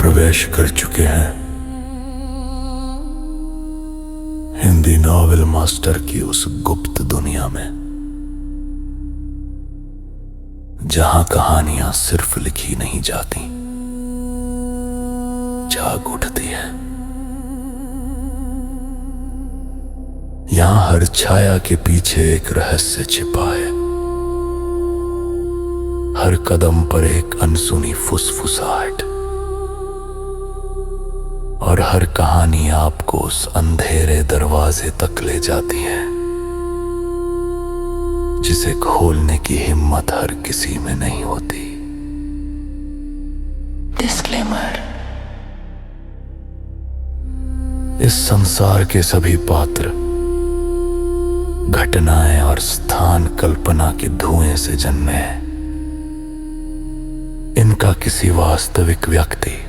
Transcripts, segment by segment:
प्रवेश कर चुके हैं हिंदी नॉवेल मास्टर की उस गुप्त दुनिया में, जहां कहानियां सिर्फ लिखी नहीं जाती, जाग उठती है। यहां हर छाया के पीछे एक रहस्य छिपा है, हर कदम पर एक अनसुनी फुसफुसाहट, और हर कहानी आपको उस अंधेरे दरवाजे तक ले जाती है जिसे खोलने की हिम्मत हर किसी में नहीं होती। डिस्क्लेमर: इस संसार के सभी पात्र, घटनाएं और स्थान कल्पना के धुएं से जन्मे हैं। इनका किसी वास्तविक व्यक्ति,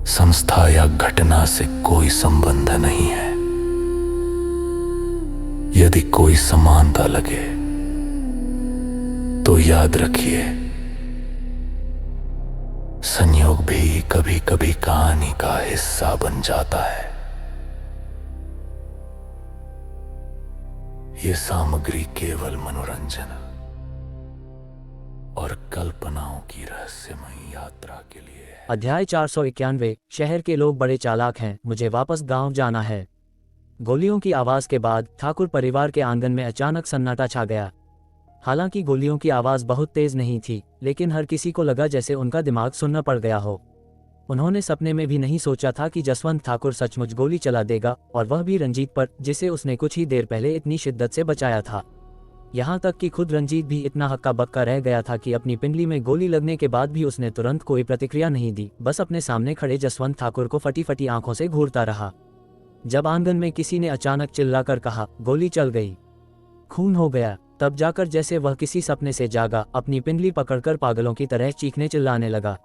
संस्था या घटना से कोई संबंध नहीं है। यदि कोई समानता लगे तो याद रखिए, संयोग भी कभी कभी कहानी का हिस्सा बन जाता है। ये सामग्री केवल मनोरंजन और कल्पनाओं की रहस्यमयी यात्रा के लिए है। अध्याय 491। शहर के लोग बड़े चालाक हैं, मुझे वापस गांव जाना है। गोलियों की आवाज के बाद ठाकुर परिवार के आंगन में अचानक सन्नाटा छा गया। हालांकि गोलियों की आवाज बहुत तेज नहीं थी, लेकिन हर किसी को लगा जैसे उनका दिमाग सुन्न पड़ गया हो। उन्होंने सपने में भी नहीं सोचा था कि जसवंत ठाकुर सचमुच गोली चला देगा, और वह भी रंजीत पर, जिसे उसने कुछ ही देर पहले इतनी शिद्दत से बचाया था। यहाँ तक कि खुद रंजीत भी इतना हक्का बक्का रह गया था कि अपनी पिंडली में गोली लगने के बाद भी उसने तुरंत कोई प्रतिक्रिया नहीं दी, बस अपने सामने खड़े जसवंत ठाकुर को फटी फटी आंखों से घूरता रहा। जब आंगन में किसी ने अचानक चिल्लाकर कहा, गोली चल गई, खून हो गया, तब जाकर जैसे वह किसी सपने से जागा, अपनी पिंडली पकड़कर पागलों की तरह चीखने चिल्लाने लगा।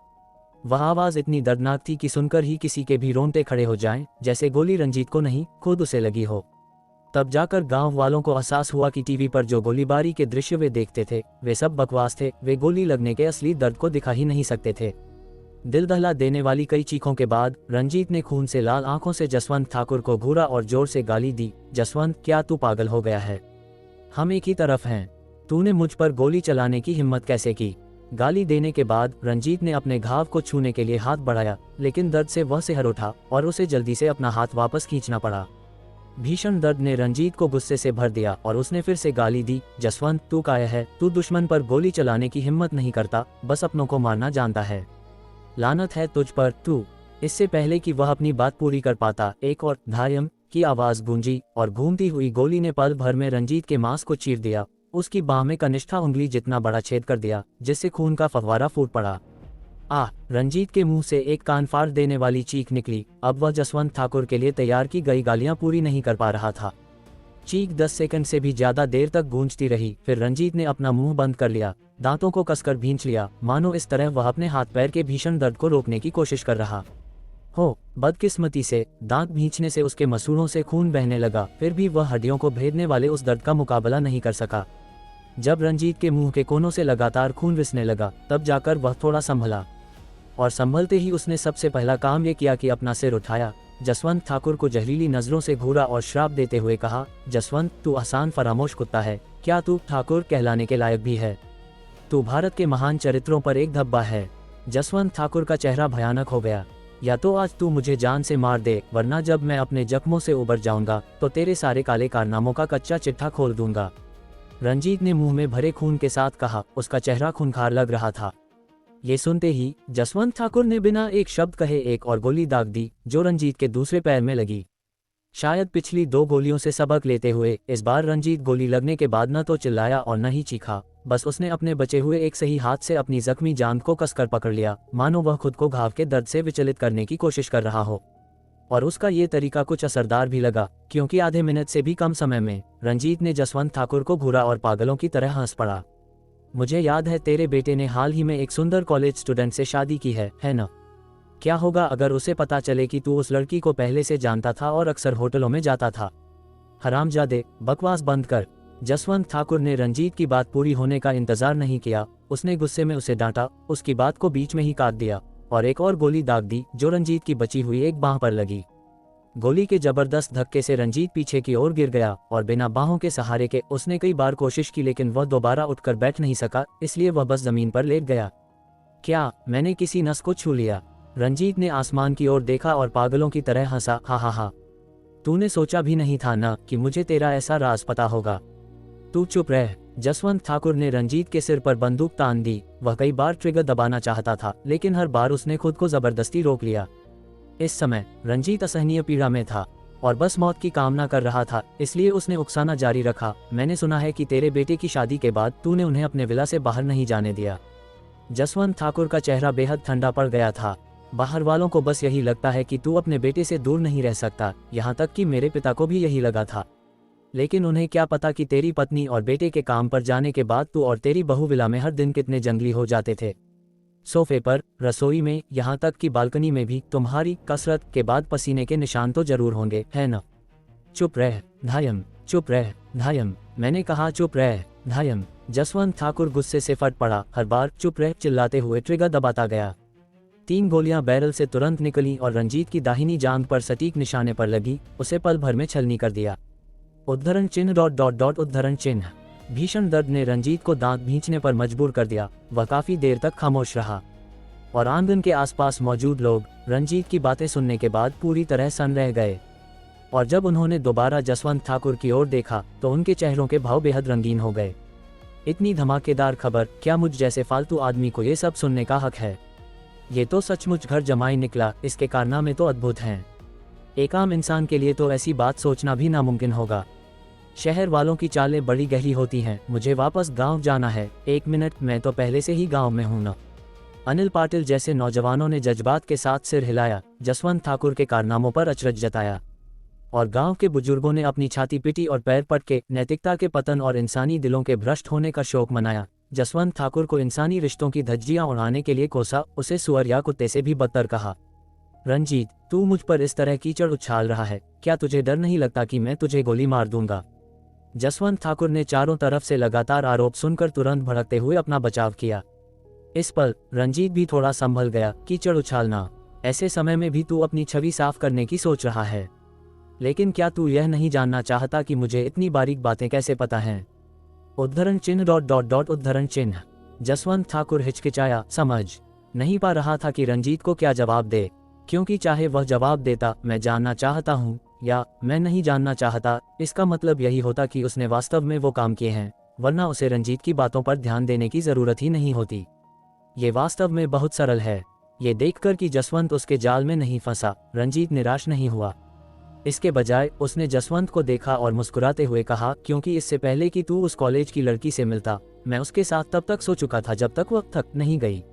वह आवाज इतनी दर्दनाक थी कि सुनकर ही किसी के भी रोंगटे खड़े हो जाएं, जैसे गोली रंजीत को नहीं, खुद उसे लगी हो। तब जाकर गांव वालों को एहसास हुआ कि टीवी पर जो गोलीबारी के दृश्य वे देखते थे, वे सब बकवास थे। वे गोली लगने के असली दर्द को दिखा ही नहीं सकते थे। दिल दहला देने वाली कई चीखों के बाद रंजीत ने खून से लाल आंखों से जसवंत ठाकुर को घूरा और जोर से गाली दी। जसवंत, क्या तू पागल हो गया है? हम एक ही तरफ हैं। तूने मुझ पर गोली चलाने की हिम्मत कैसे की? गाली देने के बाद रंजीत ने अपने घाव को छूने के लिए हाथ बढ़ाया, लेकिन दर्द से वह सिहर उठा और उसे जल्दी से अपना हाथ वापस खींचना पड़ा। भीषण दर्द ने रंजीत को गुस्से से भर दिया और उसने फिर से गाली दी। जसवंत, तू काया है? तू दुश्मन पर गोली चलाने की हिम्मत नहीं करता, बस अपनों को मारना जानता है। लानत है तुझ पर तू। इससे पहले कि वह अपनी बात पूरी कर पाता, एक और धायम की आवाज गूंजी और घूमती हुई गोली ने पल भर में रंजीत के मांस को चीर दिया। उसकी बाह में कनिष्ठा उंगली जितना बड़ा छेद कर दिया, जिससे खून का फव्वारा फूट पड़ा। रंजीत के मुंह से एक कान फाड़ देने वाली चीख निकली। अब वह जसवंत ठाकुर के लिए तैयार की गई गालियां पूरी नहीं कर पा रहा था। चीख 10 सेकंड से भी ज्यादा देर तक गूंजती रही। फिर रंजीत ने अपना मुंह बंद कर लिया, दांतों को कसकर भींच लिया, मानो इस तरह वह अपने हाथ पैर के भीषण दर्द को रोकने की कोशिश कर रहा हो। बदकिस्मती से दांत भींचने से उसके मसूड़ों से खून बहने लगा, फिर भी वह हड्डियों को भेदने वाले उस दर्द का मुकाबला नहीं कर सका। जब रंजीत के मुंह के कोनों से लगातार खून रिसने लगा, तब जाकर वह थोड़ा संभला, और संभलते ही उसने सबसे पहला काम ये किया कि अपना सिर उठाया, जसवंत ठाकुर को जहरीली नजरों से घूरा और श्राप देते हुए कहा, जसवंत, तू आसान फरामोश कुत्ता है। क्या तू ठाकुर कहलाने के लायक भी है? तू भारत के महान चरित्रों पर एक धब्बा है। जसवंत ठाकुर का चेहरा भयानक हो गया। या तो आज तू मुझे जान से मार दे, वरना जब मैं अपने जख्मों से उबर जाऊंगा तो तेरे सारे काले कारनामों का कच्चा चिट्ठा खोल दूंगा। रंजीत ने मुंह में भरे खून के साथ कहा। उसका चेहरा खूंखार लग रहा था। ये सुनते ही जसवंत ठाकुर ने बिना एक शब्द कहे एक और गोली दाग दी, जो रंजीत के दूसरे पैर में लगी। शायद पिछली 2 गोलियों से सबक लेते हुए इस बार रंजीत गोली लगने के बाद न तो चिल्लाया और न ही चीखा, बस उसने अपने बचे हुए एक सही हाथ से अपनी जख्मी जान को कसकर पकड़ लिया, मानो वह खुद को घाव के दर्द से विचलित करने की कोशिश कर रहा हो। और उसका ये तरीका कुछ असरदार भी लगा, क्योंकि आधे मिनट से भी कम समय में रंजीत ने जसवंत ठाकुर को घूरा और पागलों की तरह हंस पड़ा। मुझे याद है तेरे बेटे ने हाल ही में एक सुंदर कॉलेज स्टूडेंट से शादी की है ना? क्या होगा अगर उसे पता चले कि तू उस लड़की को पहले से जानता था और अक्सर होटलों में जाता था? हरामजादे, बकवास बंद कर। जसवंत ठाकुर ने रंजीत की बात पूरी होने का इंतजार नहीं किया। उसने गुस्से में उसे डांटा, उसकी बात को बीच में ही काट दिया। और एक और गोली दाग दी जो रंजीत की बची हुई एक बांह पर लगी। गोली के जबरदस्त धक्के से रंजीत पीछे की ओर गिर गया और बिना बाहों के सहारे के उसने कई बार कोशिश की, लेकिन वह दोबारा उठकर बैठ नहीं सका, इसलिए वह बस जमीन पर लेट गया। क्या मैंने किसी नस को छू लिया? रंजीत ने आसमान की ओर देखा और पागलों की तरह हंसा। हा हा हा, तूने सोचा भी नहीं था ना कि मुझे तेरा ऐसा राज पता होगा। तू चुप रह। जसवंत ठाकुर ने रंजीत के सिर पर बंदूक तान दी। वह कई बार ट्रिगर दबाना चाहता था, लेकिन हर बार उसने खुद को जबरदस्ती रोक लिया। इस समय रंजीत असहनीय पीड़ा में था और बस मौत की कामना कर रहा था, इसलिए उसने उकसाना जारी रखा। मैंने सुना है कि तेरे बेटे की शादी के बाद तूने उन्हें अपने विला से बाहर नहीं जाने दिया। जसवंत ठाकुर का चेहरा बेहद ठंडा पड़ गया था। बाहर वालों को बस यही लगता है कि तू अपने बेटे से दूर नहीं रह सकता, यहाँ तक कि मेरे पिता को भी यही लगा था। लेकिन उन्हें क्या पता कि तेरी पत्नी और बेटे के काम पर जाने के बाद तू और तेरी बहू विला में हर दिन कितने जंगली हो जाते थे। सोफे पर, रसोई में, यहाँ तक कि बालकनी में भी तुम्हारी कसरत के बाद पसीने के निशान तो जरूर होंगे, है न? चुप रह धायम, चुप रह धायम, मैंने कहा चुप रह धायम। जसवंत ठाकुर गुस्से से फट पड़ा। हर बार चुप रह चिल्लाते हुए ट्रिगर दबाता गया। 3 गोलियां बैरल से तुरंत निकली और रंजीत की दाहिनी जांघ पर सटीक निशाने पर लगी, उसे पल भर में छलनी कर दिया। उद्धरण चिन्ह ... उद्धरण चिन्ह। भीषण दर्द ने रंजीत को दांत भींचने पर मजबूर कर दिया। वह काफी देर तक खामोश रहा और आंगन के आसपास मौजूद लोग रंजीत की बातें सुनने के बाद पूरी तरह सन्न रह गए। और जब उन्होंने दोबारा जसवंत ठाकुर की ओर देखा तो उनके चेहरों के भाव बेहद रंगीन हो गए। इतनी धमाकेदार खबर, क्या मुझ जैसे फालतू आदमी को ये सब सुनने का हक है? ये तो सचमुच घर जमाई निकला, इसके कारनामे तो अद्भुत हैं। एक आम इंसान के लिए तो ऐसी बात सोचना भी नामुमकिन होगा। शहर वालों की चालें बड़ी गहरी होती हैं। मुझे वापस गांव जाना है। 1 मिनट, मैं तो पहले से ही गांव में हूं ना। अनिल पाटिल जैसे नौजवानों ने जज्बात के साथ सिर हिलाया, जसवंत ठाकुर के कारनामों पर अचरज जताया। और गांव के बुजुर्गों ने अपनी छाती पीटी और पैर पटके नैतिकता के पतन और इंसानी दिलों के भ्रष्ट होने का शोक मनाया। जसवंत ठाकुर को इंसानी रिश्तों की धज्जियां उड़ाने के लिए कोसा, उसे सुअर या कुत्ते से भी बदतर कहा। रंजीत, तू मुझ पर इस तरह कीचड़ उछाल रहा है, क्या तुझे डर नहीं लगता कि मैं तुझे गोली मार दूंगा? जसवंत ठाकुर ने चारों तरफ से लगातार आरोप सुनकर तुरंत भड़कते हुए अपना बचाव किया। इस पल रंजीत भी थोड़ा संभल गया। कीचड़ उछालना? ऐसे समय में भी तू अपनी छवि साफ करने की सोच रहा है? लेकिन क्या तू यह नहीं जानना चाहता कि मुझे इतनी बारीक बातें कैसे पता हैं? उद्धरण चिन्ह ... उद्धरण चिन्ह। जसवंत ठाकुर हिचकिचाया, समझ नहीं पा रहा था कि रंजीत को क्या जवाब दे, क्योंकि चाहे वह जवाब देता मैं जानना चाहता हूँ या मैं नहीं जानना चाहता, इसका मतलब यही होता कि उसने वास्तव में वो काम किए हैं, वरना उसे रंजीत की बातों पर ध्यान देने की जरूरत ही नहीं होती। ये वास्तव में बहुत सरल है। ये देखकर कि जसवंत उसके जाल में नहीं फंसा, रंजीत निराश नहीं हुआ। इसके बजाय उसने जसवंत को देखा और मुस्कुराते हुए कहा, क्योंकि इससे पहले कि तू उस कॉलेज की लड़की से मिलता, मैं उसके साथ तब तक सो चुका था जब तक वह थक नहीं गई।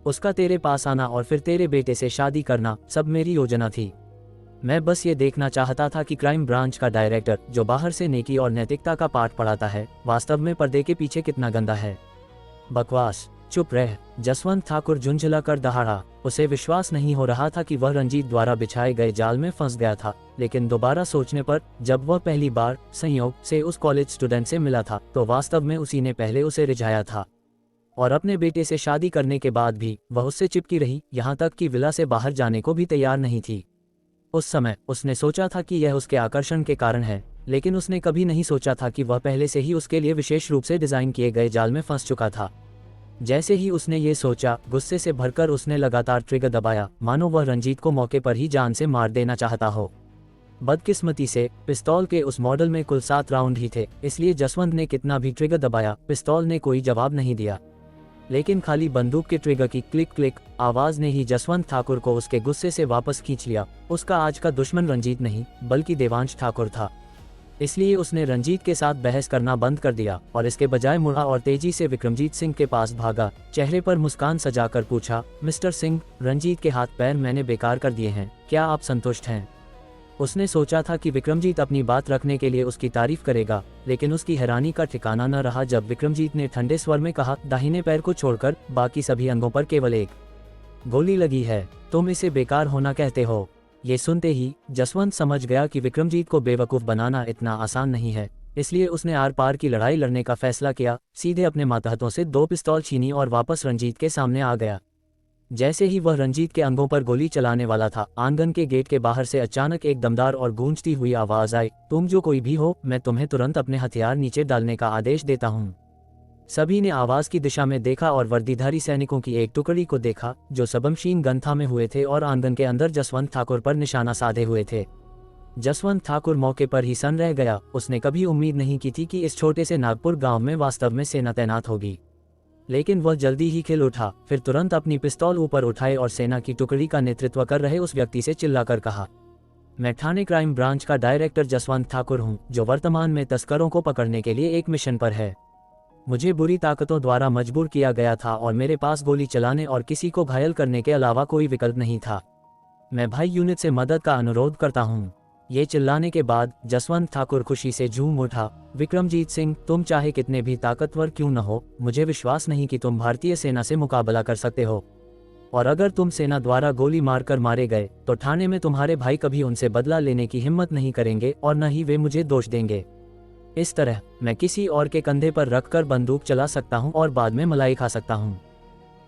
उसका तेरे पास आना और फिर तेरे बेटे से शादी करना सब मेरी योजना थी। मैं बस ये देखना चाहता था कि क्राइम ब्रांच का डायरेक्टर, जो बाहर से नेकी और नैतिकता का पाठ पढ़ाता है, वास्तव में पर्दे के पीछे कितना गंदा है। बकवास, चुप रह। जसवंत ठाकुर झुंझला कर दहाड़ा। उसे विश्वास नहीं हो रहा था कि वह रंजीत द्वारा बिछाए गए जाल में फंस गया था, लेकिन दोबारा सोचने पर, जब वह पहली बार संयोग से उस कॉलेज स्टूडेंट से मिला था तो वास्तव में उसी ने पहले उसे रिझाया था। और अपने बेटे से शादी करने के बाद भी वह उससे चिपकी रही, यहाँ तक कि विला से बाहर जाने को भी तैयार नहीं थी। उस समय उसने सोचा था कि यह उसके आकर्षण के कारण है, लेकिन उसने कभी नहीं सोचा था कि वह पहले से ही उसके लिए विशेष रूप से डिजाइन किए गए जाल में फंस चुका था। जैसे ही उसने ये सोचा, गुस्से से भरकर उसने लगातार ट्रिगर दबाया, मानो वह रंजीत को मौके पर ही जान से मार देना चाहता हो। बदकिस्मती से पिस्तौल के उस मॉडल में कुल 7 राउंड ही थे, इसलिए जसवंत ने कितना भी ट्रिगर दबाया, पिस्तौल ने कोई जवाब नहीं दिया। लेकिन खाली बंदूक के ट्रिगर की क्लिक क्लिक आवाज ने ही जसवंत ठाकुर को उसके गुस्से से वापस खींच लिया। उसका आज का दुश्मन रंजीत नहीं बल्कि देवांश ठाकुर था। इसलिए उसने रंजीत के साथ बहस करना बंद कर दिया और इसके बजाय मुड़ा और तेजी से विक्रमजीत सिंह के पास भागा। चेहरे पर मुस्कान सजाकर पूछा, मिस्टर सिंह, रंजीत के हाथ पैर मैंने बेकार कर दिए हैं, क्या आप संतुष्ट हैं? उसने सोचा था कि विक्रमजीत अपनी बात रखने के लिए उसकी तारीफ करेगा, लेकिन उसकी हैरानी का ठिकाना न रहा जब विक्रमजीत ने ठंडे स्वर में कहा, दाहिने पैर को छोड़कर बाकी सभी अंगों पर केवल एक गोली लगी है, तुम इसे बेकार होना कहते हो? ये सुनते ही जसवंत समझ गया कि विक्रमजीत को बेवकूफ़ बनाना इतना आसान नहीं है, इसलिए उसने आर पार की लड़ाई लड़ने का फैसला किया। सीधे अपने मातहतों से 2 पिस्तौल छीनी और वापस रंजीत के सामने आ गया। जैसे ही वह रंजीत के अंगों पर गोली चलाने वाला था, आंगन के गेट के बाहर से अचानक एक दमदार और गूंजती हुई आवाज आई, तुम जो कोई भी हो, मैं तुम्हें तुरंत अपने हथियार नीचे डालने का आदेश देता हूँ। सभी ने आवाज की दिशा में देखा और वर्दीधारी सैनिकों की एक टुकड़ी को देखा जो सबमशीन गन थामे हुए थे और आंगन के अंदर जसवंत ठाकुर पर निशाना साधे हुए थे। जसवंत ठाकुर मौके पर ही सन रह गया। उसने कभी उम्मीद नहीं की थी कि इस छोटे से नागपुर गांव में वास्तव में सेना तैनात होगी, लेकिन वह जल्दी ही खिल उठा। फिर तुरंत अपनी पिस्तौल ऊपर उठाए और सेना की टुकड़ी का नेतृत्व कर रहे उस व्यक्ति से चिल्लाकर कहा, मैं ठाणे क्राइम ब्रांच का डायरेक्टर जसवंत ठाकुर हूं, जो वर्तमान में तस्करों को पकड़ने के लिए एक मिशन पर है। मुझे बुरी ताकतों द्वारा मजबूर किया गया था और मेरे पास गोली चलाने और किसी को घायल करने के अलावा कोई विकल्प नहीं था। मैं भाई यूनिट से मदद का अनुरोध करता हूँ। ये चिल्लाने के बाद जसवंत ठाकुर खुशी से झूम उठा। विक्रमजीत सिंह, तुम चाहे कितने भी ताकतवर क्यों न हो, मुझे विश्वास नहीं कि तुम भारतीय सेना से मुकाबला कर सकते हो, और अगर तुम सेना द्वारा गोली मारकर मारे गए तो ठाणे में तुम्हारे भाई कभी उनसे बदला लेने की हिम्मत नहीं करेंगे और न ही वे मुझे दोष देंगे। इस तरह मैं किसी और के कंधे पर रखकर बंदूक चला सकता हूं और बाद में मलाई खा सकता हूं।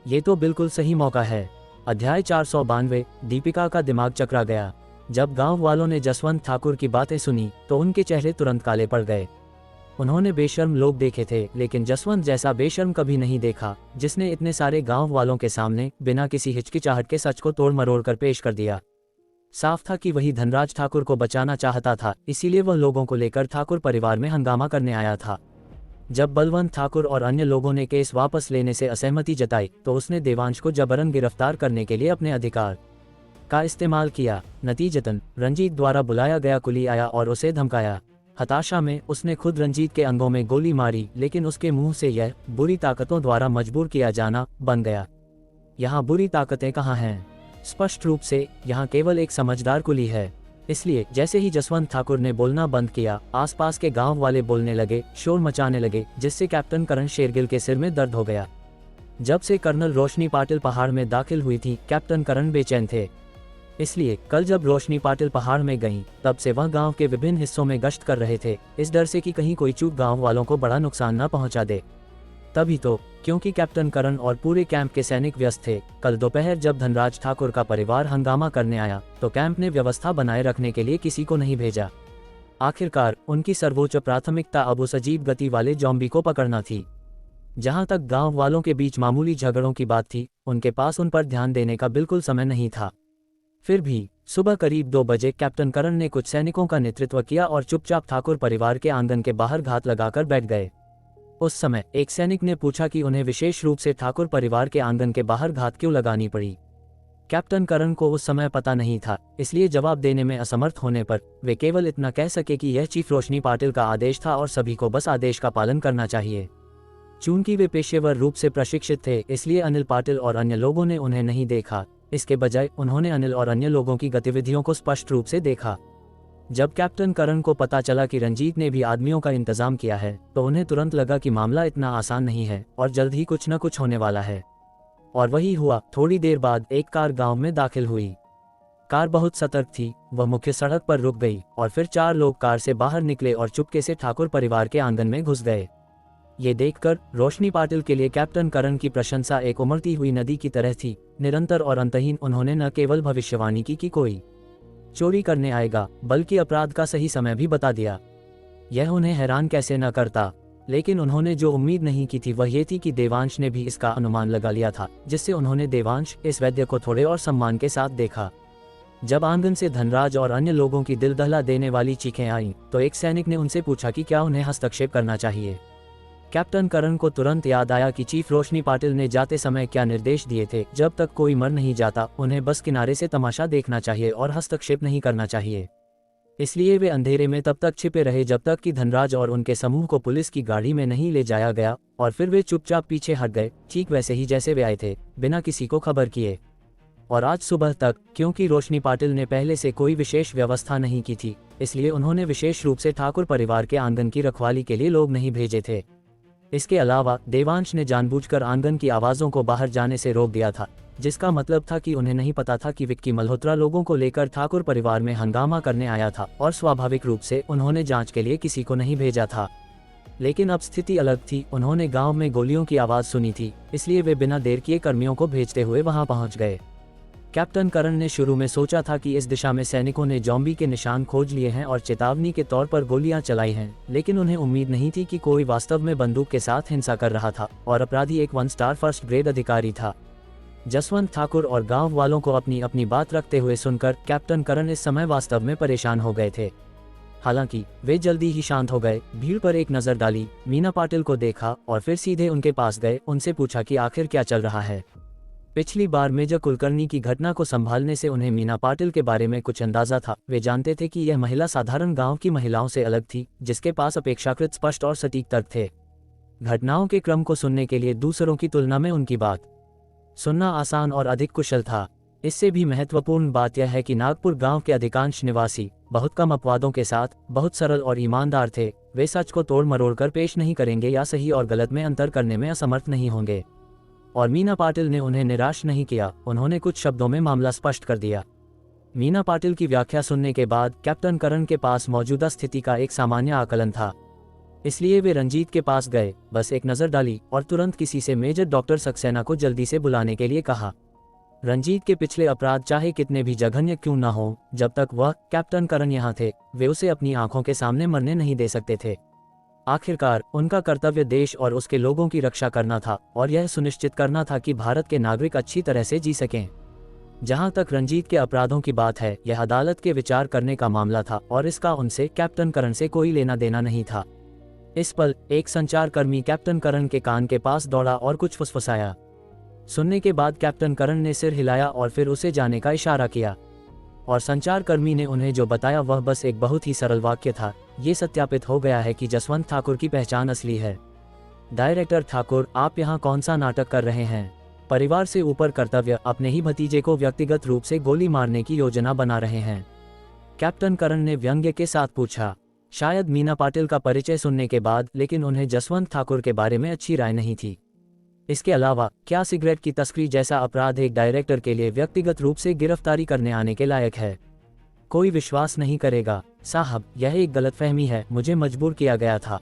ये तो बिल्कुल सही मौका है। अध्याय 492। दीपिका का दिमाग चकरा गया। जब गांव वालों ने जसवंत ठाकुर की बातें सुनी तो उनके चेहरे तुरंत काले पड़ गए। उन्होंने बेशर्म लोग देखे थे, लेकिन जसवंत जैसा बेशर्म कभी नहीं देखा, जिसने इतने सारे गांव वालों के सामने बिना किसी हिचकिचाहट के सच को तोड़ मरोड़ कर पेश कर दिया। साफ था कि वही धनराज ठाकुर को बचाना चाहता था, इसीलिए वह लोगों को लेकर ठाकुर परिवार में हंगामा करने आया था। जब बलवंत ठाकुर और अन्य लोगों ने केस वापस लेने से असहमति जताई तो उसने देवांश को जबरन गिरफ्तार करने के लिए अपने अधिकार का इस्तेमाल किया। नतीजतन रंजीत द्वारा बुलाया गया कुली आया और उसे धमकाया। हताशा में उसने खुद रंजीत के अंगों में गोली मारी, लेकिन उसके मुंह से यह बुरी ताकतों द्वारा मजबूर किया जाना बन गया। यहाँ बुरी ताकतें कहाँ हैं? स्पष्ट रूप से यहाँ केवल एक समझदार कुली है। इसलिए जैसे ही जसवंत ठाकुर ने बोलना बंद किया, आसपास के गांव वाले बोलने लगे, शोर मचाने लगे, जिससे कैप्टन करण शेरगिल के सिर में दर्द हो गया। जब से कर्नल रोशनी पाटिल पहाड़ में दाखिल हुई थी, कैप्टन करण बेचैन थे। इसलिए कल जब रोशनी पाटिल पहाड़ में गईं, तब से वह गांव के विभिन्न हिस्सों में गश्त कर रहे थे, इस डर से कि कहीं कोई चूक गांव वालों को बड़ा नुकसान न पहुंचा दे। तभी तो, क्योंकि कैप्टन करण और पूरे कैंप के सैनिक व्यस्त थे, कल दोपहर जब धनराज ठाकुर का परिवार हंगामा करने आया तो कैंप ने व्यवस्था बनाए रखने के लिए किसी को नहीं भेजा। आखिरकार उनकी सर्वोच्च प्राथमिकता अब उस अजीब गति वाले जॉम्बी को पकड़ना थी। जहां तक गांव वालों के बीच मामूली झगड़ों की बात थी, उनके पास उन पर ध्यान देने का बिल्कुल समय नहीं था। फिर भी सुबह करीब 2 बजे कैप्टन करण ने कुछ सैनिकों का नेतृत्व किया और चुपचाप ठाकुर परिवार के आंगन के बाहर घात लगाकर बैठ गए। उस समय एक सैनिक ने पूछा कि उन्हें विशेष रूप से ठाकुर परिवार के आंगन के बाहर घात क्यों लगानी पड़ी। कैप्टन करण को उस समय पता नहीं था, इसलिए जवाब देने में असमर्थ होने पर वे केवल इतना कह सके कि यह चीफ रोशनी पाटिल का आदेश था और सभी को बस आदेश का पालन करना चाहिए। चूंकि वे पेशेवर रूप से प्रशिक्षित थे, इसलिए अनिल पाटिल और अन्य लोगों ने उन्हें नहीं देखा। इसके बजाय उन्होंने अनिल और अन्य लोगों की गतिविधियों को स्पष्ट रूप से देखा। जब कैप्टन करण को पता चला कि रंजीत ने भी आदमियों का इंतजाम किया है, तो उन्हें तुरंत लगा कि मामला इतना आसान नहीं है और जल्द ही कुछ न कुछ होने वाला है। और वही हुआ। थोड़ी देर बाद एक कार गांव में दाखिल हुई। कार बहुत सतर्क थी। वह मुख्य सड़क पर रुक गई और फिर 4 लोग कार से बाहर निकले और चुपके से ठाकुर परिवार के आंगन में घुस गए। ये देखकर रोशनी पाटिल के लिए कैप्टन करण की प्रशंसा एक उमड़ती हुई नदी की तरह थी। निरंतर और अंतहीन उन्होंने न केवल भविष्यवाणी की कि कोई चोरी करने आएगा, बल्कि अपराध का सही समय भी बता दिया। यह उन्हें हैरान कैसे न करता, लेकिन उन्होंने जो उम्मीद नहीं की थी वह ये थी कि देवांश ने भी इसका अनुमान लगा लिया था, जिससे उन्होंने देवांश इस वैद्य को थोड़े और सम्मान के साथ देखा। जब आंगन से धनराज और अन्य लोगों की दिल दहला देने वाली चीखें आईं, तो एक सैनिक ने उनसे पूछा कि क्या उन्हें हस्तक्षेप करना चाहिए। कैप्टन करण को तुरंत याद आया कि चीफ रोशनी पाटिल ने जाते समय क्या निर्देश दिए थे, जब तक कोई मर नहीं जाता उन्हें बस किनारे से तमाशा देखना चाहिए और हस्तक्षेप नहीं करना चाहिए। इसलिए वे अंधेरे में तब तक छिपे रहे जब तक कि धनराज और उनके समूह को पुलिस की गाड़ी में नहीं ले जाया गया, और फिर वे चुपचाप पीछे हट गए, ठीक वैसे ही जैसे वे आए थे, बिना किसी को खबर किए। और आज सुबह तक, क्योंकि रोशनी पाटिल ने पहले से कोई विशेष व्यवस्था नहीं की थी, इसलिए उन्होंने विशेष रूप से ठाकुर परिवार के आंगन की रखवाली के लिए लोग नहीं भेजे थे। इसके अलावा देवांश ने जानबूझकर आंगन की आवाज़ों को बाहर जाने से रोक दिया था, जिसका मतलब था कि उन्हें नहीं पता था कि विक्की मल्होत्रा लोगों को लेकर ठाकुर परिवार में हंगामा करने आया था, और स्वाभाविक रूप से उन्होंने जांच के लिए किसी को नहीं भेजा था। लेकिन अब स्थिति अलग थी। उन्होंने गांव में गोलियों की आवाज़ सुनी थी, इसलिए वे बिना देर किए कर्मियों को भेजते हुए वहां पहुंच गए। कैप्टन करन ने शुरू में सोचा था कि इस दिशा में सैनिकों ने ज़ॉम्बी के निशान खोज लिए हैं और चेतावनी के तौर पर गोलियां चलाई हैं, लेकिन उन्हें उम्मीद नहीं थी कि कोई वास्तव में बंदूक के साथ हिंसा कर रहा था और अपराधी एक 1 स्टार फर्स्ट ग्रेड अधिकारी था। जसवंत ठाकुर और गांव वालों को अपनी अपनी बात रखते हुए सुनकर कैप्टन करन इस समय वास्तव में परेशान हो गए थे। हालांकि वे जल्दी ही शांत हो गए, भीड़ पर एक नज़र डाली, मीना पाटिल को देखा और फिर सीधे उनके पास गए। उनसे पूछा कि आखिर क्या चल रहा है। पिछली बार मेजर कुलकर्णी की घटना को संभालने से उन्हें मीना पाटिल के बारे में कुछ अंदाजा था। वे जानते थे कि यह महिला साधारण गांव की महिलाओं से अलग थी, जिसके पास अपेक्षाकृत स्पष्ट और सटीक तर्क थे। घटनाओं के क्रम को सुनने के लिए दूसरों की तुलना में उनकी बात सुनना आसान और अधिक कुशल था। इससे भी महत्वपूर्ण बात यह है कि नागपुर गांव के अधिकांश निवासी बहुत कम अपवादों के साथ बहुत सरल और ईमानदार थे। वे सच को तोड़ मरोड़ कर पेश नहीं करेंगे या सही और गलत में अंतर करने में असमर्थ नहीं होंगे। और मीना पाटिल ने उन्हें निराश नहीं किया, उन्होंने कुछ शब्दों में मामला स्पष्ट कर दिया। मीना पाटिल की व्याख्या सुनने के बाद कैप्टन करन के पास मौजूदा स्थिति का एक सामान्य आकलन था, इसलिए वे रंजीत के पास गए, बस एक नज़र डाली और तुरंत किसी से मेजर डॉक्टर सक्सेना को जल्दी से बुलाने के लिए कहा। रंजीत के पिछले अपराध चाहे कितने भी जघन्य क्यों न हो, जब तक वह कैप्टन करन यहाँ थे, वे उसे अपनी आंखों के सामने मरने नहीं दे सकते थे। आखिरकार उनका कर्तव्य देश और उसके लोगों की रक्षा करना था और यह सुनिश्चित करना था कि भारत के नागरिक अच्छी तरह से जी सकें। जहां तक रंजीत के अपराधों की बात है, यह अदालत के विचार करने का मामला था और इसका उनसे कैप्टन करन से कोई लेना देना नहीं था। इस पल एक संचारकर्मी कैप्टन करन के कान के पास दौड़ा और कुछ फुसफुसाया। सुनने के बाद कैप्टन करन ने सिर हिलाया और फिर उसे जाने का इशारा किया और संचारकर्मी ने उन्हें जो बताया वह बस एक बहुत ही सरल वाक्य था। ये सत्यापित हो गया है कि जसवंत ठाकुर की पहचान असली है। डायरेक्टर ठाकुर, आप यहाँ कौन सा नाटक कर रहे हैं? परिवार से ऊपर कर्तव्य, अपने ही भतीजे को व्यक्तिगत रूप से गोली मारने की योजना बना रहे हैं? कैप्टन करन ने व्यंग्य के साथ पूछा। शायद मीना पाटिल का परिचय सुनने के बाद, लेकिन उन्हें जसवंत ठाकुर के बारे में अच्छी राय नहीं थी। इसके अलावा क्या सिगरेट की तस्करी जैसा अपराध एक डायरेक्टर के लिए व्यक्तिगत रूप से गिरफ्तारी करने आने के लायक है? कोई विश्वास नहीं करेगा। साहब, यह एक गलतफहमी है, मुझे मजबूर किया गया था।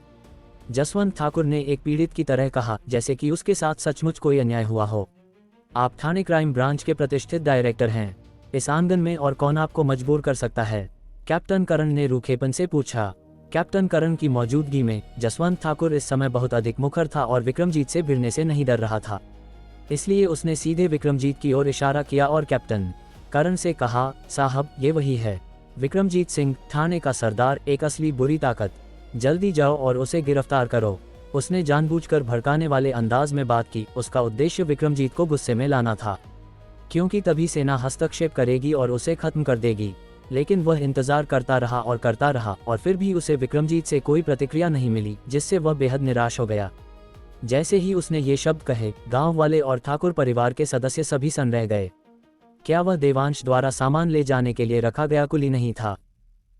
जसवंत ठाकुर ने एक पीड़ित की तरह कहा, जैसे कि उसके साथ सचमुच कोई अन्याय हुआ हो। आप थाने क्राइम ब्रांच के प्रतिष्ठित डायरेक्टर हैं। इस आंगन में और कौन आपको मजबूर कर सकता है? कैप्टन करन ने रूखेपन से पूछा। कैप्टन करन की मौजूदगी में जसवंत ठाकुर इस समय बहुत अधिक मुखर था और विक्रमजीत से भिड़ने से नहीं डर रहा था। इसलिए उसने सीधे विक्रमजीत की ओर इशारा किया और कैप्टन करन से कहा, साहब, ये वही है, विक्रमजीत सिंह, थाने का सरदार, एक असली बुरी ताकत। जल्दी जाओ और उसे गिरफ्तार करो। उसने जानबूझकर भड़काने वाले अंदाज में बात की। उसका उद्देश्य विक्रमजीत को गुस्से में लाना था, क्योंकि तभी सेना हस्तक्षेप करेगी और उसे खत्म कर देगी। लेकिन वह इंतजार करता रहा और फिर भी उसे विक्रमजीत से कोई प्रतिक्रिया नहीं मिली, जिससे वह बेहद निराश हो गया। जैसे ही उसने ये शब्द कहे, गांव वाले और ठाकुर परिवार के सदस्य सभी सन्न रह गए। क्या वह देवांश द्वारा सामान ले जाने के लिए रखा गया कुली नहीं था?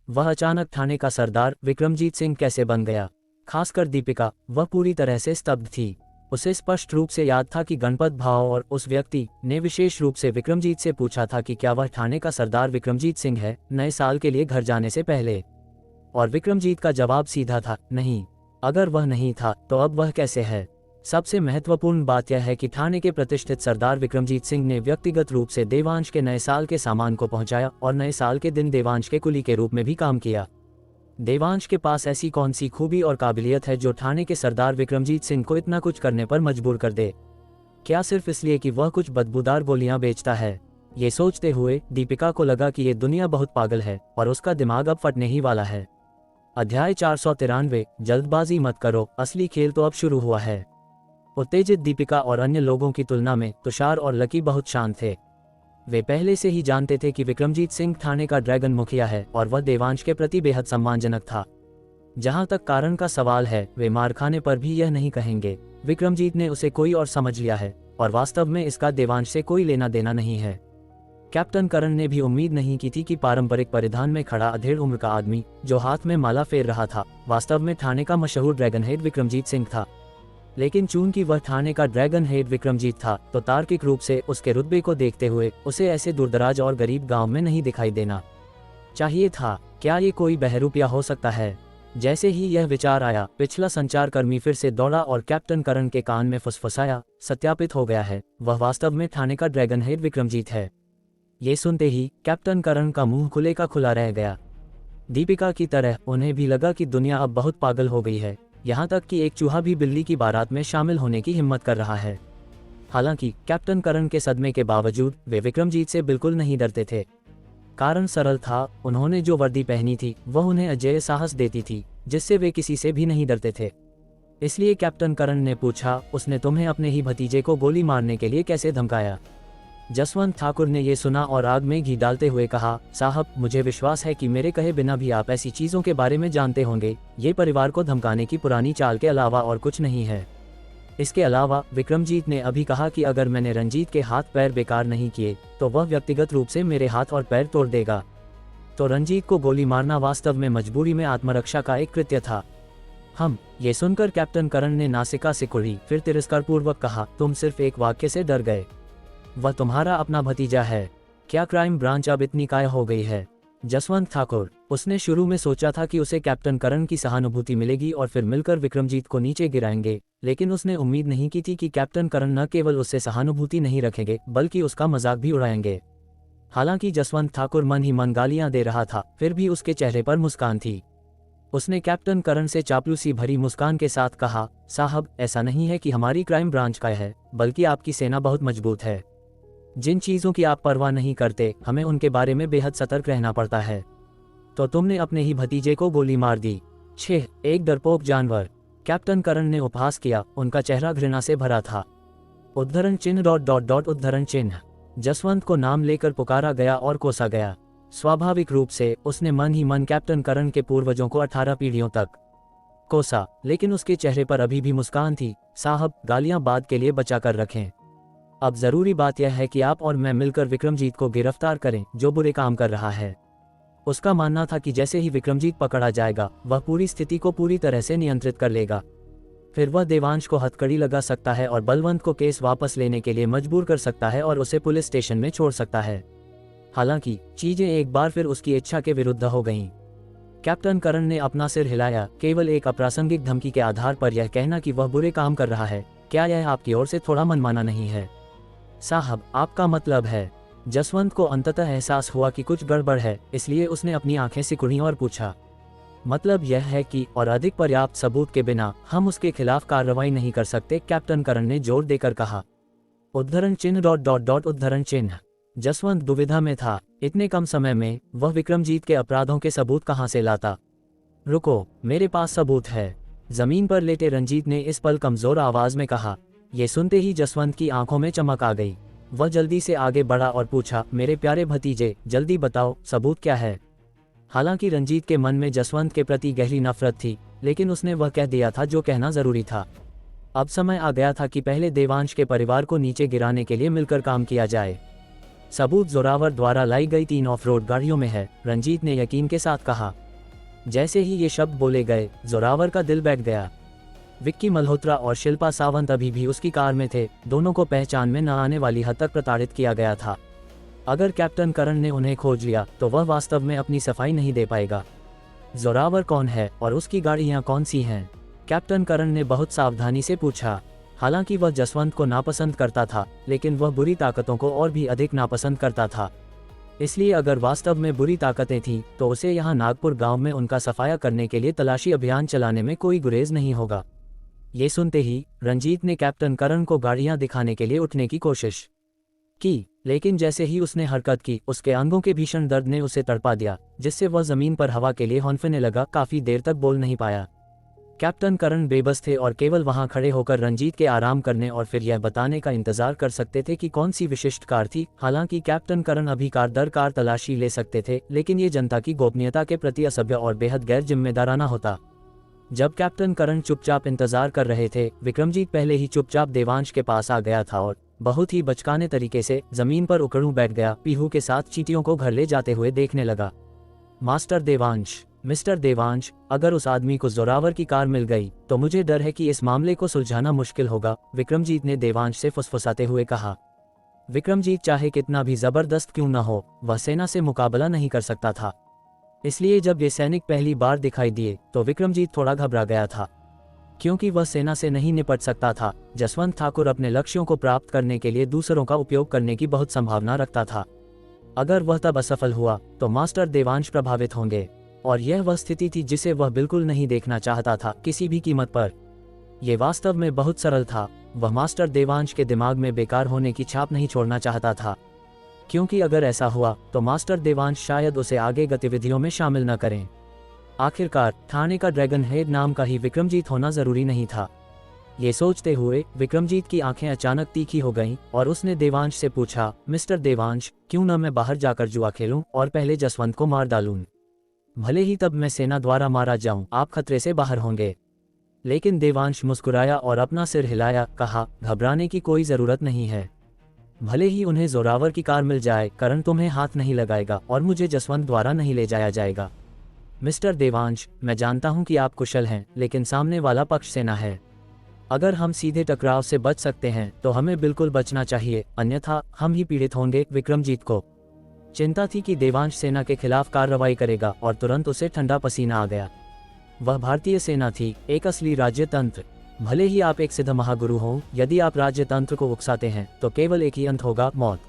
वह अचानक थाने का सरदार विक्रमजीत सिंह कैसे बन गया? खासकर दीपिका, वह पूरी तरह से स्तब्ध थी। उसे स्पष्ट रूप से याद था कि गणपत भाव और उस व्यक्ति ने विशेष रूप से विक्रमजीत से पूछा था कि क्या वह थाने का सरदार विक्रमजीत सिंह है, नए साल के लिए घर जाने से पहले। और विक्रमजीत का जवाब सीधा था, नहीं। अगर वह नहीं था तो अब वह कैसे है? सबसे महत्वपूर्ण बात यह है कि थाने के प्रतिष्ठित सरदार विक्रमजीत सिंह ने व्यक्तिगत रूप से देवांश के नए साल के सामान को पहुंचाया और नए साल के दिन देवांश के कुली के रूप में भी काम किया। देवांश के पास ऐसी कौन सी खूबी और काबिलियत है जो थाने के सरदार विक्रमजीत सिंह को इतना कुछ करने पर मजबूर कर दे? क्या सिर्फ इसलिए कि वह कुछ बदबूदार गोलियां बेचता है? ये सोचते हुए दीपिका को लगा कि ये दुनिया बहुत पागल है और उसका दिमाग अब फटने ही वाला है। अध्याय 493, जल्दबाजी मत करो, असली खेल तो अब शुरू हुआ है। उत्तेजित दीपिका और अन्य लोगों की तुलना में तुषार और लकी बहुत शांत थे। वे पहले से ही जानते थे कि विक्रमजीत सिंह थाने का ड्रैगन मुखिया है और वह देवांश के प्रति बेहद सम्मानजनक था। जहां तक कारण का सवाल है, वे मार खाने पर भी यह नहीं कहेंगे। विक्रमजीत ने उसे कोई और समझ लिया है और वास्तव में इसका देवांश से कोई लेना देना नहीं है। कैप्टन करन ने भी उम्मीद नहीं की थी कि पारंपरिक परिधान में खड़ा अधेड़ उम्र का आदमी जो हाथ में माला फेर रहा था, वास्तव में थाने का मशहूर ड्रैगन हेड विक्रमजीत सिंह था। लेकिन चूंकि वह थाने का ड्रैगन हेड विक्रमजीत था, तो तार्किक रूप से उसके रुतबे को देखते हुए उसे ऐसे दूरदराज और गरीब गांव में नहीं दिखाई देना चाहिए था। क्या ये कोई बहरूपिया हो सकता है? जैसे ही यह विचार आया, पिछला संचारकर्मी फिर से दौड़ा और कैप्टन करण के कान में फुसफुसाया, सत्यापित हो गया है, वह वास्तव में थाने का ड्रैगन हेड विक्रमजीत है। ये सुनते ही कैप्टन करण का मुंह खुले का खुला रह गया। दीपिका की तरह उन्हें भी लगा कि दुनिया अब बहुत पागल हो गई है, यहाँ तक कि एक चूहा भी बिल्ली की बारात में शामिल होने की हिम्मत कर रहा है। हालांकि कैप्टन करण के सदमे के बावजूद वे विक्रमजीत से बिल्कुल नहीं डरते थे। कारण सरल था, उन्होंने जो वर्दी पहनी थी वह उन्हें अजेय साहस देती थी, जिससे वे किसी से भी नहीं डरते थे। इसलिए कैप्टन करण ने पूछा, उसने तुम्हें अपने ही भतीजे को गोली मारने के लिए कैसे धमकाया? जसवंत ठाकुर ने यह सुना और आग में घी डालते हुए कहा, साहब, मुझे विश्वास है कि मेरे कहे बिना भी आप ऐसी चीज़ों के बारे में जानते होंगे। ये परिवार को धमकाने की पुरानी चाल के अलावा और कुछ नहीं है। इसके अलावा विक्रमजीत ने अभी कहा कि अगर मैंने रंजीत के हाथ पैर बेकार नहीं किए तो वह व्यक्तिगत रूप से मेरे हाथ और पैर तोड़ देगा। तो रंजीत को गोली मारना वास्तव में मजबूरी में आत्मरक्षा का एक कृत्य था। ये सुनकर कैप्टन करण ने नासिका सिकुड़ी, फिर तिरस्कारपूर्वक कहा, तुम सिर्फ एक वाक्य से डर गए। वह तुम्हारा अपना भतीजा है। क्या क्राइम ब्रांच अब इतनी काय हो गई है? जसवंत ठाकुर, उसने शुरू में सोचा था कि उसे कैप्टन करण की सहानुभूति मिलेगी और फिर मिलकर विक्रमजीत को नीचे गिराएंगे, लेकिन उसने उम्मीद नहीं की थी कि कैप्टन करण न केवल उससे सहानुभूति नहीं रखेंगे बल्कि उसका मजाक भी उड़ाएंगे। हालांकि जसवंत ठाकुर मन ही मन गालियां दे रहा था, फिर भी उसके चेहरे पर मुस्कान थी। उसने कैप्टन करण से चापलूसी भरी मुस्कान के साथ कहा, साहब, ऐसा नहीं है कि हमारी क्राइम ब्रांच का है, बल्कि आपकी सेना बहुत मजबूत है। जिन चीज़ों की आप परवाह नहीं करते, हमें उनके बारे में बेहद सतर्क रहना पड़ता है। तो तुमने अपने ही भतीजे को गोली मार दी। 6 एक डरपोक जानवर, कैप्टन करण ने उपहास किया, उनका चेहरा घृणा से भरा था। उद्धरण चिन्ह ... उद्धरण चिन्ह। जसवंत को नाम लेकर पुकारा गया और कोसा गया। स्वाभाविक रूप से उसने मन ही मन कैप्टन करण के पूर्वजों को 18 पीढ़ियों तक कोसा, लेकिन उसके चेहरे पर अभी भी मुस्कान थी। साहब, गालियां बाद के लिए बचा कर रखें। अब जरूरी बात यह है कि आप और मैं मिलकर विक्रमजीत को गिरफ्तार करें, जो बुरे काम कर रहा है। उसका मानना था कि जैसे ही विक्रमजीत पकड़ा जाएगा, वह पूरी स्थिति को पूरी तरह से नियंत्रित कर लेगा। फिर वह देवांश को हथकड़ी लगा सकता है और बलवंत को केस वापस लेने के लिए मजबूर कर सकता है और उसे पुलिस स्टेशन में छोड़ सकता है। हालांकि चीजें एक बार फिर उसकी इच्छा के विरुद्ध हो गईं। कैप्टन करण ने अपना सिर हिलाया, केवल एक अप्रासंगिक धमकी के आधार पर यह कहना कि वह बुरे काम कर रहा है, क्या यह आपकी ओर से थोड़ा मनमाना नहीं है? साहब, आपका मतलब है? जसवंत को अंततः एहसास हुआ कि कुछ गड़बड़ है, इसलिए उसने अपनी आंखें सिकुड़ी और पूछा, मतलब यह है कि और अधिक पर्याप्त सबूत के बिना हम उसके खिलाफ कार्रवाई नहीं कर सकते? कैप्टन करण ने जोर देकर कहा। उद्धरण चिन्ह ... उद्धरण चिन्ह। जसवंत दुविधा में था। इतने कम समय में वह विक्रमजीत के अपराधों के सबूत कहां से लाता? रुको, मेरे पास सबूत है, जमीन पर लेटे रंजीत ने इस पल कमजोर आवाज में कहा। ये सुनते ही जसवंत की आंखों में चमक आ गई। वह जल्दी से आगे बढ़ा और पूछा, मेरे प्यारे भतीजे, जल्दी बताओ, सबूत क्या है? हालांकि रंजीत के मन में जसवंत के प्रति गहरी नफरत थी, लेकिन उसने वह कह दिया था जो कहना जरूरी था। अब समय आ गया था कि पहले देवांश के परिवार को नीचे गिराने के लिए मिलकर काम किया जाए। सबूत जोरावर द्वारा लाई गई 3 ऑफ-रोड गाड़ियों में है, रंजीत ने यकीन के साथ कहा। जैसे ही ये शब्द बोले गए, जोरावर का दिल बैठ गया। विक्की मल्होत्रा और शिल्पा सावंत अभी भी उसकी कार में थे। दोनों को पहचान में न आने वाली हद तक प्रताड़ित किया गया था। अगर कैप्टन करण ने उन्हें खोज लिया तो वह वास्तव में अपनी सफाई नहीं दे पाएगा। जोरावर कौन है और उसकी गाड़ियां कौन सी हैं? कैप्टन करण ने बहुत सावधानी से पूछा। हालांकि वह जसवंत को नापसंद करता था, लेकिन वह बुरी ताकतों को और भी अधिक नापसंद करता था। इसलिए अगर वास्तव में बुरी ताकतें थीं तो उसे यहाँ नागपुर गांव में उनका सफाया करने के लिए तलाशी अभियान चलाने में कोई गुरेज नहीं होगा। ये सुनते ही रंजीत ने कैप्टन करण को गाड़ियां दिखाने के लिए उठने की कोशिश की, लेकिन जैसे ही उसने हरकत की, उसके अंगों के भीषण दर्द ने उसे तड़पा दिया, जिससे वह जमीन पर हवा के लिए हौंफने लगा। काफी देर तक बोल नहीं पाया। कैप्टन करण बेबस थे और केवल वहां खड़े होकर रंजीत के आराम करने और फिर यह बताने का इंतजार कर सकते थे कि कौन सी विशिष्ट कार थी। हालांकि कैप्टन करण अभी कार दर कार तलाशी ले सकते थे, लेकिन ये जनता की गोपनीयता के प्रति असभ्य और बेहद गैर जिम्मेदाराना होता। जब कैप्टन करण चुपचाप इंतजार कर रहे थे, विक्रमजीत पहले ही चुपचाप देवांश के पास आ गया था और बहुत ही बचकाने तरीके से जमीन पर उकड़ू बैठ गया। पीहू के साथ चींटियों को घर ले जाते हुए देखने लगा। मास्टर देवांश, मिस्टर देवांश, अगर उस आदमी को जोरावर की कार मिल गई तो मुझे डर है कि इस मामले को सुलझाना मुश्किल होगा, विक्रमजीत ने देवांश से फुसफुसाते हुए कहा। विक्रमजीत चाहे कितना भी जबरदस्त क्यों न हो, वह सेना से मुकाबला नहीं कर सकता था। इसलिए जब ये सैनिक पहली बार दिखाई दिए तो विक्रमजीत थोड़ा घबरा गया था, क्योंकि वह सेना से नहीं निपट सकता था। जसवंत ठाकुर अपने लक्ष्यों को प्राप्त करने के लिए दूसरों का उपयोग करने की बहुत संभावना रखता था। अगर वह तब असफल हुआ तो मास्टर देवांश प्रभावित होंगे, और यह वह स्थिति थी जिसे वह बिल्कुल नहीं देखना चाहता था किसी भी कीमत पर। यह वास्तव में बहुत सरल था। वह मास्टर देवांश के दिमाग में बेकार होने की छाप नहीं छोड़ना चाहता था, क्योंकि अगर ऐसा हुआ तो मास्टर देवांश शायद उसे आगे गतिविधियों में शामिल न करें। आखिरकार थाने का ड्रैगन हेड नाम का ही विक्रमजीत होना जरूरी नहीं था। ये सोचते हुए विक्रमजीत की आंखें अचानक तीखी हो गईं और उसने देवांश से पूछा, मिस्टर देवांश, क्यों न मैं बाहर जाकर जुआ खेलूं और पहले जसवंत को मार डालूं? भले ही तब मैं सेना द्वारा मारा जाऊं, आप खतरे से बाहर होंगे। लेकिन देवांश मुस्कुराया और अपना सिर हिलाया, कहा, घबराने की कोई जरूरत नहीं है। भले ही उन्हें जोरावर की कार मिल जाए, करण तुम्हें हाथ नहीं लगाएगा और मुझे जसवंत द्वारा नहीं ले जाया जाएगा। मिस्टर देवांश, मैं जानता हूं कि आप कुशल हैं, लेकिन सामने वाला पक्ष सेना है। अगर हम सीधे टकराव से बच सकते हैं तो हमें बिल्कुल बचना चाहिए, अन्यथा हम ही पीड़ित होंगे। विक्रमजीत को चिंता थी कि देवांश सेना के खिलाफ कार्रवाई करेगा और तुरंत उसे ठंडा पसीना आ गया। वह भारतीय सेना थी, एक असली राज्यतंत्र। भले ही आप एक सिद्ध महागुरु हों, यदि आप राज्यतंत्र को उकसाते हैं तो केवल एक ही अंत होगा, मौत।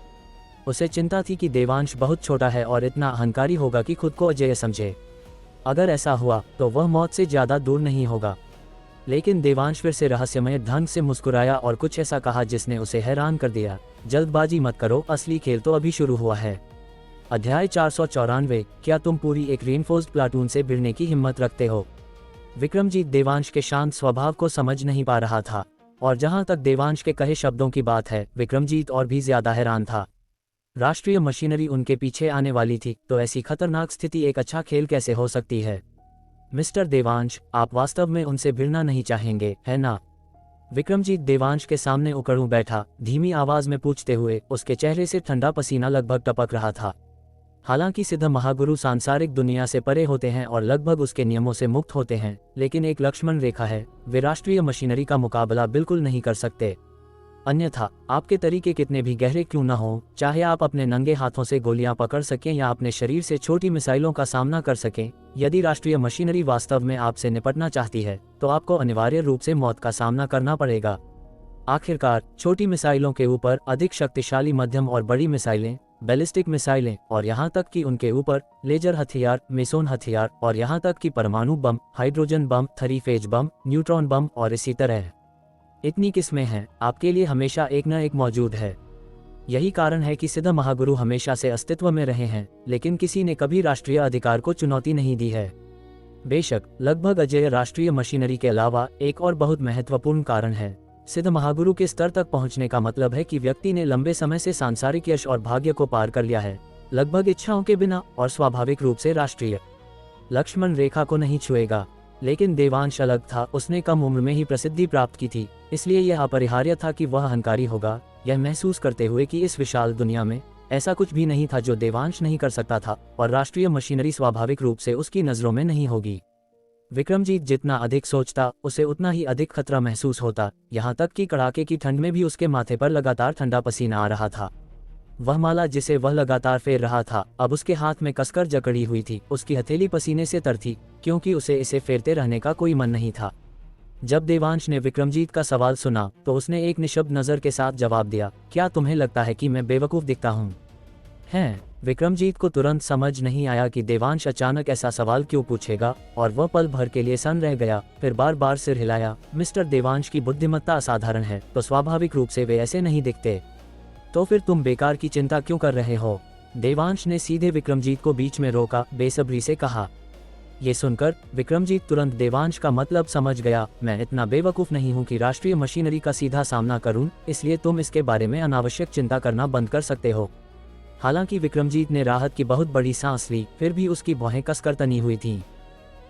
उसे चिंता थी कि देवांश बहुत छोटा है और इतना अहंकारी होगा कि खुद को अजेय समझे। अगर ऐसा हुआ तो वह मौत से ज्यादा दूर नहीं होगा। लेकिन देवांश फिर से रहस्यमय ढंग से मुस्कुराया और कुछ ऐसा कहा जिसने उसे हैरान कर दिया, जल्दबाजी मत करो, असली खेल तो अभी शुरू हुआ है। अध्याय 494, क्या तुम पूरी एक रेनफोर्स्ड प्लाटून से भिड़ने की हिम्मत रखते हो? विक्रमजीत देवांश के शांत स्वभाव को समझ नहीं पा रहा था, और जहां तक देवांश के कहे शब्दों की बात है, विक्रमजीत और भी ज्यादा हैरान था। राष्ट्रीय मशीनरी उनके पीछे आने वाली थी, तो ऐसी खतरनाक स्थिति एक अच्छा खेल कैसे हो सकती है? मिस्टर देवांश, आप वास्तव में उनसे भिड़ना नहीं चाहेंगे, है ना? विक्रमजीत देवांश के सामने उकड़ूं बैठा, धीमी आवाज में पूछते हुए। उसके चेहरे से ठंडा पसीना लगभग टपक रहा था। हालांकि सिद्ध महागुरु सांसारिक दुनिया से परे होते हैं और लगभग उसके नियमों से मुक्त होते हैं, लेकिन एक लक्ष्मण रेखा है, वे राष्ट्रीय मशीनरी का मुकाबला बिल्कुल नहीं कर सकते। अन्यथा आपके तरीके कितने भी गहरे क्यों न हो, चाहे आप अपने नंगे हाथों से गोलियां पकड़ सकें या अपने शरीर से छोटी मिसाइलों का सामना कर सकें, यदि राष्ट्रीय मशीनरी वास्तव में आपसे निपटना चाहती है तो आपको अनिवार्य रूप से मौत का सामना करना पड़ेगा। आखिरकार छोटी मिसाइलों के ऊपर अधिक शक्तिशाली मध्यम और बड़ी मिसाइलें, बैलिस्टिक मिसाइलें, और यहाँ तक कि उनके ऊपर लेजर हथियार, मेसोन हथियार, और यहाँ तक कि परमाणु बम, हाइड्रोजन बम, थ्री फेज बम, न्यूट्रॉन बम और इसी तरह इतनी किस्में हैं, आपके लिए हमेशा एक न एक मौजूद है। यही कारण है कि सिद्ध महागुरु हमेशा से अस्तित्व में रहे हैं, लेकिन किसी ने कभी राष्ट्रीय अधिकार को चुनौती नहीं दी है। बेशक लगभग अजेय राष्ट्रीय मशीनरी के अलावा एक और बहुत महत्वपूर्ण कारण है। सिद्ध महागुरु के स्तर तक पहुंचने का मतलब है कि व्यक्ति ने लंबे समय से सांसारिक यश और भाग्य को पार कर लिया है, लगभग इच्छाओं के बिना, और स्वाभाविक रूप से राष्ट्रीय लक्ष्मण रेखा को नहीं छुएगा। लेकिन देवांश अलग था, उसने कम उम्र में ही प्रसिद्धि प्राप्त की थी, इसलिए यह अपरिहार्य था कि वह अहंकारी होगा, यह महसूस करते हुए कि इस विशाल दुनिया में ऐसा कुछ भी नहीं था जो देवांश नहीं कर सकता था, और राष्ट्रीय मशीनरी स्वाभाविक रूप से उसकी नजरों में नहीं होगी। विक्रमजीत जितना अधिक सोचता, उसे उतना ही अधिक खतरा महसूस होता, यहाँ तक कि कड़ाके की ठंड में भी उसके माथे पर लगातार ठंडा पसीना आ रहा था। वह माला जिसे वह लगातार फेर रहा था, अब उसके हाथ में कसकर जकड़ी हुई थी। उसकी हथेली पसीने से तर थी, क्योंकि उसे इसे फेरते रहने का कोई मन नहीं था। जब देवांश ने विक्रमजीत का सवाल सुना तो उसने एक निशब्द नजर के साथ जवाब दिया, क्या तुम्हें लगता है कि मैं बेवकूफ दिखता हूँ? हैं? विक्रमजीत को तुरंत समझ नहीं आया कि देवांश अचानक ऐसा सवाल क्यों पूछेगा, और वह पल भर के लिए सन्न रह गया, फिर बार बार सिर हिलाया। मिस्टर देवांश की बुद्धिमत्ता असाधारण है, तो स्वाभाविक रूप से वे ऐसे नहीं दिखते। तो फिर तुम बेकार की चिंता क्यों कर रहे हो? देवांश ने सीधे विक्रमजीत को बीच में रोका, बेसब्री से कहा। ये सुनकर विक्रमजीत तुरंत देवांश का मतलब समझ गया। मैं इतना बेवकूफ नहीं हूँ कि राष्ट्रीय मशीनरी का सीधा सामना करूँ, इसलिए तुम इसके बारे में अनावश्यक चिंता करना बंद कर सकते हो। हालांकि विक्रमजीत ने राहत की बहुत बड़ी सांस ली, फिर भी उसकी भौहें कसकर तनी हुई थीं।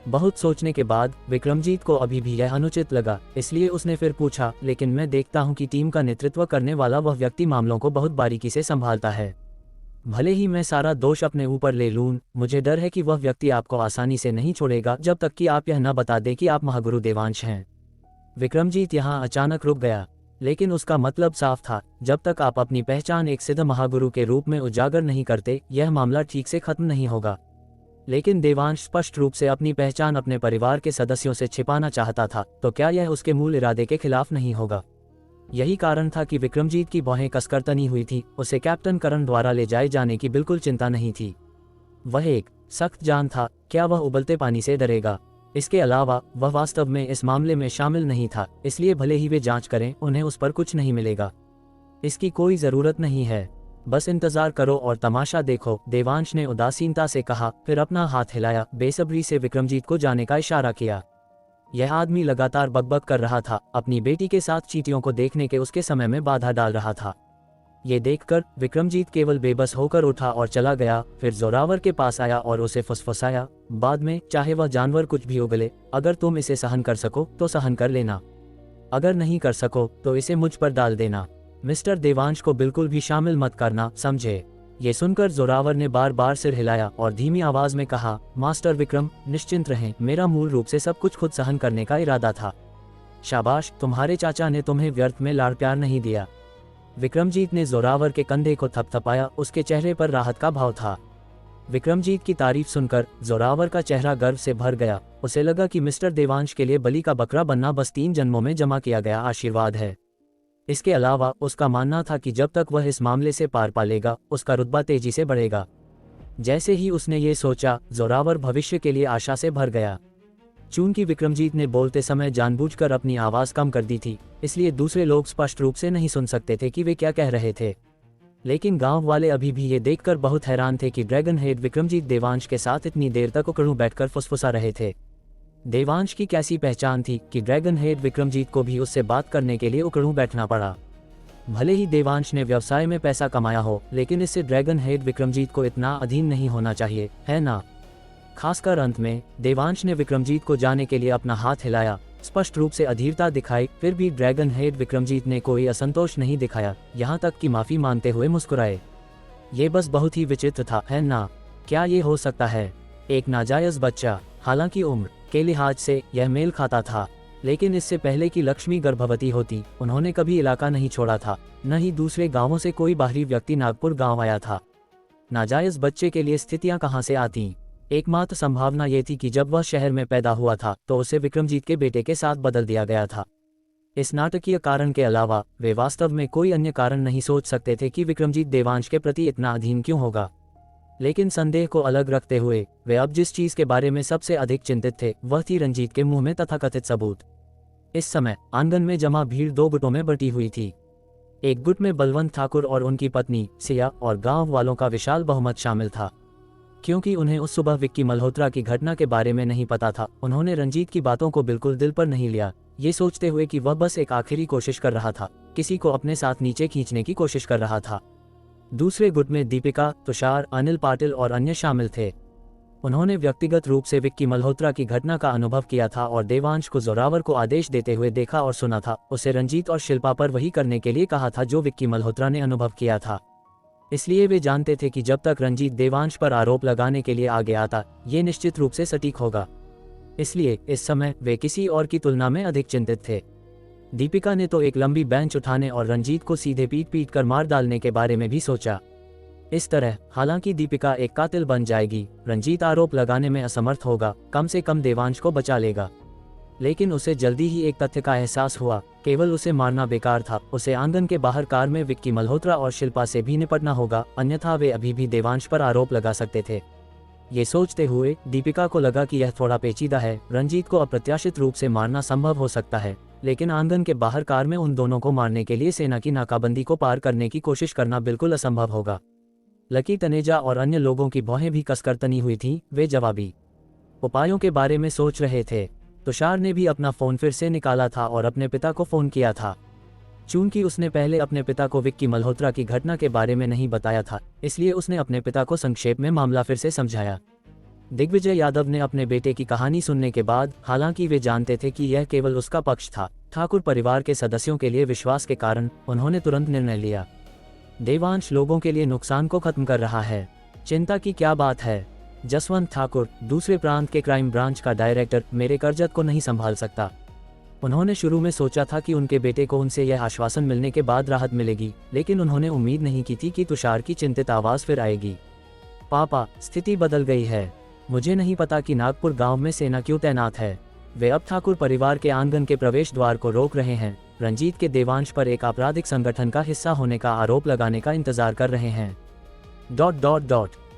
बहुत सोचने के बाद विक्रमजीत को अभी भी यह अनुचित लगा, इसलिए उसने फिर पूछा, लेकिन मैं देखता हूं कि टीम का नेतृत्व करने वाला वह व्यक्ति मामलों को बहुत बारीकी से संभालता है। भले ही मैं सारा दोष अपने ऊपर ले लूं, मुझे डर है कि वह व्यक्ति आपको आसानी से नहीं छोड़ेगा जब तक कि आप यह न बता दें कि आप महागुरु देवांश हैं। विक्रमजीत यहाँ अचानक रुक गया, लेकिन उसका मतलब साफ था, जब तक आप अपनी पहचान एक सिद्ध महागुरु के रूप में उजागर नहीं करते, यह मामला ठीक से खत्म नहीं होगा। लेकिन देवांश स्पष्ट रूप से अपनी पहचान अपने परिवार के सदस्यों से छिपाना चाहता था, तो क्या यह उसके मूल इरादे के खिलाफ नहीं होगा? यही कारण था कि विक्रमजीत की भौहें कसकर तनी हुई थी। उसे कैप्टन करण द्वारा ले जाए जाने की बिल्कुल चिंता नहीं थी। वह एक सख्त जान था। क्या वह उबलते पानी से डरेगा? इसके अलावा वह वास्तव में इस मामले में शामिल नहीं था, इसलिए भले ही वे जांच करें, उन्हें उस पर कुछ नहीं मिलेगा। इसकी कोई जरूरत नहीं है, बस इंतजार करो और तमाशा देखो, देवांश ने उदासीनता से कहा, फिर अपना हाथ हिलाया, बेसब्री से विक्रमजीत को जाने का इशारा किया। यह आदमी लगातार बकबक कर रहा था, अपनी बेटी के साथ चींटियों को देखने के उसके समय में बाधा डाल रहा था। ये देखकर विक्रमजीत केवल बेबस होकर उठा और चला गया। फिर जोरावर के पास आया और उसे फुसफुसाया, बाद में, चाहे वह जानवर कुछ भी उगले, अगर तुम इसे सहन कर सको तो सहन कर लेना, अगर नहीं कर सको तो इसे मुझ पर डाल देना। मिस्टर देवांश को बिल्कुल भी शामिल मत करना, समझे? ये सुनकर जोरावर ने बार बार सिर हिलाया और धीमी आवाज में कहा, मास्टर विक्रम, निश्चिंत रहें, मेरा मूल रूप से सब कुछ खुद सहन करने का इरादा था। शाबाश, तुम्हारे चाचा ने तुम्हें व्यर्थ में लाड़ प्यार नहीं दिया। विक्रमजीत ने जोरावर के कंधे को थपथपाया, उसके चेहरे पर राहत का भाव था। विक्रमजीत की तारीफ सुनकर जोरावर का चेहरा गर्व से भर गया। उसे लगा कि मिस्टर देवांश के लिए बलि का बकरा बनना बस 3 जन्मों में जमा किया गया आशीर्वाद है। इसके अलावा उसका मानना था कि जब तक वह इस मामले से पार पालेगा, उसका रुतबा तेजी से बढ़ेगा। जैसे ही उसने ये सोचा, जोरावर भविष्य के लिए आशा से भर गया। चूंकि विक्रमजीत ने बोलते समय जानबूझकर अपनी आवाज कम कर दी थी, इसलिए दूसरे लोग स्पष्ट रूप से नहीं सुन सकते थे कि वे क्या कह रहे थे। लेकिन गांव वाले अभी भी ये देखकर बहुत हैरान थे कि ड्रैगन हेड विक्रमजीत देवांश के साथ इतनी देर तक उकड़ू बैठकर फुसफुसा रहे थे। देवांश की कैसी पहचान थी कि ड्रैगन हेड विक्रमजीत को भी उससे बात करने के लिए उकड़ू बैठना पड़ा। भले ही देवांश ने व्यवसाय में पैसा कमाया हो, लेकिन इससे ड्रैगन हेड विक्रमजीत को इतना अधीन नहीं होना चाहिए, है ना? खासकर अंत में देवांश ने विक्रमजीत को जाने के लिए अपना हाथ हिलाया, स्पष्ट रूप से अधीरता दिखाई। फिर भी ड्रैगन हेड विक्रमजीत ने कोई असंतोष नहीं दिखाया, यहाँ तक कि माफी मांगते हुए मुस्कुराए। ये बस बहुत ही विचित्र था, है ना? क्या ये हो सकता है? एक नाजायज बच्चा। हालांकि उम्र के लिहाज से यह मेल खाता था, लेकिन इससे पहले कि लक्ष्मी गर्भवती होती, उन्होंने कभी इलाका नहीं छोड़ा था, न ही दूसरे गांवों से कोई बाहरी व्यक्ति नागपुर गांव आया था। नाजायज बच्चे के लिए स्थितियां कहां से आती? एकमात्र संभावना ये थी कि जब वह शहर में पैदा हुआ था तो उसे विक्रमजीत के बेटे के साथ बदल दिया गया था। इस नाटकीय कारण के अलावा वे वास्तव में कोई अन्य कारण नहीं सोच सकते थे कि विक्रमजीत देवांश के प्रति इतना अधीन क्यों होगा। लेकिन संदेह को अलग रखते हुए वे अब जिस चीज के बारे में सबसे अधिक चिंतित थे, वह थी रंजीत के मुंह में तथाकथित सबूत। इस समय आंगन में जमा भीड़ 2 गुटों में बटी हुई थी। एक गुट में बलवंत ठाकुर और उनकी पत्नी सिया और गांव वालों का विशाल बहुमत शामिल था। क्योंकि उन्हें उस सुबह विक्की मल्होत्रा की घटना के बारे में नहीं पता था, उन्होंने रंजीत की बातों को बिल्कुल दिल पर नहीं लिया, ये सोचते हुए कि वह बस एक आखिरी कोशिश कर रहा था, किसी को अपने साथ नीचे खींचने की कोशिश कर रहा था। दूसरे गुट में दीपिका, तुषार, अनिल पाटिल और अन्य शामिल थे। उन्होंने व्यक्तिगत रूप से विक्की मल्होत्रा की घटना का अनुभव किया था और देवांश को जोरावर को आदेश देते हुए देखा और सुना था। उसे रंजीत और शिल्पा पर वही करने के लिए कहा था जो विक्की मल्होत्रा ने अनुभव किया था। इसलिए वे जानते थे कि जब तक रंजीत देवांश पर आरोप लगाने के लिए आगे आता, ये निश्चित रूप से सटीक होगा। इसलिए इस समय वे किसी और की तुलना में अधिक चिंतित थे। दीपिका ने तो एक लंबी बेंच उठाने और रंजीत को सीधे पीट कर मार डालने के बारे में भी सोचा। इस तरह हालांकि दीपिका एक कातिल बन जाएगी, रंजीत आरोप लगाने में असमर्थ होगा, कम से कम देवांश को बचा लेगा। लेकिन उसे जल्दी ही एक तथ्य का एहसास हुआ, केवल उसे मारना बेकार था, उसे आंगन के बाहर कार में विक्की मल्होत्रा और शिल्पा से भी निपटना होगा, अन्यथा वे अभी भी देवांश पर आरोप लगा सकते थे। ये सोचते हुए दीपिका को लगा कि यह थोड़ा पेचीदा है। रंजीत को अप्रत्याशित रूप से मारना संभव हो सकता है, लेकिन आंगन के बाहर कार में उन दोनों को मारने के लिए सेना की नाकाबंदी को पार करने की कोशिश करना बिल्कुल असंभव होगा। लकी, तनेजा और अन्य लोगों की भौहें भी कसकर तनी हुई थीं, वे जवाबी उपायों के बारे में सोच रहे थे। तुषार ने भी अपना फोन फिर से निकाला था और अपने पिता को फोन किया था। चूंकि उसने पहले अपने पिता को विक्की मल्होत्रा की घटना के बारे में नहीं बताया था, इसलिए उसने अपने पिता को संक्षेप में मामला फिर से समझाया। दिग्विजय यादव ने अपने बेटे की कहानी सुनने के बाद, हालांकि वे जानते थे कि यह केवल उसका पक्ष था, ठाकुर परिवार के सदस्यों के लिए विश्वास के कारण उन्होंने तुरंत निर्णय लिया। देवांश लोगों के लिए नुकसान को खत्म कर रहा है, चिंता की क्या बात है? जसवंत ठाकुर, दूसरे प्रांत के क्राइम ब्रांच का डायरेक्टर, मेरे करजत को नहीं संभाल सकता। उन्होंने शुरू में सोचा था कि उनके बेटे को उनसे यह आश्वासन मिलने के बाद राहत मिलेगी, लेकिन उन्होंने उम्मीद नहीं की थी कि तुषार की चिंतित आवाज फिर आएगी। पापा, स्थिति बदल गई है। मुझे नहीं पता कि नागपुर गांव में सेना क्यों तैनात है। वे अब ठाकुर परिवार के आंगन के प्रवेश द्वार को रोक रहे हैं। रंजीत के देवांश पर एक आपराधिक संगठन का हिस्सा होने का आरोप लगाने का इंतजार कर रहे हैं। ...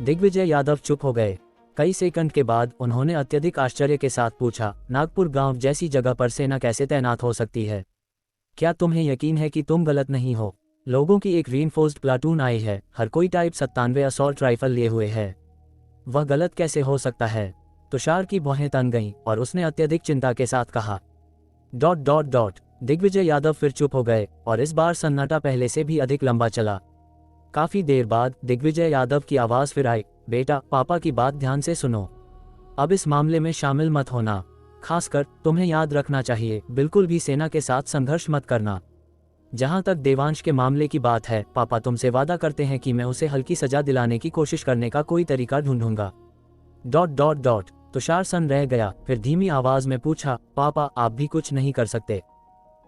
दिग्विजय यादव चुप हो गए। कई सेकंड के बाद उन्होंने अत्यधिक आश्चर्य के साथ पूछा, नागपुर गांव जैसी जगह पर सेना कैसे तैनात हो सकती है? क्या तुम्हें यकीन है कि तुम गलत नहीं हो? लोगों की एक रीइंफोर्स्ड प्लाटून आई है, हर कोई टाइप 97 असॉल्ट राइफल लिए हुए है। वह गलत कैसे हो सकता है? तुषार की भौहें तन गईं और उसने अत्यधिक चिंता के साथ कहा। ... दिग्विजय यादव फिर चुप हो गए और इस बार सन्नाटा पहले से भी अधिक लंबा चला। काफी देर बाद दिग्विजय यादव की आवाज फिर आई, बेटा, पापा की बात ध्यान से सुनो। अब इस मामले में शामिल मत होना। खासकर तुम्हें याद रखना चाहिए, बिल्कुल भी सेना के साथ संघर्ष मत करना। जहां तक देवांश के मामले की बात है, पापा तुमसे वादा करते हैं कि मैं उसे हल्की सजा दिलाने की कोशिश करने का कोई तरीका ढूंढूंगा। ... तुषार सन रह गया, फिर धीमी आवाज में पूछा, पापा आप भी कुछ नहीं कर सकते?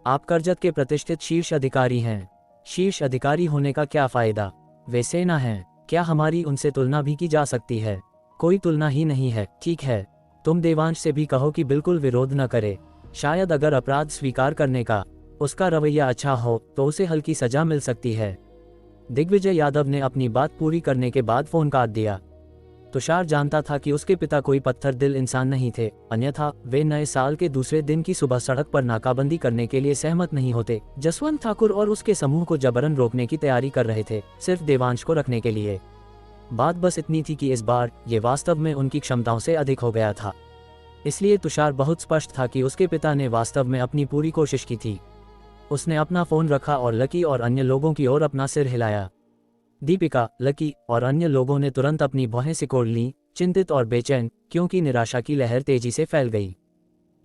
आप करजत के प्रतिष्ठित शीर्ष अधिकारी हैं। शीर्ष अधिकारी होने का क्या फायदा? वे सेना हैं, क्या हमारी उनसे तुलना भी की जा सकती है? कोई तुलना ही नहीं है। ठीक है, तुम देवांश से भी कहो कि बिल्कुल विरोध न करे। शायद अगर अपराध स्वीकार करने का उसका रवैया अच्छा हो तो उसे हल्की सजा मिल सकती है। दिग्विजय यादव ने अपनी बात पूरी करने के बाद फोन काट दिया। तुषार जानता था कि उसके पिता कोई पत्थर दिल इंसान नहीं थे, अन्यथा वे नए साल के दूसरे दिन की सुबह सड़क पर नाकाबंदी करने के लिए सहमत नहीं होते। जसवंत ठाकुर और उसके समूह को जबरन रोकने की तैयारी कर रहे थे, सिर्फ देवांश को रखने के लिए। बात बस इतनी थी कि इस बार ये वास्तव में उनकी क्षमताओं से अधिक हो गया था। इसलिए तुषार बहुत स्पष्ट था कि उसके पिता ने वास्तव में अपनी पूरी कोशिश की थी। उसने अपना फोन रखा और लकी और अन्य लोगों की ओर अपना सिर हिलाया। दीपिका, लकी और अन्य लोगों ने तुरंत अपनी भौहें सिकोड़ लीं, चिंतित और बेचैन, क्योंकि निराशा की लहर तेजी से फैल गई।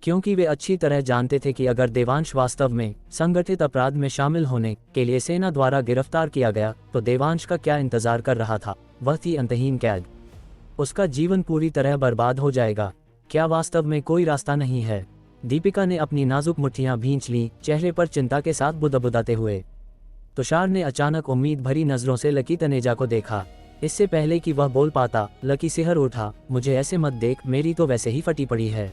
क्योंकि वे अच्छी तरह जानते थे कि अगर देवांश वास्तव में संगठित अपराध में शामिल होने के लिए सेना द्वारा गिरफ्तार किया गया तो देवांश का क्या इंतजार कर रहा था? वह थी अंतहीन कैद। उसका जीवन पूरी तरह बर्बाद हो जाएगा। क्या वास्तव में कोई रास्ता नहीं है? दीपिका ने अपनी नाजुक मुट्ठियां भींच लीं, चेहरे पर चिंता के साथ बुदबुदाते हुए। तुषार ने अचानक उम्मीद भरी नजरों से लकी तनेजा को देखा। इससे पहले कि वह बोल पाता, लकी सिहर उठा, मुझे ऐसे मत देख, मेरी तो वैसे ही फटी पड़ी है।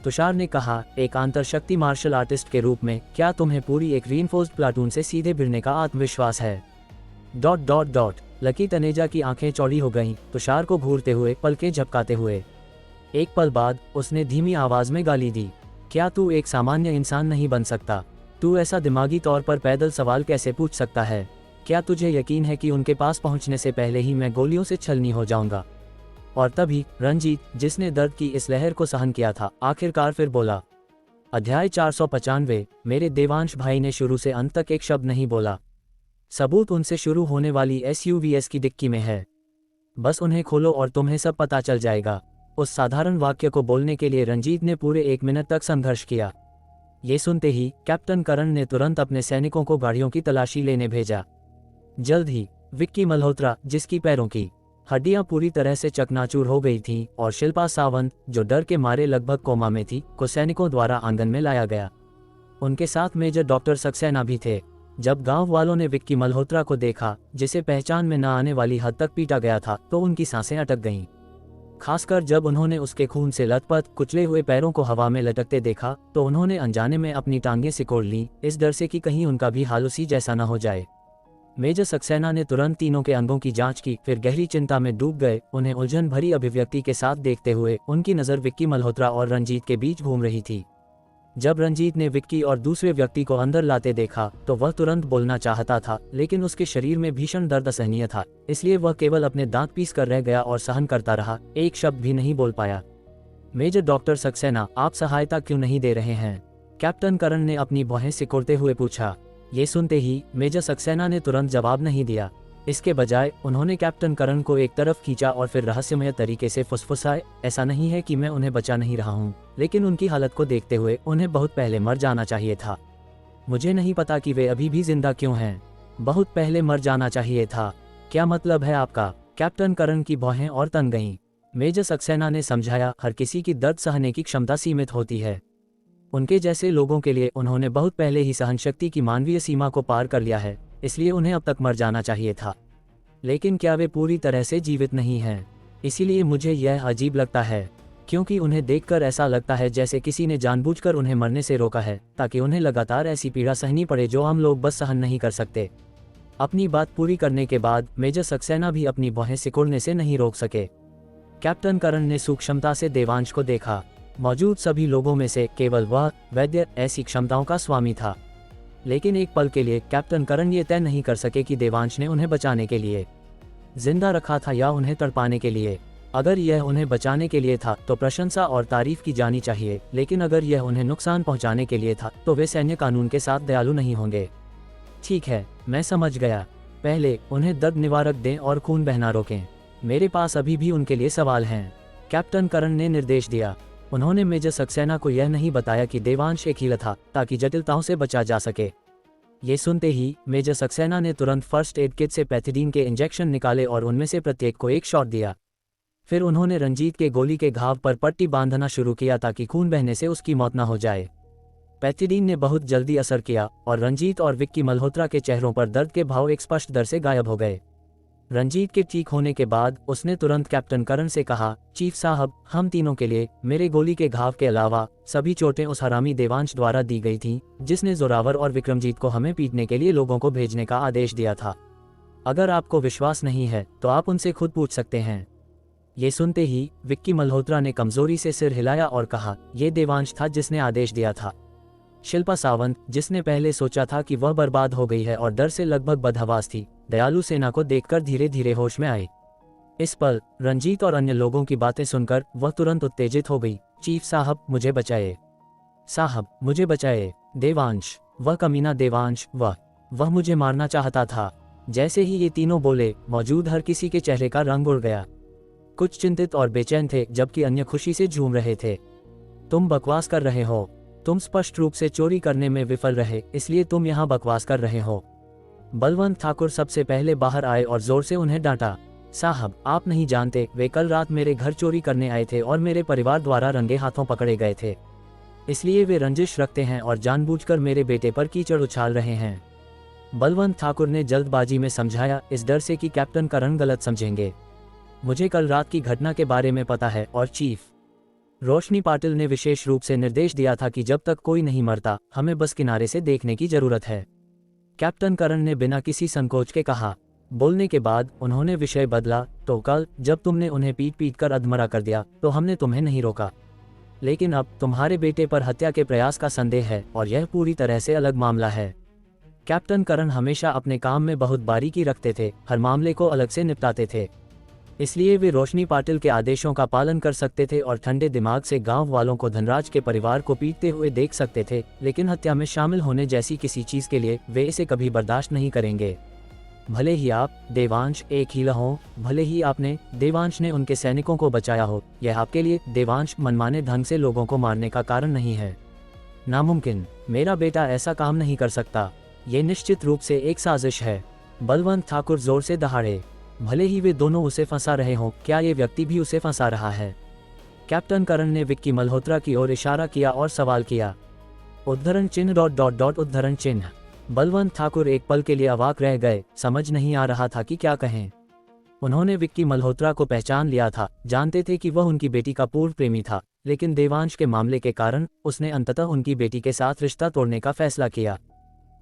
तुषार ने कहा, एक अंतरशक्ति मार्शल आर्टिस्ट के रूप में क्या तुम्हें पूरी एक रीइंफोर्स्ड प्लाटून से सीधे भिड़ने का आत्मविश्वास है? ... लकी तनेजा की आंखें चौड़ी हो गईं, तुषार को घूरते हुए, पलकें झपकाते हुए। एक पल बाद उसने धीमी आवाज में गाली दी, क्या तू एक सामान्य इंसान नहीं बन सकता? तू ऐसा दिमागी तौर पर पैदल सवाल कैसे पूछ सकता है? क्या तुझे यकीन है कि उनके पास पहुंचने से पहले ही मैं गोलियों से छलनी हो जाऊंगा? और तभी रंजीत, जिसने दर्द की इस लहर को सहन किया था, आखिरकार फिर बोला। अध्याय 495। मेरे देवांश भाई ने शुरू से अंत तक एक शब्द नहीं बोला। सबूत उनसे शुरू होने वाली SUVs की डिक्की में है। बस उन्हें खोलो और तुम्हें सब पता चल जाएगा। उस साधारण वाक्य को बोलने के लिए रंजीत ने पूरे 1 मिनट तक संघर्ष किया। ये सुनते ही कैप्टन करण ने तुरंत अपने सैनिकों को गाड़ियों की तलाशी लेने भेजा। जल्द ही विक्की मल्होत्रा, जिसकी पैरों की हड्डियां पूरी तरह से चकनाचूर हो गई थीं, और शिल्पा सावंत, जो डर के मारे लगभग कोमा में थी, को सैनिकों द्वारा आंगन में लाया गया। उनके साथ मेजर डॉक्टर सक्सेना भी थे। जब गांव वालों ने विक्की मल्होत्रा को देखा, जिसे पहचान में न आने वाली हद तक पीटा गया था, तो उनकी सांसें अटक गईं। खासकर जब उन्होंने उसके खून से लथपथ कुचले हुए पैरों को हवा में लटकते देखा, तो उन्होंने अनजाने में अपनी टांगें सिकोड़ लीं, इस डर से कि कहीं उनका भी हाल उसी जैसा न हो जाए। मेजर सक्सेना ने तुरंत तीनों के अंगों की जांच की, फिर गहरी चिंता में डूब गए। उन्हें उलझन भरी अभिव्यक्ति के साथ देखते हुए उनकी नज़र विक्की मल्होत्रा और रंजीत के बीच घूम रही थी। जब रंजीत ने विक्की और दूसरे व्यक्ति को अंदर लाते देखा तो वह तुरंत बोलना चाहता था, लेकिन उसके शरीर में भीषण दर्द असहनीय था, इसलिए वह केवल अपने दांत पीस कर रह गया और सहन करता रहा, एक शब्द भी नहीं बोल पाया। मेजर डॉक्टर सक्सेना, आप सहायता क्यों नहीं दे रहे हैं? कैप्टन करण ने अपनी भौहें सिकोड़ते हुए पूछा। ये सुनते ही मेजर सक्सेना ने तुरंत जवाब नहीं दिया। इसके बजाय उन्होंने कैप्टन करण को एक तरफ खींचा और फिर रहस्यमय तरीके से फुसफुसाए, ऐसा नहीं है कि मैं उन्हें बचा नहीं रहा हूँ, लेकिन उनकी हालत को देखते हुए उन्हें बहुत पहले मर जाना चाहिए था। मुझे नहीं पता कि वे अभी भी जिंदा क्यों हैं। बहुत पहले मर जाना चाहिए था। क्या मतलब है आपका? कैप्टन करण की भौहें और तन गईं। मेजर सक्सेना ने समझाया, हर किसी की दर्द सहने की क्षमता सीमित होती है। उनके जैसे लोगों के लिए उन्होंने बहुत पहले ही सहनशक्ति की मानवीय सीमा को पार कर लिया है, इसलिए उन्हें अब तक मर जाना चाहिए था। लेकिन क्या वे पूरी तरह से जीवित नहीं हैं? इसीलिए मुझे यह अजीब लगता है, क्योंकि उन्हें देखकर ऐसा लगता है जैसे किसी ने जानबूझकर उन्हें मरने से रोका है, ताकि उन्हें लगातार ऐसी पीड़ा सहनी पड़े जो हम लोग बस सहन नहीं कर सकते। अपनी बात पूरी करने के बाद मेजर सक्सेना भी अपनी भौहें सिकुड़ने से नहीं रोक सके। कैप्टन करण ने सूक्ष्मता से देवांश को देखा। मौजूद सभी लोगों में से केवल वह वैद्य ऐसी क्षमताओं का स्वामी था। लेकिन एक पल के लिए कैप्टन करण ये तय नहीं कर सके कि देवांश ने उन्हें बचाने के लिए जिंदा रखा था या उन्हें तड़पाने के लिए। अगर यह उन्हें बचाने के लिए था तो प्रशंसा और तारीफ की जानी चाहिए, लेकिन अगर यह उन्हें नुकसान पहुंचाने के लिए था तो वे सैन्य कानून के साथ दयालु नहीं होंगे। ठीक है, मैं समझ गया। पहले उन्हें दर्द निवारक दें और खून बहना रोकें। मेरे पास अभी भी उनके लिए सवाल हैं। कैप्टन करण ने निर्देश दिया। उन्होंने मेजर सक्सेना को यह नहीं बताया कि देवांश एक हीला था, ताकि जटिलताओं से बचा जा सके। ये सुनते ही मेजर सक्सेना ने तुरंत फर्स्ट एड किट से पैथिडीन के इंजेक्शन निकाले और उनमें से प्रत्येक को एक शॉट दिया। फिर उन्होंने रंजीत के गोली के घाव पर पट्टी बांधना शुरू किया ताकि खून बहने से उसकी मौत न हो जाए। पैथिडीन ने बहुत जल्दी असर किया और रंजीत और विक्की मल्होत्रा के चेहरों पर दर्द के भाव एक स्पष्ट दर से गायब हो गए। रंजीत के ठीक होने के बाद उसने तुरंत कैप्टन करण से कहा, चीफ साहब, हम तीनों के लिए मेरे गोली के घाव के अलावा सभी चोटें उस हरामी देवांश द्वारा दी गई थीं, जिसने जोरावर और विक्रमजीत को हमें पीटने के लिए लोगों को भेजने का आदेश दिया था। अगर आपको विश्वास नहीं है तो आप उनसे खुद पूछ सकते हैं। ये सुनते ही विक्की मल्होत्रा ने कमजोरी से सिर हिलाया और कहा, यह देवांश था जिसने आदेश दिया था। शिल्पा सावंत, जिसने पहले सोचा था कि वह बर्बाद हो गई है और डर से लगभग बदहवास थी, दयालु सेना को देखकर धीरे धीरे होश में आई। इस पल रंजीत और अन्य लोगों की बातें सुनकर वह तुरंत उत्तेजित हो गई। चीफ साहब, मुझे बचाए। साहब, मुझे बचाए। देवांश, वह कमीना देवांश, वह मुझे मारना चाहता था। जैसे ही ये तीनों बोले, मौजूद हर किसी के चेहरे का रंग उड़ गया। कुछ चिंतित और बेचैन थे, जबकि अन्य खुशी से झूम रहे थे। तुम बकवास कर रहे हो। तुम स्पष्ट रूप से चोरी करने में विफल रहे, इसलिए तुम यहाँ बकवास कर रहे हो। बलवंत ठाकुर सबसे पहले बाहर आए और जोर से उन्हें डांटा। साहब, आप नहीं जानते, वे कल रात मेरे घर चोरी करने आए थे और मेरे परिवार द्वारा रंगे हाथों पकड़े गए थे। इसलिए वे रंजिश रखते हैं और जानबूझकर मेरे बेटे पर कीचड़ उछाल रहे हैं। बलवंत ठाकुर ने जल्दबाजी में समझाया, इस डर से कि कैप्टन करण गलत समझेंगे। मुझे कल रात की घटना के बारे में पता है और चीफ रोशनी पाटिल ने विशेष रूप से निर्देश दिया था कि जब तक कोई नहीं मरता, हमें बस किनारे से देखने की जरूरत है। कैप्टन करण ने बिना किसी संकोच के कहा। बोलने के बाद उन्होंने विषय बदला, तो कल जब तुमने उन्हें पीट कर अधमरा कर दिया तो हमने तुम्हें नहीं रोका, लेकिन अब तुम्हारे बेटे पर हत्या के प्रयास का संदेह है और यह पूरी तरह से अलग मामला है। कैप्टन करण हमेशा अपने काम में बहुत बारीकी रखते थे, हर मामले को अलग से निपटाते थे। इसलिए वे रोशनी पाटिल के आदेशों का पालन कर सकते थे और ठंडे दिमाग से गांव वालों को धनराज के परिवार को पीटते हुए देख सकते थे, लेकिन हत्या में शामिल होने जैसी किसी चीज के लिए वे इसे कभी बर्दाश्त नहीं करेंगे। भले ही आप देवांश एक हीला हो, भले ही आपने देवांश ने उनके सैनिकों को बचाया हो, यह आपके लिए देवांश मनमाने ढंग से लोगों को मारने का कारण नहीं है। नामुमकिन, मेरा बेटा ऐसा काम नहीं कर सकता। ये निश्चित रूप से एक साजिश है। बलवंत ठाकुर जोर से दहाड़े। भले ही वे दोनों उसे फंसा रहे हों, क्या ये व्यक्ति भी उसे फंसा रहा है? कैप्टन करण ने विक्की मल्होत्रा की ओर इशारा किया और सवाल किया, उद्धरण चिन्ह ... उद्धरण चिन्ह। बलवंत ठाकुर एक पल के लिए अवाक रह गए, समझ नहीं आ रहा था कि क्या कहें। उन्होंने विक्की मल्होत्रा को पहचान लिया था, जानते थे कि वह उनकी बेटी का पूर्व प्रेमी था, लेकिन देवांश के मामले के कारण उसने अंततः उनकी बेटी के साथ रिश्ता तोड़ने का फैसला किया।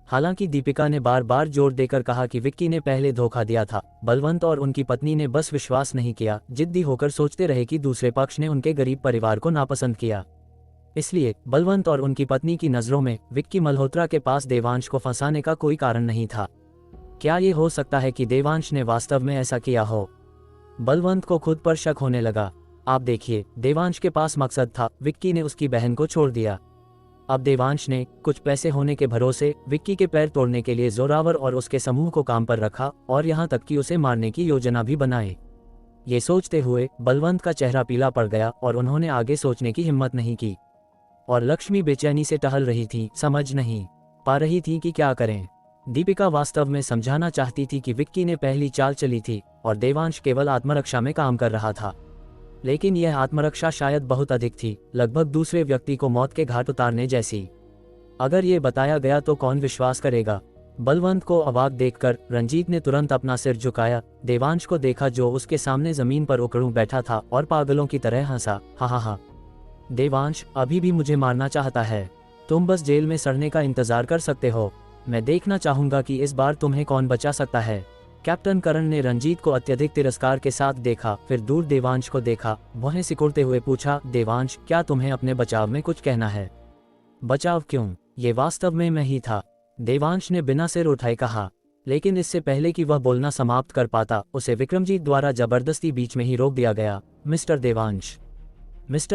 हालांकि दीपिका ने बार बार जोर देकर कहा कि विक्की ने पहले धोखा दिया था, बलवंत और उनकी पत्नी ने बस विश्वास नहीं किया, जिद्दी होकर सोचते रहे कि दूसरे पक्ष ने उनके गरीब परिवार को नापसंद किया। इसलिए बलवंत और उनकी पत्नी की नज़रों में विक्की मल्होत्रा के पास देवांश को फंसाने का कोई कारण नहीं था। क्या ये हो सकता है कि देवांश ने वास्तव में ऐसा किया हो? बलवंत को खुद पर शक होने लगा। आप देखिए, देवांश के पास मकसद था, विक्की ने उसकी बहन को छोड़ दिया। अब देवांश ने कुछ पैसे होने के भरोसे विक्की के पैर तोड़ने के लिए जोरावर और उसके समूह को काम पर रखा और यहाँ तक कि उसे मारने की योजना भी बनाई। ये सोचते हुए बलवंत का चेहरा पीला पड़ गया और उन्होंने आगे सोचने की हिम्मत नहीं की। और लक्ष्मी बेचैनी से टहल रही थी, समझ नहीं पा रही थी कि क्या करें। दीपिका वास्तव में समझाना चाहती थी कि विक्की ने पहली चाल चली थी और देवांश केवल आत्मरक्षा में काम कर रहा था, लेकिन यह आत्मरक्षा शायद बहुत अधिक थी, लगभग दूसरे व्यक्ति को मौत के घाट उतारने जैसी। अगर ये बताया गया तो कौन विश्वास करेगा? बलवंत को अवाक देखकर रंजीत ने तुरंत अपना सिर झुकाया। देवांश को देखा जो उसके सामने जमीन पर उकड़ू बैठा था और पागलों की तरह हंसा। हा हा हा। देवांश अभी भी मुझे मारना चाहता है? तुम बस जेल में सड़ने का इंतजार कर सकते हो। मैं देखना चाहूंगा कि इस बार तुम्हें कौन बचा सकता है। कैप्टन करण ने रंजीत को अत्यधिक तिरस्कार के साथ देखा, फिर दूर देवांश को देखा, भौहें सिकुड़ते हुए पूछा, देवांश क्या तुम्हें अपने बचाव में कुछ कहना है? बचाव क्यों? ये वास्तव में मैं ही था, देवांश ने बिना सिर उठाए कहा। लेकिन इससे पहले कि वह बोलना समाप्त कर पाता, उसे विक्रमजीत द्वारा जबरदस्ती बीच में ही रोक दिया गया। मिस्टर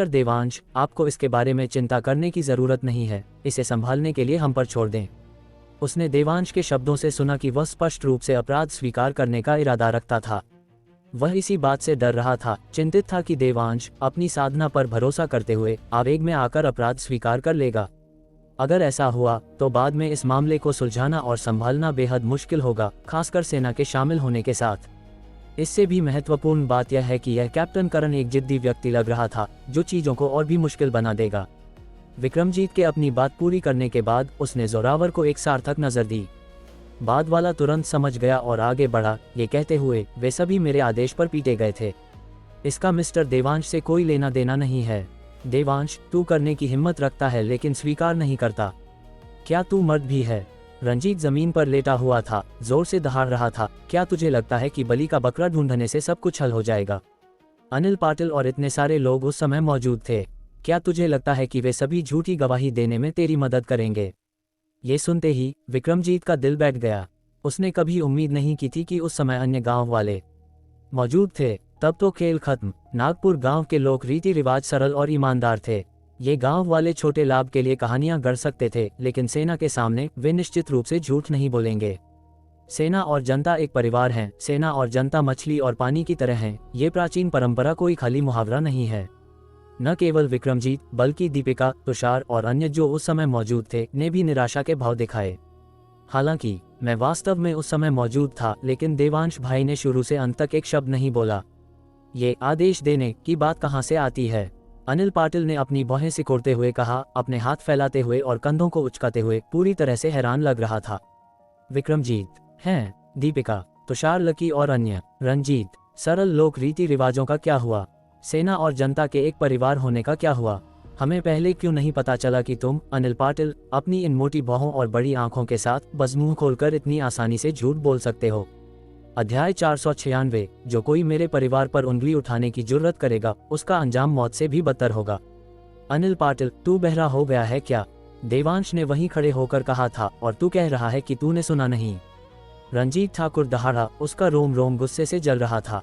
देवांश, आपको इसके बारे में चिंता करने की जरूरत नहीं है, इसे संभालने के लिए हम पर छोड़ दें। उसने देवांश के शब्दों से सुना कि वह स्पष्ट रूप से अपराध स्वीकार करने का इरादा रखता था। वह इसी बात से डर रहा था, चिंतित था कि देवांश अपनी साधना पर भरोसा करते हुए आवेग में आकर अपराध स्वीकार कर लेगा। अगर ऐसा हुआ तो बाद में इस मामले को सुलझाना और संभालना बेहद मुश्किल होगा, खासकर सेना के शामिल होने के साथ। इससे भी महत्वपूर्ण बात यह है कि यह कैप्टन करण एक जिद्दी व्यक्ति लग रहा था, जो चीजों को और भी मुश्किल बना देगा। विक्रमजीत के अपनी बात पूरी करने के बाद उसने जोरावर को एक सार्थक नजर दी। बाद वाला तुरंत समझ गया और आगे बढ़ा, ये कहते हुए, वे सभी मेरे आदेश पर पीटे गए थे। इसका मिस्टर देवांश से कोई लेना देना नहीं है। देवांश, तू करने की हिम्मत रखता है लेकिन स्वीकार नहीं करता। क्या तू मर्द भी है? रंजीत जमीन पर लेटा हुआ था, जोर से दहाड़ रहा था। क्या तुझे लगता है कि बलि का बकरा ढूंढने से सब कुछ हल हो जाएगा? अनिल पाटिल और इतने सारे लोग उस समय मौजूद थे। क्या तुझे लगता है कि वे सभी झूठी गवाही देने में तेरी मदद करेंगे? ये सुनते ही विक्रमजीत का दिल बैठ गया। उसने कभी उम्मीद नहीं की थी कि उस समय अन्य गांव वाले मौजूद थे। तब तो खेल खत्म। नागपुर गांव के लोग रीति रिवाज सरल और ईमानदार थे। ये गांव वाले छोटे लाभ के लिए कहानियां गढ़ सकते थे, लेकिन सेना के सामने वे निश्चित रूप से झूठ नहीं बोलेंगे। सेना और जनता एक परिवार हैं। सेना और जनता मछली और पानी की तरह हैं। ये प्राचीन परंपरा कोई खाली मुहावरा नहीं है। न केवल विक्रमजीत बल्कि दीपिका, तुषार और अन्य जो उस समय मौजूद थे ने भी निराशा के भाव दिखाए। हालांकि मैं वास्तव में उस समय मौजूद था, लेकिन देवांश भाई ने शुरू से अंत तक एक शब्द नहीं बोला। ये आदेश देने की बात कहाँ से आती है? अनिल पाटिल ने अपनी भौहें सिकोड़ते हुए कहा, अपने हाथ फैलाते हुए और कंधों को उचकाते हुए पूरी तरह से हैरान लग रहा था। विक्रमजीत हैं, दीपिका, तुषार, लकी और अन्य। रंजीत, सरल लोक रीति रिवाजों का क्या हुआ? सेना और जनता के एक परिवार होने का क्या हुआ? हमें पहले क्यों नहीं पता चला कि तुम, अनिल पाटिल, अपनी इन मोटी भौहों और बड़ी आंखों के साथ बस मुंह खोलकर इतनी आसानी से झूठ बोल सकते हो? अध्याय 496। जो कोई मेरे परिवार पर उंगली उठाने की जुर्रत करेगा, उसका अंजाम मौत से भी बदतर होगा। अनिल पाटिल, तू बहरा हो गया है क्या? देवांश ने वहीं खड़े होकर कहा था, और तू कह रहा है कि तूने सुना नहीं? रंजीत ठाकुर दहाड़ा, उसका रोम रोम गुस्से से जल रहा था।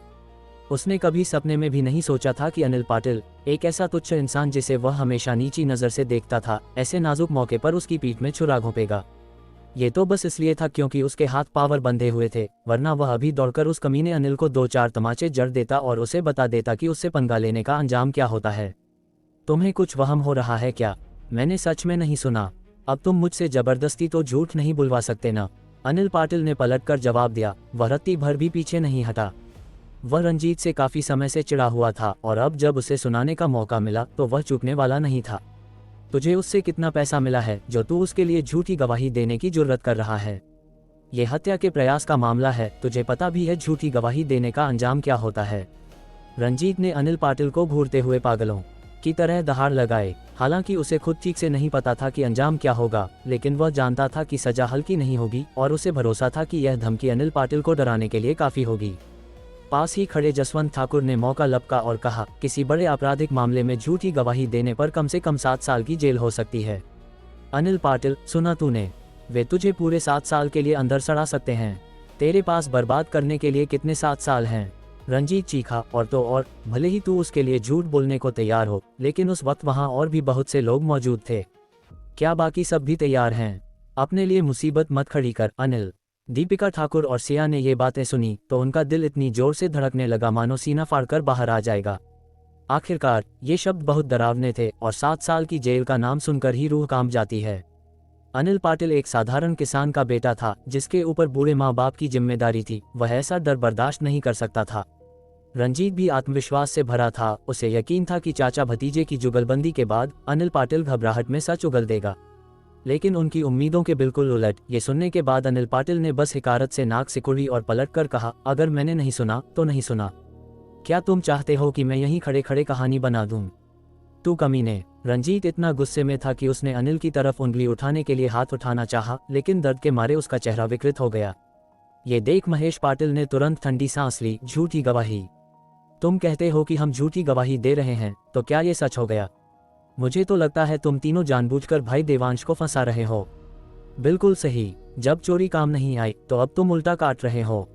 उसने कभी सपने में भी नहीं सोचा था कि अनिल पाटिल, एक ऐसा तुच्छ इंसान जिसे वह हमेशा नीची नजर से देखता था, ऐसे नाजुक मौके पर उसकी पीठ में छुरा घोंपेगा। ये तो बस इसलिए था क्योंकि उसके हाथ पावर बंधे हुए थे, वरना वह अभी दौड़कर उस कमीने अनिल को 2-4 तमाचे जड़ देता और उसे बता देता कि उससे पंगा लेने का अंजाम क्या होता है। तुम्हें कुछ वहम हो रहा है क्या? मैंने सच में नहीं सुना। अब तुम मुझसे जबरदस्ती तो झूठ नहीं बुलवा सकते ना? अनिल पाटिल ने पलटकर जवाब दिया। वह रत्ती भर भी पीछे नहीं हटा। वह रंजीत से काफी समय से चिढ़ा हुआ था, और अब जब उसे सुनाने का मौका मिला तो वह चूकने वाला नहीं था। तुझे उससे कितना पैसा मिला है जो तू उसके लिए झूठी गवाही देने की जुर्रत कर रहा है? ये हत्या के प्रयास का मामला है, तुझे पता भी है झूठी गवाही देने का अंजाम क्या होता है? रंजीत ने अनिल पाटिल को घूरते हुए पागलों की तरह दहाड़ लगाए। हालांकि उसे खुद ठीक से नहीं पता था कि अंजाम क्या होगा, लेकिन वह जानता था कि सजा हल्की नहीं होगी, और उसे भरोसा था कि यह धमकी अनिल पाटिल को डराने के लिए काफी होगी। पास ही खड़े जसवंत ठाकुर ने मौका लपका और कहा, किसी बड़े आपराधिक मामले में झूठी गवाही देने पर कम से कम 7 साल की जेल हो सकती है। अनिल पाटिल, सुना तूने? वे तुझे पूरे 7 साल के लिए अंदर सड़ा सकते हैं। तेरे पास बर्बाद करने के लिए कितने 7 साल हैं? रंजीत चीखा, और तो और, भले ही तू उसके लिए झूठ बोलने को तैयार हो, लेकिन उस वक्त वहां और भी बहुत से लोग मौजूद थे। क्या बाकी सब भी तैयार हैं? अपने लिए मुसीबत मत खड़ी कर अनिल। दीपिका ठाकुर और सिया ने ये बातें सुनी तो उनका दिल इतनी जोर से धड़कने लगा मानो सीना फाड़कर बाहर आ जाएगा। आखिरकार ये शब्द बहुत डरावने थे, और 7 साल की जेल का नाम सुनकर ही रूह कांप जाती है। अनिल पाटिल एक साधारण किसान का बेटा था, जिसके ऊपर बूढ़े माँ बाप की जिम्मेदारी थी। वह ऐसा डर बर्दाश्त नहीं कर सकता था। रंजीत भी आत्मविश्वास से भरा था। उसे यकीन था कि चाचा भतीजे की जुगलबंदी के बाद अनिल पाटिल घबराहट में सच उगल देगा। लेकिन उनकी उम्मीदों के बिल्कुल उलट। ये सुनने के बाद अनिल पाटिल ने बस हिकारत से नाक सिकुड़ी और पलटकर कहा, अगर मैंने नहीं सुना तो नहीं सुना। क्या तुम चाहते हो कि मैं यहीं खड़े खड़े कहानी बना दूं? तू कमीने। रंजीत इतना गुस्से में था कि उसने अनिल की तरफ उंगली उठाने के लिए हाथ उठाना चाहा, लेकिन दर्द के मारे उसका चेहरा विकृत हो गया। ये देख महेश पाटिल ने तुरंत ठंडी सांस ली। झूठी गवाही? तुम कहते हो कि हम झूठी गवाही दे रहे हैं, तो क्या ये सच हो गया? मुझे तो लगता है तुम तीनों जानबूझकर भाई देवांश को फंसा रहे हो। बिल्कुल सही। जब चोरी काम नहीं आई तो अब तुम उल्टा काट रहे हो।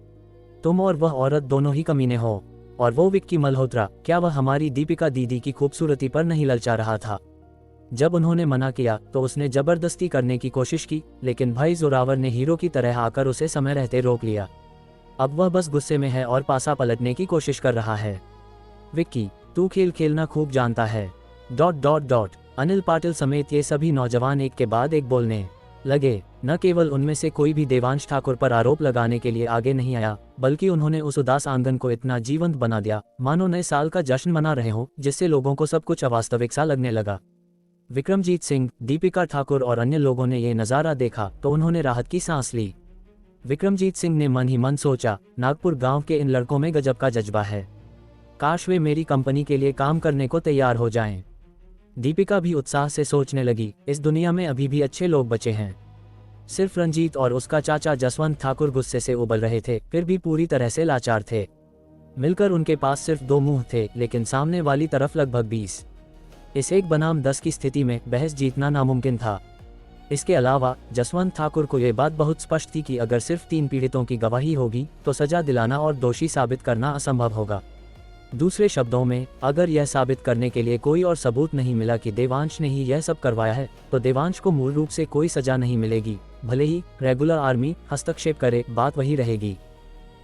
तुम और वह औरत दोनों ही कमीने हो। और वो विक्की मल्होत्रा, क्या वह हमारी दीपिका दीदी की खूबसूरती पर नहीं ललचा रहा था? जब उन्होंने मना किया तो उसने जबरदस्ती करने की कोशिश की, लेकिन भाई जोरावर ने हीरो की तरह आकर उसे समय रहते रोक लिया। अब वह बस गुस्से में है और पासा पलटने की कोशिश कर रहा है। विक्की, तू खेल खेलना खूब जानता है। ... अनिल पाटिल समेत ये सभी नौजवान एक के बाद एक बोलने लगे। न केवल उनमें से कोई भी देवांश ठाकुर पर आरोप लगाने के लिए आगे नहीं आया, बल्कि उन्होंने उस उदास आंगन को इतना जीवंत बना दिया मानो नए साल का जश्न मना रहे हों, जिससे लोगों को सब कुछ अवास्तविक सा लगने लगा। विक्रमजीत सिंह, दीपिका ठाकुर और अन्य लोगों ने यह नज़ारा देखा तो उन्होंने राहत की सांस ली। विक्रमजीत सिंह ने मन ही मन सोचा, नागपुर गांव के इन लड़कों में गजब का जज्बा है। काश वे मेरी कंपनी के लिए काम करने को तैयार हो जाएं। दीपिका भी उत्साह से सोचने लगी, इस दुनिया में अभी भी अच्छे लोग बचे हैं। सिर्फ रंजीत और उसका चाचा जसवंत ठाकुर गुस्से से उबल रहे थे, फिर भी पूरी तरह से लाचार थे। मिलकर उनके पास सिर्फ 2 मुंह थे, लेकिन सामने वाली तरफ लगभग 20। इस 1 बनाम 10 की स्थिति में बहस जीतना नामुमकिन था। इसके अलावा जसवंत ठाकुर को यह बात बहुत स्पष्ट थी कि अगर सिर्फ 3 पीड़ितों की गवाही होगी तो सजा दिलाना और दोषी साबित करना असंभव होगा। दूसरे शब्दों में, अगर यह साबित करने के लिए कोई और सबूत नहीं मिला कि देवांश ने ही यह सब करवाया है, तो देवांश को मूल रूप से कोई सजा नहीं मिलेगी, भले ही रेगुलर आर्मी हस्तक्षेप करे, बात वही रहेगी।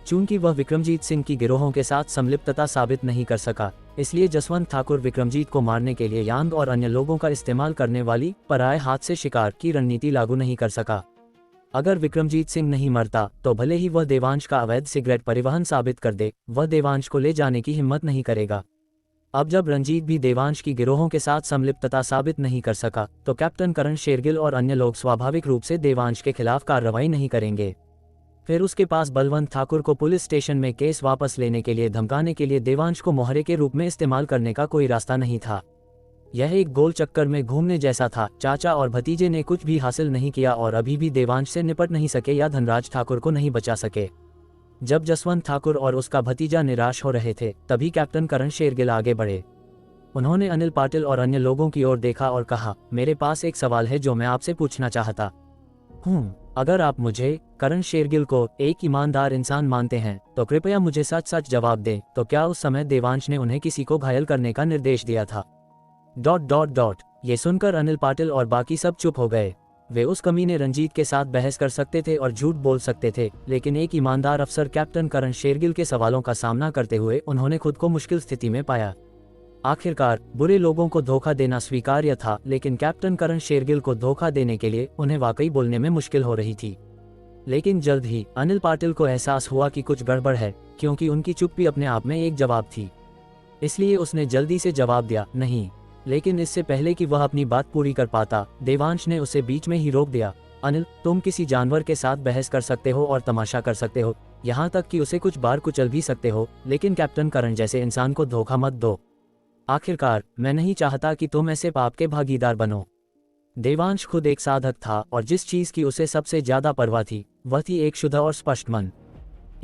चूंकि वह विक्रमजीत सिंह की गिरोहों के साथ संलिप्तता साबित नहीं कर सका, इसलिए जसवंत ठाकुर विक्रमजीत को मारने के लिए यांग और अन्य लोगों का इस्तेमाल करने वाली पराये हाथ से शिकार की रणनीति लागू नहीं कर सका। अगर विक्रमजीत सिंह नहीं मरता तो भले ही वह देवांश का अवैध सिगरेट परिवहन साबित कर दे, वह देवांश को ले जाने की हिम्मत नहीं करेगा। अब जब रंजीत भी देवांश की गिरोहों के साथ संलिप्तता साबित नहीं कर सका, तो कैप्टन करण शेरगिल और अन्य लोग स्वाभाविक रूप से देवांश के खिलाफ कार्रवाई नहीं करेंगे। फिर उसके पास बलवंत ठाकुर को पुलिस स्टेशन में केस वापस लेने के लिए धमकाने के लिए देवांश को मोहरे के रूप में इस्तेमाल करने का कोई रास्ता नहीं था। यह एक गोल चक्कर में घूमने जैसा था। चाचा और भतीजे ने कुछ भी हासिल नहीं किया और अभी भी देवांश से निपट नहीं सके या धनराज ठाकुर को नहीं बचा सके। जब जसवंत ठाकुर और उसका भतीजा निराश हो रहे थे, तभी कैप्टन करण शेरगिल आगे बढ़े। उन्होंने अनिल पाटिल और अन्य लोगों की ओर देखा और कहा, मेरे पास एक सवाल है जो मैं आपसे पूछना चाहता हूँ। अगर आप मुझे, करण शेरगिल को, एक ईमानदार इंसान मानते हैं तो कृपया मुझे सच सच जवाब दें, तो क्या उस समय देवांश ने उन्हें किसी को घायल करने का निर्देश दिया था? ... ये सुनकर अनिल पाटिल और बाकी सब चुप हो गए। वे उस कमीने रंजीत के साथ बहस कर सकते थे और झूठ बोल सकते थे, लेकिन एक ईमानदार अफसर कैप्टन करण शेरगिल के सवालों का सामना करते हुए उन्होंने खुद को मुश्किल स्थिति में पाया। आखिरकार बुरे लोगों को धोखा देना स्वीकार्य था, लेकिन कैप्टन करण शेरगिल को धोखा देने के लिए उन्हें वाकई बोलने में मुश्किल हो रही थी। लेकिन जल्द ही अनिल पाटिल को एहसास हुआ कि कुछ गड़बड़ है, क्योंकि उनकी चुप्पी अपने आप में एक जवाब थी। इसलिए उसने जल्दी से जवाब दिया, नहीं। लेकिन इससे पहले कि वह अपनी बात पूरी कर पाता, देवांश ने उसे बीच में ही रोक दिया। अनिल, तुम किसी जानवर के साथ बहस कर सकते हो और तमाशा कर सकते हो, यहाँ तक कि उसे कुछ बार कुचल भी सकते हो, लेकिन कैप्टन करण जैसे इंसान को धोखा मत दो। आखिरकार मैं नहीं चाहता कि तुम ऐसे पाप के भागीदार बनो। देवांश खुद एक साधक था और जिस चीज की उसे सबसे ज्यादा परवाह थी, वह थी एक शुद्ध और स्पष्ट मन।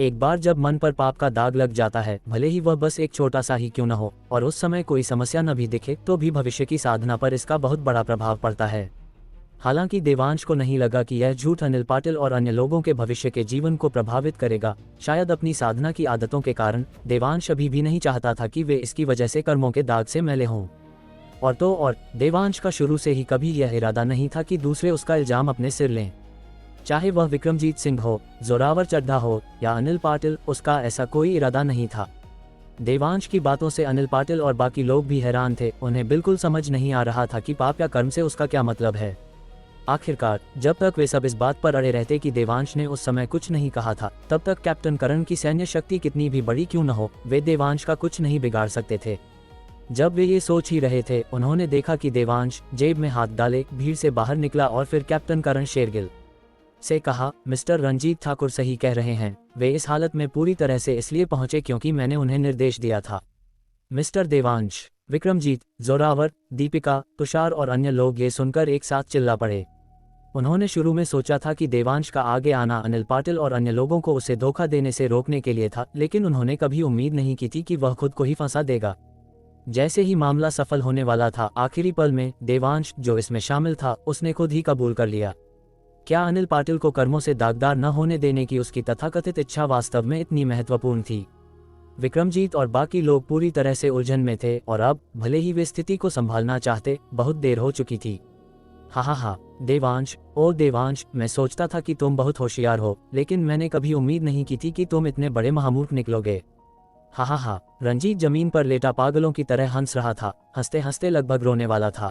एक बार जब मन पर पाप का दाग लग जाता है, भले ही वह बस एक छोटा सा ही क्यों न हो, और उस समय कोई समस्या न भी दिखे, तो भी भविष्य की साधना पर इसका बहुत बड़ा प्रभाव पड़ता है। हालांकि देवांश को नहीं लगा कि यह झूठ अनिल पाटिल और अन्य लोगों के भविष्य के जीवन को प्रभावित करेगा। शायद अपनी साधना की आदतों के कारण देवांश अभी भी नहीं चाहता था कि वे इसकी वजह से कर्मों के दाग से मैले हों। और देवांश का शुरू से ही कभी यह इरादा नहीं था कि दूसरे उसका इल्जाम अपने सिर लें। चाहे वह विक्रमजीत सिंह हो, जोरावर चड्ढा हो या अनिल पाटिल, उसका ऐसा कोई इरादा नहीं था। देवांश की बातों से अनिल पाटिल और बाकी लोग भी हैरान थे। उन्हें बिल्कुल समझ नहीं आ रहा था कि पाप या कर्म से उसका क्या मतलब है। आखिरकार जब तक वे सब इस बात पर अड़े रहते कि देवांश ने उस समय कुछ नहीं कहा था, तब तक कैप्टन करण की सैन्य शक्ति कितनी भी बड़ी क्यों न हो, वे देवांश का कुछ नहीं बिगाड़ सकते थे। जब वे ये सोच ही रहे थे, उन्होंने देखा कि देवांश जेब में हाथ डाले भीड़ से बाहर निकला और फिर कैप्टन करण शेरगिल से कहा, मिस्टर रंजीत ठाकुर सही कह रहे हैं। वे इस हालत में पूरी तरह से इसलिए पहुंचे क्योंकि मैंने उन्हें निर्देश दिया था। मिस्टर देवांश, विक्रमजीत, जोरावर, दीपिका, तुषार और अन्य लोग ये सुनकर एक साथ चिल्ला पड़े। उन्होंने शुरू में सोचा था कि देवांश का आगे आना अनिल पाटिल और अन्य लोगों को उसे धोखा देने से रोकने के लिए था, लेकिन उन्होंने कभी उम्मीद नहीं की थी कि वह खुद को ही फंसा देगा। जैसे ही मामला सफल होने वाला था, आखिरी पल में देवांश, जो इसमें शामिल था, उसने खुद ही कबूल कर लिया। क्या अनिल पाटिल को कर्मों से दागदार न होने देने की उसकी तथाकथित इच्छा वास्तव में इतनी महत्वपूर्ण थी? विक्रमजीत और बाकी लोग पूरी तरह से उलझन में थे और अब भले ही वे स्थिति को संभालना चाहते, बहुत देर हो चुकी थी। हा, देवांश, ओ देवांश, मैं सोचता था कि तुम बहुत होशियार हो, लेकिन मैंने कभी उम्मीद नहीं की थी कि तुम इतने बड़े महामूर्ख निकलोगे। हा, रंजीत जमीन पर लेटा पागलों की तरह हंस रहा था, हंसते हंसते लगभग रोने वाला था।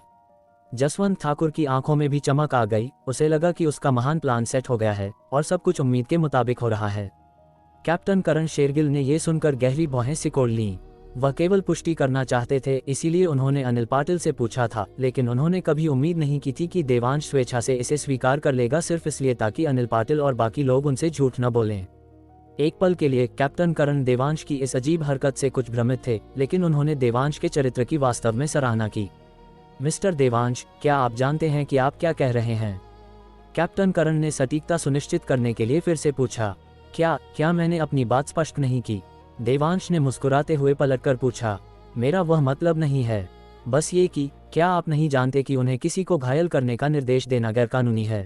जसवंत ठाकुर की आंखों में भी चमक आ गई, उसे लगा कि उसका महान प्लान सेट हो गया है और सब कुछ उम्मीद के मुताबिक हो रहा है। कैप्टन करण शेरगिल ने यह सुनकर गहरी भौहें सिकोड़ लीं। वह केवल पुष्टि करना चाहते थे, इसीलिए उन्होंने अनिल पाटिल से पूछा था, लेकिन उन्होंने कभी उम्मीद नहीं की थी कि देवांश स्वेच्छा से इसे स्वीकार कर लेगा, सिर्फ इसलिए ताकि अनिल पाटिल और बाकी लोग उनसे झूठ न बोलें। एक पल के लिए कैप्टन करण देवांश की इस अजीब हरकत से कुछ भ्रमित थे, लेकिन उन्होंने देवांश के चरित्र की वास्तव में सराहना की। मिस्टर देवांश, क्या आप जानते हैं कि आप क्या कह रहे हैं? कैप्टन करण ने सटीकता सुनिश्चित करने के लिए फिर से पूछा। क्या मैंने अपनी बात स्पष्ट नहीं की? देवांश ने मुस्कुराते हुए पलटकर पूछा। मेरा वह मतलब नहीं है, बस ये कि क्या आप नहीं जानते कि उन्हें किसी को घायल करने का निर्देश देना गैरकानूनी है?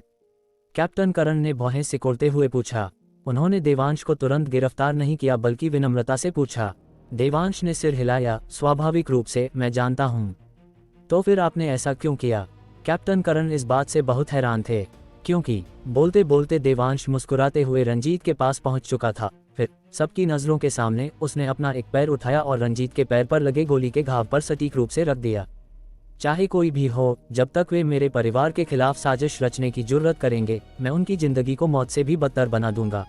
कैप्टन करण ने भौहें सिकोड़ते हुए पूछा। उन्होंने देवांश को तुरंत गिरफ्तार नहीं किया, बल्कि विनम्रता से पूछा। देवांश ने सिर हिलाया, स्वाभाविक रूप से, मैं जानता हूँ। तो फिर आपने ऐसा क्यों किया? कैप्टन करण इस बात से बहुत हैरान थे, क्योंकि बोलते बोलते देवांश मुस्कुराते हुए रंजीत के पास पहुंच चुका था। फिर सबकी नजरों के सामने उसने अपना एक पैर उठाया और रंजीत के पैर पर लगे गोली के घाव पर सटीक रूप से रख दिया। चाहे कोई भी हो, जब तक वे मेरे परिवार के खिलाफ साजिश रचने की जुर्रत करेंगे, मैं उनकी जिंदगी को मौत से भी बदतर बना दूंगा।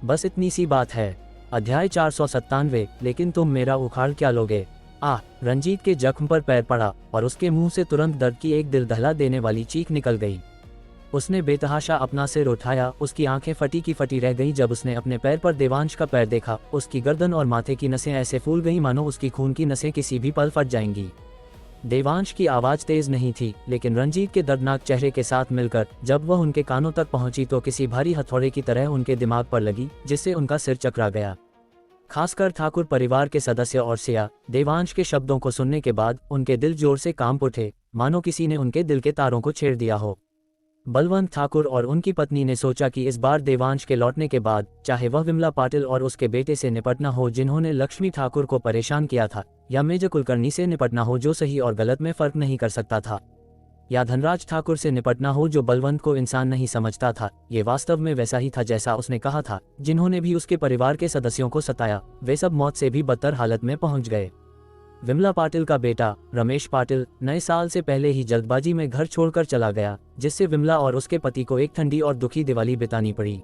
बस इतनी सी बात है। अध्याय 497। लेकिन तुम मेरा उखाड़ क्या लोगे? रंजीत के जख्म पर पैर पड़ा और उसके मुंह से तुरंत दर्द की एक दिल दहला देने वाली चीख निकल गई। उसने बेतहाशा अपना सिर उठाया, उसकी आंखें फटी की फटी रह गईं जब उसने अपने पैर पर देवांश का पैर देखा। उसकी गर्दन और माथे की नसें ऐसे फूल गईं मानो उसकी खून की नसें किसी भी पल फट जाएंगी। देवांश की आवाज तेज नहीं थी, लेकिन रंजीत के दर्दनाक चेहरे के साथ मिलकर जब वह उनके कानों तक पहुंची तो किसी भारी हथौड़े की तरह उनके दिमाग पर लगी, जिससे उनका सिर चकरा गया। खासकर ठाकुर परिवार के सदस्य और सिया, देवांश के शब्दों को सुनने के बाद उनके दिल जोर से कांप उठे, मानो किसी ने उनके दिल के तारों को छेड़ दिया हो। बलवंत ठाकुर और उनकी पत्नी ने सोचा कि इस बार देवांश के लौटने के बाद, चाहे वह विमला पाटिल और उसके बेटे से निपटना हो जिन्होंने लक्ष्मी ठाकुर को परेशान किया था, या मेजर कुलकर्णी से निपटना हो जो सही और गलत में फर्क नहीं कर सकता था, या धनराज ठाकुर से निपटना हो जो बलवंत को इंसान नहीं समझता था, ये वास्तव में वैसा ही था जैसा उसने कहा था। जिन्होंने भी उसके परिवार के सदस्यों को सताया, वे सब मौत से भी बदतर हालत में पहुंच गए। विमला पाटिल का बेटा रमेश पाटिल नए साल से पहले ही जल्दबाजी में घर छोड़कर चला गया, जिससे विमला और उसके पति को एक ठंडी और दुखी दिवाली बितानी पड़ी।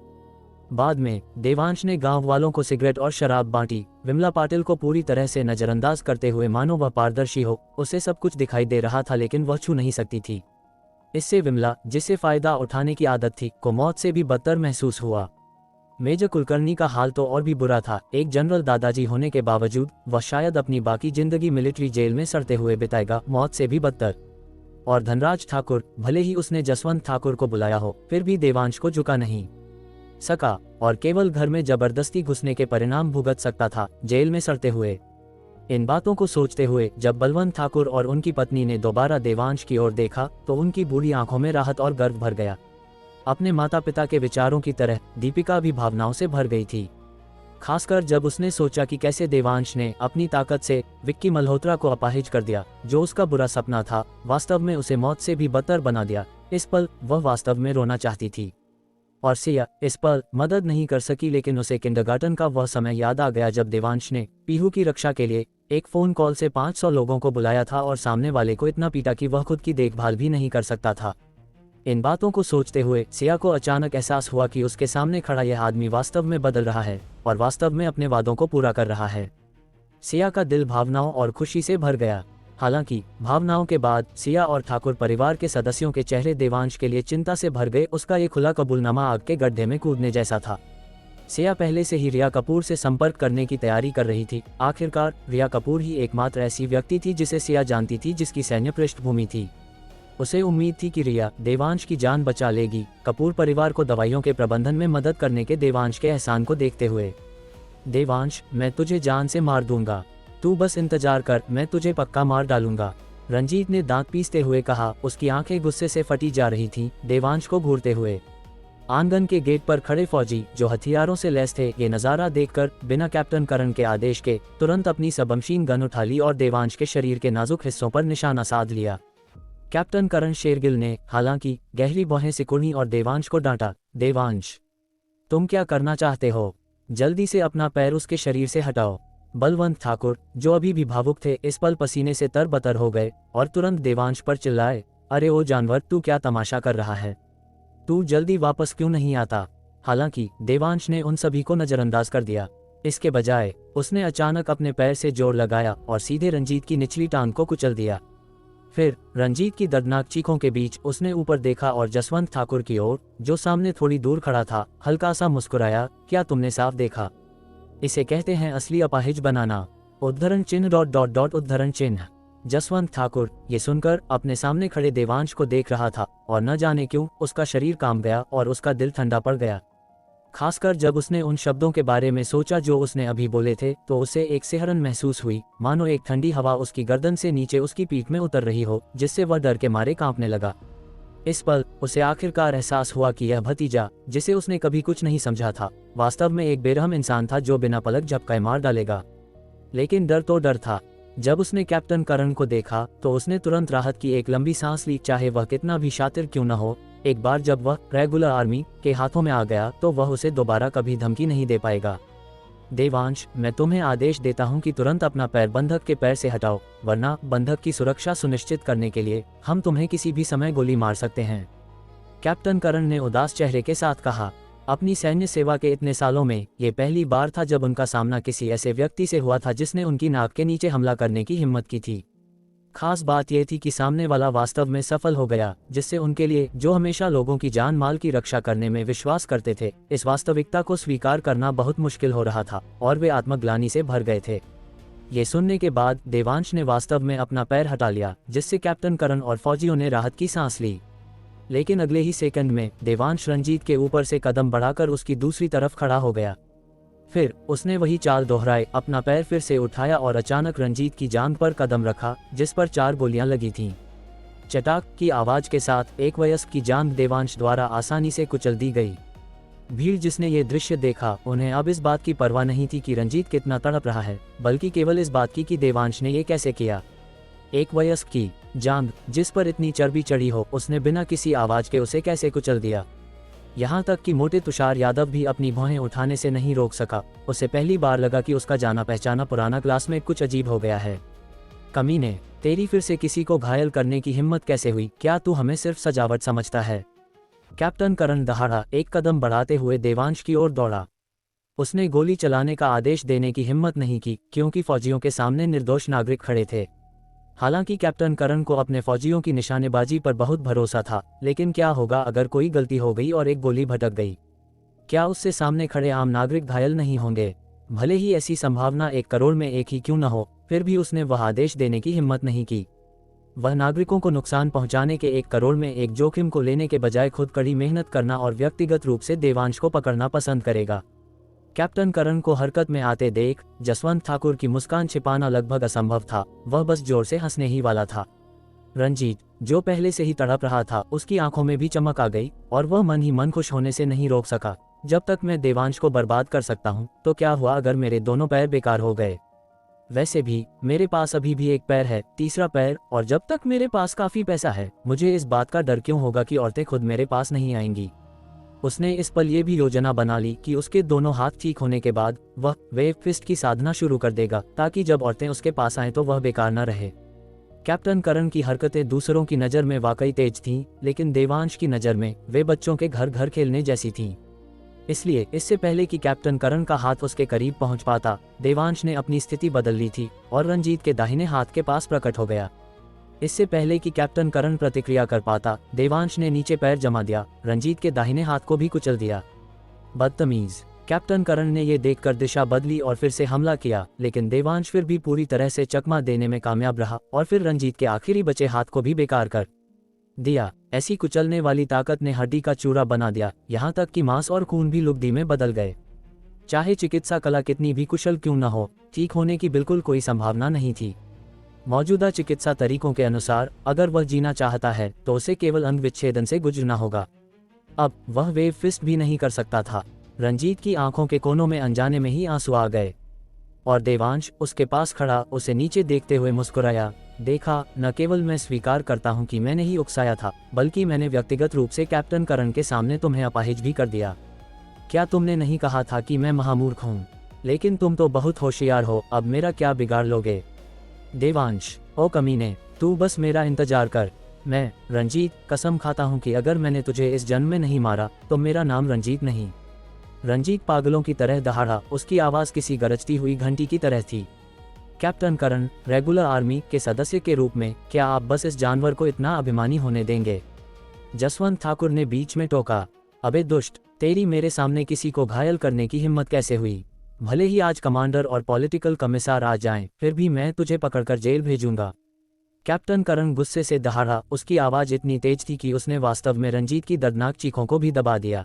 बाद में देवांश ने गांव वालों को सिगरेट और शराब बांटी, विमला पाटिल को पूरी तरह से नजरअंदाज करते हुए मानो वह पारदर्शी हो। उसे सब कुछ दिखाई दे रहा था, लेकिन वह छू नहीं सकती थी। इससे विमला, जिसे फायदा उठाने की आदत थी, को मौत से भी बदतर महसूस हुआ। मेजर कुलकर्णी का हाल तो और भी बुरा था। एक जनरल दादाजी होने के बावजूद वह शायद अपनी बाकी जिंदगी मिलिट्री जेल में सड़ते हुए बिताएगा, मौत से भी बदतर। और धनराज ठाकुर, भले ही उसने जसवंत ठाकुर को बुलाया हो, फिर भी देवांश को झुका नहीं सका और केवल घर में जबरदस्ती घुसने के परिणाम भुगत सकता था, जेल में सड़ते हुए। इन बातों को सोचते हुए जब बलवंत ठाकुर और उनकी पत्नी ने दोबारा देवांश की ओर देखा तो उनकी बूढ़ी आंखों में राहत और गर्व भर गया। अपने माता पिता के विचारों की तरह दीपिका भी भावनाओं से भर गई थी, खासकर जब उसने सोचा कि कैसे देवांश ने अपनी ताकत से विक्की मल्होत्रा को अपाहिज कर दिया, जो उसका बुरा सपना था, वास्तव में उसे मौत से भी बदतर बना दिया। इस पल वह वास्तव में रोना चाहती थी और सिया इस पल मदद नहीं कर सकी, लेकिन उसे किंडरगार्टन का वह समय याद आ गया जब देवांश ने पीहू की रक्षा के लिए एक फोन कॉल से 500 लोगों को बुलाया था और सामने वाले को इतना पीटा कि वह खुद की देखभाल भी नहीं कर सकता था। इन बातों को सोचते हुए सिया को अचानक एहसास हुआ कि उसके सामने खड़ा यह आदमी वास्तव में बदल रहा है और वास्तव में अपने वादों को पूरा कर रहा है। सिया का दिल भावनाओं और खुशी से भर गया। हालांकि भावनाओं के बाद सिया और ठाकुर परिवार के सदस्यों के चेहरे देवांश के लिए चिंता से भर गए। उसका ये खुला कबूलनामा आग के गड्ढे में कूदने जैसा था। सिया पहले से ही रिया कपूर से संपर्क करने की तैयारी कर रही थी। आखिरकार रिया कपूर ही एकमात्र ऐसी व्यक्ति थी जिसे सिया जानती थी, जिसकी सैन्य पृष्ठभूमि थी। उसे उम्मीद थी कि रिया देवांश की जान बचा लेगी। कपूर परिवार को दवाइयों के प्रबंधन में मदद करने के देवांश के एहसान को देखते हुए, देवांश, मैं तुझे जान से मार दूंगा, तू बस इंतजार कर, मैं तुझे पक्का मार डालूंगा, रंजीत ने दांत पीसते हुए कहा। उसकी आंखें गुस्से से फटी जा रही थीं, देवांश को घूरते हुए। आंगन के गेट पर खड़े फौजी जो हथियारों से लैस थे, ये नज़ारा देखकर बिना कैप्टन करण के आदेश के तुरंत अपनी सबमशीन गन उठा ली और देवांश के शरीर के नाजुक हिस्सों पर निशाना साध लिया। कैप्टन करण शेरगिल ने हालांकि गहरी बाहें सिकुड़ी और देवांश को डांटा। देवांश, तुम क्या करना चाहते हो? जल्दी से अपना पैर उसके शरीर से हटाओ। बलवंत ठाकुर, जो अभी भी भावुक थे, इस पल पसीने से तरबतर हो गए और तुरंत देवांश पर चिल्लाए, अरे ओ जानवर, तू क्या तमाशा कर रहा है? तू जल्दी वापस क्यों नहीं आता? हालांकि देवांश ने उन सभी को नजरअंदाज कर दिया। इसके बजाय उसने अचानक अपने पैर से जोर लगाया और सीधे रंजीत की निचली टांग को कुचल दिया। फिर रंजीत की दर्दनाक चीखों के बीच उसने ऊपर देखा और जसवंत ठाकुर की ओर, जो सामने थोड़ी दूर खड़ा था, हल्का सा मुस्कुराया। क्या तुमने साफ देखा? इसे कहते हैं असली अपाहिज बनाना। उद्धरण चिन्ह उद्धरण चिन्ह। जसवंत ठाकुर ये सुनकर अपने सामने खड़े देवांश को देख रहा था और न जाने क्यों उसका शरीर कांप गया और उसका दिल ठंडा पड़ गया। खासकर जब उसने उन शब्दों के बारे में सोचा जो उसने अभी बोले थे, तो उसे एक सिहरन महसूस हुई, मानो एक ठंडी हवा उसकी गर्दन से नीचे उसकी पीठ में उतर रही हो, जिससे वह डर के मारे कांपने लगा। इस पल उसे आखिरकार एहसास हुआ कि यह भतीजा, जिसे उसने कभी कुछ नहीं समझा था, वास्तव में एक बेरहम इंसान था जो बिना पलक झपकाए मार डालेगा। लेकिन डर तो डर था। जब उसने कैप्टन करण को देखा तो उसने तुरंत राहत की एक लंबी सांस ली। चाहे वह कितना भी शातिर क्यों न हो, एक बार जब वह रेगुलर आर्मी के हाथों में आ गया तो वह उसे दोबारा कभी धमकी नहीं दे पाएगा। देवांश, मैं तुम्हें आदेश देता हूं कि तुरंत अपना पैर बंधक के पैर से हटाओ, वरना बंधक की सुरक्षा सुनिश्चित करने के लिए हम तुम्हें किसी भी समय गोली मार सकते हैं। कैप्टन करण ने उदास चेहरे के साथ कहा। अपनी सैन्य सेवा के इतने सालों में ये पहली बार था जब उनका सामना किसी ऐसे व्यक्ति से हुआ था जिसने उनकी नाक के नीचे हमला करने की हिम्मत की थी। खास बात यह थी कि सामने वाला वास्तव में सफल हो गया, जिससे उनके लिए, जो हमेशा लोगों की जान माल की रक्षा करने में विश्वास करते थे, इस वास्तविकता को स्वीकार करना बहुत मुश्किल हो रहा था और वे आत्मग्लानि से भर गए थे। ये सुनने के बाद देवांश ने वास्तव में अपना पैर हटा लिया, जिससे कैप्टन करण और फौजियों ने राहत की सांस ली। लेकिन अगले ही सेकंड में देवांश रंजीत के ऊपर से कदम बढ़ाकर उसकी दूसरी तरफ खड़ा हो गया। फिर उसने वही चाल दोहराई, अपना पैर फिर से उठाया और अचानक रंजीत की जांघ पर कदम रखा, जिस पर 4 गोलियां लगी थीं। चटाक की आवाज के साथ एक वयस्क की जांघ देवांश द्वारा आसानी से कुचल दी गई। भीड़ जिसने ये दृश्य देखा, उन्हें अब इस बात की परवाह नहीं थी कि रंजीत कितना तड़प रहा है, बल्कि केवल इस बात की कि देवांश ने ये कैसे किया। एक वयस्क की जांघ जिस पर इतनी चर्बी चढ़ी हो, उसने बिना किसी आवाज के उसे कैसे कुचल दिया। यहाँ तक कि मोटे तुषार यादव भी अपनी भौहें उठाने से नहीं रोक सका। उसे पहली बार लगा कि उसका जाना पहचाना पुराना क्लासमेट कुछ अजीब हो गया है। कमीने, तेरी फिर से किसी को घायल करने की हिम्मत कैसे हुई? क्या तू हमें सिर्फ सजावट समझता है? कैप्टन करण दहाड़ा एक कदम बढ़ाते हुए देवांश की ओर दौड़ा। उसने गोली चलाने का आदेश देने की हिम्मत नहीं की, क्योंकि फौजियों के सामने निर्दोष नागरिक खड़े थे। हालांकि कैप्टन करण को अपने फौजियों की निशानेबाजी पर बहुत भरोसा था, लेकिन क्या होगा अगर कोई गलती हो गई और एक गोली भटक गई? क्या उससे सामने खड़े आम नागरिक घायल नहीं होंगे? भले ही ऐसी संभावना 1 करोड़ में एक ही क्यों न हो, फिर भी उसने वह आदेश देने की हिम्मत नहीं की। वह नागरिकों को नुकसान पहुंचाने के 1 करोड़ में एक जोखिम को लेने के बजाय खुद कड़ी मेहनत करना और व्यक्तिगत रूप से देवांश को पकड़ना पसंद करेगा। कैप्टन करण को हरकत में आते देख जसवंत ठाकुर की मुस्कान छिपाना लगभग असंभव था। वह बस जोर से हंसने ही वाला था। रंजीत, जो पहले से ही तड़प रहा था, उसकी आंखों में भी चमक आ गई और वह मन ही मन खुश होने से नहीं रोक सका। जब तक मैं देवांश को बर्बाद कर सकता हूँ, तो क्या हुआ अगर मेरे दोनों पैर बेकार हो गए? वैसे भी मेरे पास अभी भी एक पैर है, तीसरा पैर, और जब तक मेरे पास काफी पैसा है, मुझे इस बात का डर क्यों होगा कि औरतें खुद मेरे पास नहीं आएंगी। उसने इस पल ये भी योजना बना ली कि उसके दोनों हाथ ठीक होने के बाद वह वेव फिस्ट की साधना शुरू कर देगा, ताकि जब औरतें उसके पास आएं तो वह बेकार न रहे। कैप्टन करण की हरकतें दूसरों की नज़र में वाकई तेज थीं, लेकिन देवांश की नज़र में वे बच्चों के घर घर खेलने जैसी थीं। इसलिए इससे पहले कि कैप्टन करण का हाथ उसके करीब पहुंच पाता, देवांश ने अपनी स्थिति बदल ली थी और रंजीत के दाहिने हाथ के पास प्रकट हो गया। इससे पहले कि कैप्टन करण प्रतिक्रिया कर पाता, देवांश ने नीचे पैर जमा दिया, रंजीत के दाहिने हाथ को भी कुचल दिया। बदतमीज। कैप्टन करण ने यह देखकर दिशा बदली और फिर से हमला किया, लेकिन देवांश फिर भी पूरी तरह से चकमा देने में कामयाब रहा और फिर रंजीत के आखिरी बचे हाथ को भी बेकार कर दिया। ऐसी कुचलने वाली ताकत ने हड्डी का चूरा बना दिया, यहाँ तक कि मांस और खून भी लुगदी में बदल गए। चाहे चिकित्सा कला कितनी भी कुशल क्यों न हो, ठीक होने की बिल्कुल कोई संभावना नहीं थी। मौजूदा चिकित्सा तरीकों के अनुसार अगर वह जीना चाहता है तो उसे केवल अंग विच्छेदन से गुजरना होगा। अब वह वेव फिस्ट भी नहीं कर सकता था। रंजीत की आंखों के कोनों में अनजाने में ही आंसू आ गए और देवांश उसके पास खड़ा उसे नीचे देखते हुए मुस्कुराया। देखा, न केवल मैं स्वीकार करता हूं कि मैंने ही उकसाया था, बल्कि मैंने व्यक्तिगत रूप से कैप्टन करण के सामने तुम्हें अपाहिज भी कर दिया। क्या तुमने नहीं कहा था कि मैं महामूर्ख हूं? लेकिन तुम तो बहुत होशियार हो, अब मेरा क्या बिगाड़ लोगे? देवांश, ओ कमीने, तू बस मेरा इंतजार कर। मैं, रंजीत, कसम खाता हूं कि अगर मैंने तुझे इस जन्म में नहीं मारा तो मेरा नाम रंजीत नहीं। रंजीत पागलों की तरह दहाड़ा, उसकी आवाज़ किसी गरजती हुई घंटी की तरह थी। कैप्टन करण, रेगुलर आर्मी के सदस्य के रूप में क्या आप बस इस जानवर को इतना अभिमानी होने देंगे? जसवंत ठाकुर ने बीच में टोका। अबे दुष्ट, तेरी मेरे सामने किसी को घायल करने की हिम्मत कैसे हुई? भले ही आज कमांडर और पॉलिटिकल कमिश्नर आ जाएं, फिर भी मैं तुझे पकड़कर जेल भेजूंगा। कैप्टन करण गुस्से से दहाड़ा, उसकी आवाज़ इतनी तेज थी कि उसने वास्तव में रंजीत की दर्दनाक चीखों को भी दबा दिया।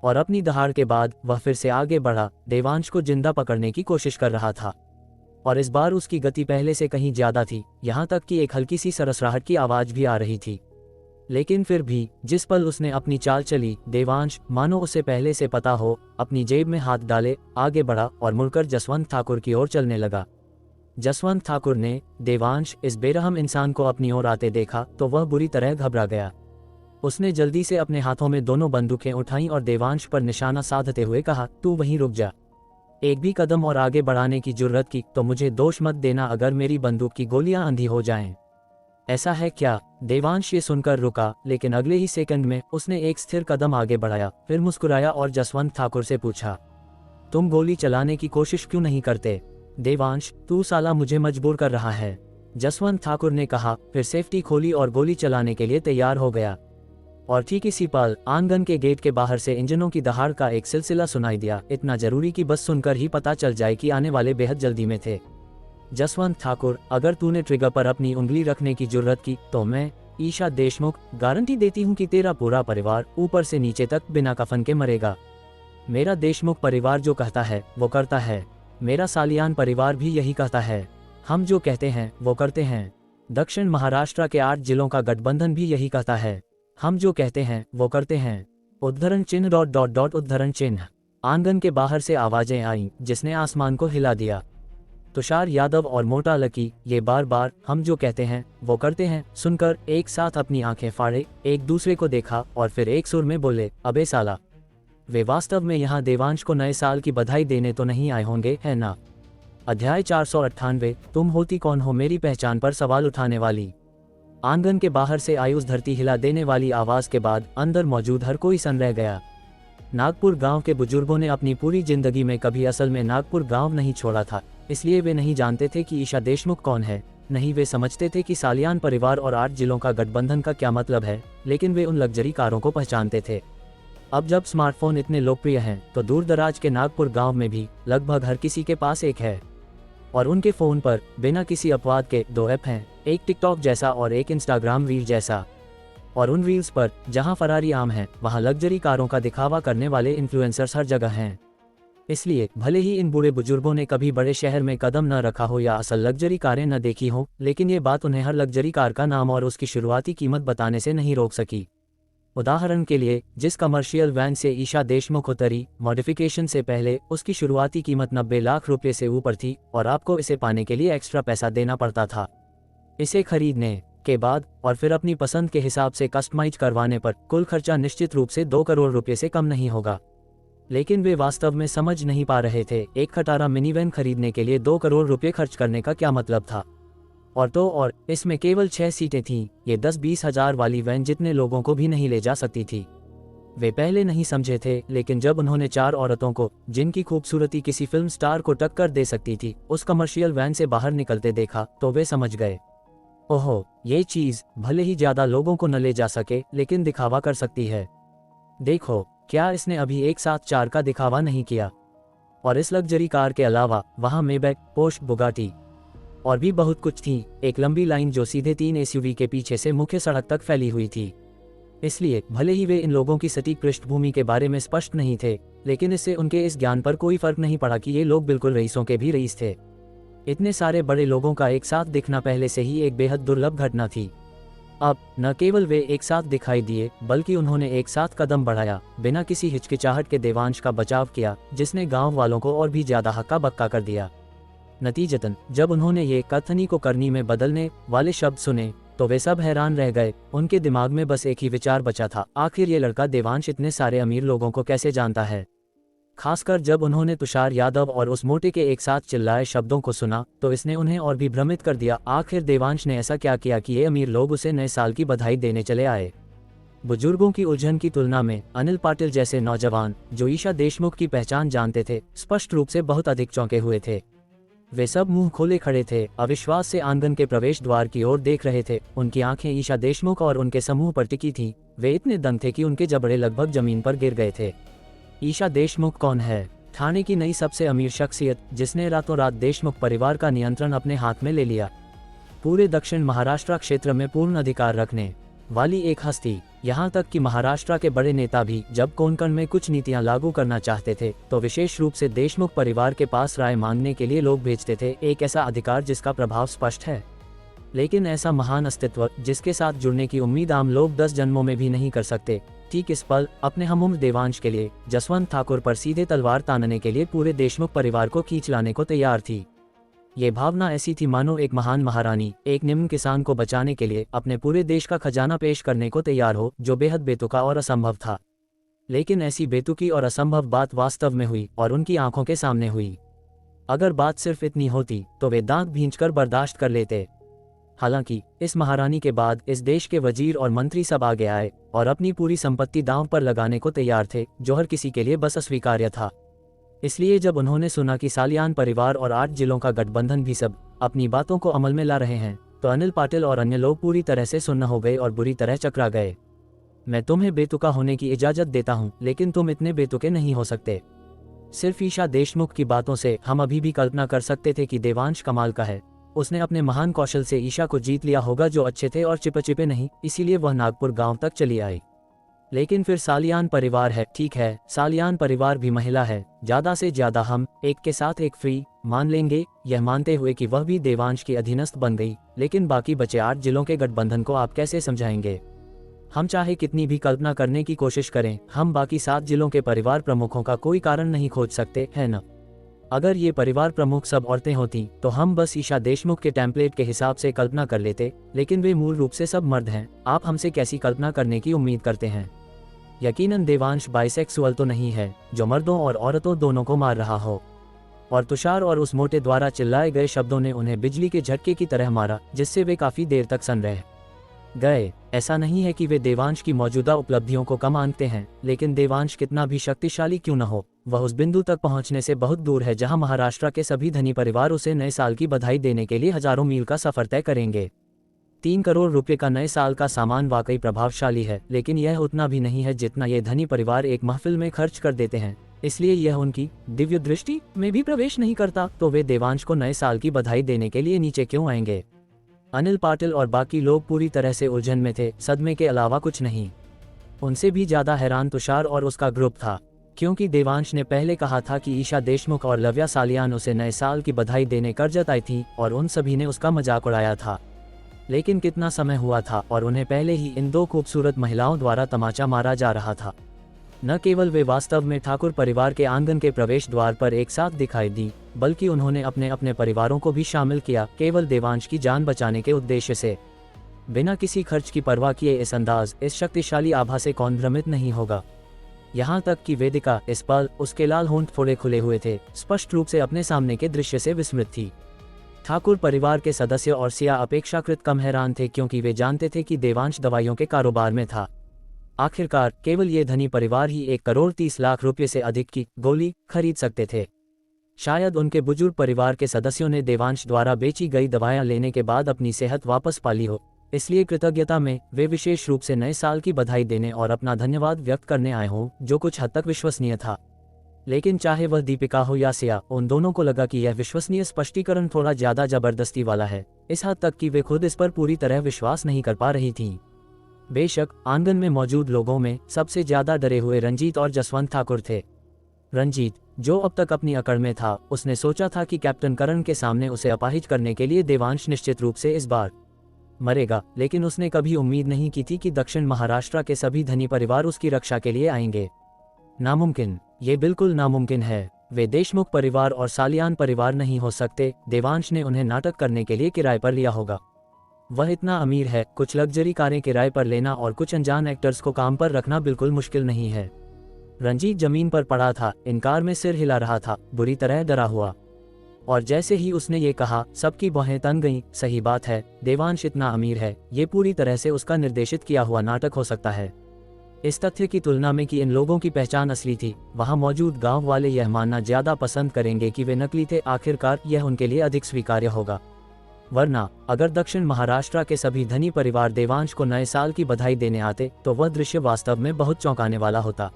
और अपनी दहाड़ के बाद वह फिर से आगे बढ़ा, देवांश को जिंदा पकड़ने की कोशिश कर रहा था। और इस बार उसकी गति पहले से कहीं ज्यादा थी, यहाँ तक कि एक हल्की सी सरसराहट की आवाज़ भी आ रही थी। लेकिन फिर भी जिस पल उसने अपनी चाल चली, देवांश, मानो उसे पहले से पता हो, अपनी जेब में हाथ डाले आगे बढ़ा और मुड़कर जसवंत ठाकुर की ओर चलने लगा। जसवंत ठाकुर ने देवांश इस बेरहम इंसान को अपनी ओर आते देखा तो वह बुरी तरह घबरा गया। उसने जल्दी से अपने हाथों में दोनों बंदूकें उठाईं और देवांश पर निशाना साधते हुए कहा, तू वहीं रुक जा। एक भी कदम और आगे बढ़ाने की जुर्रत की तो मुझे दोष मत देना अगर मेरी बंदूक की गोलियां अंधी हो जाएं। ऐसा है क्या? देवांश ये सुनकर रुका, लेकिन अगले ही सेकंड में उसने एक स्थिर कदम आगे बढ़ाया, फिर मुस्कुराया और जसवंत ठाकुर से पूछा, तुम गोली चलाने की कोशिश क्यों नहीं करते? देवांश, तू साला मुझे मजबूर कर रहा है, जसवंत ठाकुर ने कहा, फिर सेफ्टी खोली और गोली चलाने के लिए तैयार हो गया। और ठीक इसी पल आंगन के गेट के बाहर से इंजनों की दहाड़ का एक सिलसिला सुनाई दिया, इतना जरूरी कि बस सुनकर ही पता चल जाए कि आने वाले बेहद जल्दी में थे। जसवंत ठाकुर, अगर तूने ट्रिगर पर अपनी उंगली रखने की जुर्रत की तो मैं, ईशा देशमुख, गारंटी देती हूँ कि तेरा पूरा परिवार ऊपर से नीचे तक बिना कफन के मरेगा। मेरा देशमुख परिवार जो कहता है वो करता है, मेरा सालियान परिवार भी यही कहता है, हम जो कहते हैं वो करते हैं। दक्षिण महाराष्ट्र के 8 जिलों का गठबंधन भी यही कहता है, हम जो कहते हैं वो करते हैं। उद्धरण चिन्ह ... उद्धरण चिन्ह। आंगन के बाहर से आवाजें आईं जिसने आसमान को हिला दिया। तुषार यादव और मोटा लकी ये बार बार हम जो कहते हैं वो करते हैं सुनकर एक साथ अपनी आंखें फाड़े, एक दूसरे को देखा और फिर एक सुर में बोले, अबे साला। वे वास्तव में यहाँ देवांश को नए साल की बधाई देने तो नहीं आए होंगे, है ना? अध्याय 498, तुम होती कौन हो मेरी पहचान पर सवाल उठाने वाली। आंगन के बाहर से आई उस धरती हिला देने वाली आवाज के बाद अंदर मौजूद हर कोई सन रह गया। नागपुर गांव के बुजुर्गों ने अपनी पूरी जिंदगी में कभी असल में नागपुर गांव नहीं छोड़ा था, इसलिए वे नहीं जानते थे कि ईशा देशमुख कौन है, नहीं वे समझते थे कि सालियान परिवार और 8 जिलों का गठबंधन का क्या मतलब है, लेकिन वे उन लग्जरी कारों को पहचानते थे। अब जब स्मार्टफोन इतने लोकप्रिय हैं तो दूर दराज के नागपुर गांव में भी लगभग हर किसी के पास एक है, और उनके फ़ोन पर बिना किसी अपवाद के 2 ऐप हैं, एक टिकटॉक जैसा और एक इंस्टाग्राम रील जैसा। और उन रील्स पर जहां फरारी आम है, वहां लग्जरी कारों का दिखावा करने वाले इन्फ्लुएंसर्स हर जगह हैं। इसलिए भले ही इन बूढ़े बुजुर्गों ने कभी बड़े शहर में कदम न रखा हो या असल लग्जरी कारें न देखी हो, लेकिन ये बात उन्हें हर लग्जरी कार का नाम और उसकी शुरुआती कीमत बताने से नहीं रोक सकी। उदाहरण के लिए, जिस कमर्शियल वैन से ईशा देशमुख उतरी, मॉडिफिकेशन से पहले उसकी शुरुआती कीमत 90 लाख रुपये से ऊपर थी और आपको इसे पाने के लिए एक्स्ट्रा पैसा देना पड़ता था। इसे खरीदने के बाद और फिर अपनी पसंद के हिसाब से कस्टमाइज करवाने पर कुल खर्चा निश्चित रूप से 2 करोड़ रुपये से कम नहीं होगा। लेकिन वे वास्तव में समझ नहीं पा रहे थे एक खटारा मिनी वैन खरीदने के लिए 2 करोड़ रुपये खर्च करने का क्या मतलब था। और इसमें केवल 6 सीटें थीं, ये 10-20 हज़ार वाली वैन जितने लोगों को भी नहीं ले जा सकती थी। वे पहले नहीं समझे थे, लेकिन जब उन्होंने 4 औरतों को, जिनकी खूबसूरती किसी फिल्म स्टार को टक्कर दे सकती थी, उस कमर्शियल वैन से बाहर निकलते देखा तो वे समझ गए, ओहो, ये चीज भले ही ज्यादा लोगों को न ले जा सके, लेकिन दिखावा कर सकती है। देखो, क्या इसने अभी एक साथ 4 का दिखावा नहीं किया? और इस लग्जरी कार के अलावा वहाँ मेबैक, पोर्श, बुगाटी और भी बहुत कुछ थी। एक लंबी लाइन जो सीधे 3 एसयूवी के पीछे से मुख्य सड़क तक फैली हुई थी। इसलिए भले ही वे इन लोगों की सटीक पृष्ठभूमि के बारे में स्पष्ट नहीं थे, लेकिन इससे उनके इस ज्ञान पर कोई फर्क नहीं पड़ा कि ये लोग बिल्कुल रईसों के भी रईस थे। इतने सारे बड़े लोगों का एक साथ दिखना पहले से ही एक बेहद दुर्लभ घटना थी। अब न केवल वे एक साथ दिखाई दिए, बल्कि उन्होंने एक साथ कदम बढ़ाया, बिना किसी हिचकिचाहट के देवांश का बचाव किया, जिसने गांव वालों को और भी ज्यादा हक्का बक्का कर दिया। नतीजतन जब उन्होंने ये कथनी को करनी में बदलने वाले शब्द सुने, तो वे सब हैरान रह गए। उनके दिमाग में बस एक ही विचार बचा था, आखिर ये लड़का देवांश इतने सारे अमीर लोगों को कैसे जानता है। खासकर जब उन्होंने तुषार यादव और उस मोटे के एक साथ चिल्लाए शब्दों को सुना, तो इसने उन्हें और भी भ्रमित कर दिया। आखिर देवांश ने ऐसा क्या किया कि ये अमीर लोग उसे नए साल की बधाई देने चले आए? बुजुर्गों की उलझन की तुलना में अनिल पाटिल जैसे नौजवान, जो ईशा देशमुख की पहचान जानते थे, स्पष्ट रूप से बहुत अधिक चौंके हुए थे। वे सब मुंह खोले खड़े थे, अविश्वास से आंगन के प्रवेश द्वार की ओर देख रहे थे। उनकी आंखें ईशा देशमुख और उनके समूह पर टिकी थीं। वे इतने दंग थे कि उनके जबड़े लगभग जमीन पर गिर गए थे। ईशा देशमुख कौन है? ठाणे की नई सबसे अमीर शख्सियत, जिसने रातों रात देशमुख परिवार का नियंत्रण अपने हाथ में ले लिया। पूरे दक्षिण महाराष्ट्र क्षेत्र में पूर्ण अधिकार रखने वाली एक हस्ती। यहाँ तक कि महाराष्ट्र के बड़े नेता भी जब कोंकण में कुछ नीतियां लागू करना चाहते थे, तो विशेष रूप से देशमुख परिवार के पास राय मांगने के लिए लोग भेजते थे। एक ऐसा अधिकार जिसका प्रभाव स्पष्ट है, लेकिन ऐसा महान अस्तित्व जिसके साथ जुड़ने की उम्मीद आम लोग 10 जन्मों में भी नहीं कर सकते। ठीक इस पल अपने हमउम्र देवांश के लिए जसवंत ठाकुर पर सीधे तलवार तानने के लिए पूरे देशमुख परिवार को खींच लाने को तैयार थी। ये भावना ऐसी थी मानो एक महान महारानी एक निम्न किसान को बचाने के लिए अपने पूरे देश का खजाना पेश करने को तैयार हो, जो बेहद बेतुका और असंभव था। लेकिन ऐसी बेतुकी और असंभव बात वास्तव में हुई, और उनकी आंखों के सामने हुई। अगर बात सिर्फ इतनी होती तो वे दांत भींचकर बर्दाश्त कर लेते। हालांकि इस महारानी के बाद इस देश के वजीर और मंत्री सब आगे आए और अपनी पूरी संपत्ति दांव पर लगाने को तैयार थे, जो हर किसी के लिए बस अस्वीकार्य था। इसलिए जब उन्होंने सुना कि सालियान परिवार और 8 जिलों का गठबंधन भी सब अपनी बातों को अमल में ला रहे हैं, तो अनिल पाटिल और अन्य लोग पूरी तरह से सुन्न हो गए और बुरी तरह चकरा गए। मैं तुम्हें बेतुका होने की इजाजत देता हूं, लेकिन तुम इतने बेतुके नहीं हो सकते। सिर्फ ईशा देशमुख की बातों से हम अभी भी कल्पना कर सकते थे कि देवांश कमाल का है। उसने अपने महान कौशल से ईशा को जीत लिया होगा, जो अच्छे थे और चिपचिपे नहीं, इसीलिए वह नागपुर गांव तक चली आई। लेकिन फिर सालियान परिवार है, ठीक है, सालियान परिवार भी महिला है। ज्यादा से ज्यादा हम एक के साथ एक फ्री मान लेंगे, यह मानते हुए कि वह भी देवांश की अधीनस्थ बन गई। लेकिन बाकी बचे 8 जिलों के गठबंधन को आप कैसे समझाएंगे? हम चाहे कितनी भी कल्पना करने की कोशिश करें, हम बाकी 7 जिलों के परिवार प्रमुखों का कोई कारण नहीं खोज सकते, है न? अगर ये परिवार प्रमुख सब औरतें होती तो हम बस ईशा देशमुख के टेम्पलेट के हिसाब से कल्पना कर लेते, लेकिन वे मूल रूप से सब मर्द हैं। आप हमसे कैसी कल्पना करने की उम्मीद करते हैं? यकीनन देवांश बाइसेक्सुअल तो नहीं है, जो मर्दों और औरतों दोनों को मार रहा हो। और तुषार और उस मोटे द्वारा चिल्लाए गए शब्दों ने उन्हें बिजली के झटके की तरह मारा, जिससे वे काफी देर तक सन रह गए। ऐसा नहीं है कि वे देवांश की मौजूदा उपलब्धियों को कम आंकते हैं, लेकिन देवांश कितना भी शक्तिशाली क्यों न हो, वह उस बिंदु तक पहुंचने से बहुत दूर है जहां महाराष्ट्र के सभी धनी परिवार उसे नए साल की बधाई देने के लिए हजारों मील का सफर तय करेंगे। 3 करोड़ रुपए का नए साल का सामान वाकई प्रभावशाली है, लेकिन यह उतना भी नहीं है जितना ये धनी परिवार एक महफिल में खर्च कर देते हैं। इसलिए यह उनकी दिव्य दृष्टि में भी प्रवेश नहीं करता। तो वे देवांश को नए साल की बधाई देने के लिए नीचे क्यों आएंगे? अनिल पाटिल और बाकी लोग पूरी तरह से उलझन में थे, सदमे के अलावा कुछ नहीं। उनसे भी ज्यादा हैरान तुषार और उसका ग्रुप था, क्योंकि देवांश ने पहले कहा था कि ईशा देशमुख और लव्या सालियान उसे नए साल की बधाई देने कर्जत आई थी, और उन सभी ने उसका मजाक उड़ाया था। लेकिन कितना समय हुआ था और उन्हें पहले ही इन 2 खूबसूरत महिलाओं द्वारा तमाचा मारा जा रहा था। न केवल वे वास्तव में ठाकुर परिवार के आंगन के प्रवेश द्वार पर एक साथ दिखाई दी, बल्कि उन्होंने अपने अपने परिवारों को भी शामिल किया, केवल देवांश की जान बचाने के उद्देश्य से। बिना किसी खर्च की परवाह किए इस अंदाज, इस शक्तिशाली आभा से कौन भ्रमित नहीं होगा? यहाँ तक कि वेदिका इस पल उसके लाल होंठ थोड़े खुले हुए थे, स्पष्ट रूप से अपने सामने के दृश्य से विस्मृत थी। ठाकुर परिवार के सदस्य और सिया अपेक्षाकृत कम हैरान थे, क्योंकि वे जानते थे कि देवांश दवाइयों के कारोबार में था। आखिरकार केवल ये धनी परिवार ही 1 करोड़ 30 लाख रुपये से अधिक की गोली खरीद सकते थे। शायद उनके बुजुर्ग परिवार के सदस्यों ने देवांश द्वारा बेची गई दवाएं लेने के बाद अपनी सेहत वापस पाली हो, इसलिए कृतज्ञता में वे विशेष रूप से नए साल की बधाई देने और अपना धन्यवाद व्यक्त करने आए हों, जो कुछ हद तक विश्वसनीय था। लेकिन चाहे वह दीपिका हो या सिया, उन दोनों को लगा कि यह विश्वसनीय स्पष्टीकरण थोड़ा ज्यादा जबरदस्ती वाला है, इस हद तक कि वे खुद इस पर पूरी तरह विश्वास नहीं कर पा रही थीं। बेशक आंगन में मौजूद लोगों में सबसे ज्यादा डरे हुए रंजीत और जसवंत ठाकुर थे। रंजीत, जो अब तक अपनी अकड़ में था, उसने सोचा था कि कैप्टन करण के सामने उसे अपाहिज करने के लिए देवांश निश्चित रूप से इस बार मरेगा, लेकिन उसने कभी उम्मीद नहीं की थी कि दक्षिण महाराष्ट्र के सभी धनी परिवार उसकी रक्षा के लिए आएंगे। नामुमकिन, ये बिल्कुल नामुमकिन है। वे देशमुख परिवार और सालियान परिवार नहीं हो सकते। देवांश ने उन्हें नाटक करने के लिए किराए पर लिया होगा। वह इतना अमीर है, कुछ लग्जरी कारें किराए पर लेना और कुछ अनजान एक्टर्स को काम पर रखना बिल्कुल मुश्किल नहीं है। रंजीत जमीन पर पड़ा था, इनकार में सिर हिला रहा था, बुरी तरह डरा हुआ। और जैसे ही उसने ये कहा, सबकी बाहें तन गईं। सही बात है, देवांश इतना अमीर है, ये पूरी तरह से उसका निर्देशित किया हुआ नाटक हो सकता है। इस तथ्य की तुलना में कि इन लोगों की पहचान असली थी, वहां मौजूद गांव वाले यह मानना ज्यादा पसंद करेंगे कि वे नकली थे। आखिरकार यह उनके लिए अधिक स्वीकार्य होगा। वरना अगर दक्षिण महाराष्ट्र के सभी धनी परिवार देवांश को नए साल की बधाई देने आते, तो वह दृश्य वास्तव में बहुत चौंकाने वाला होता।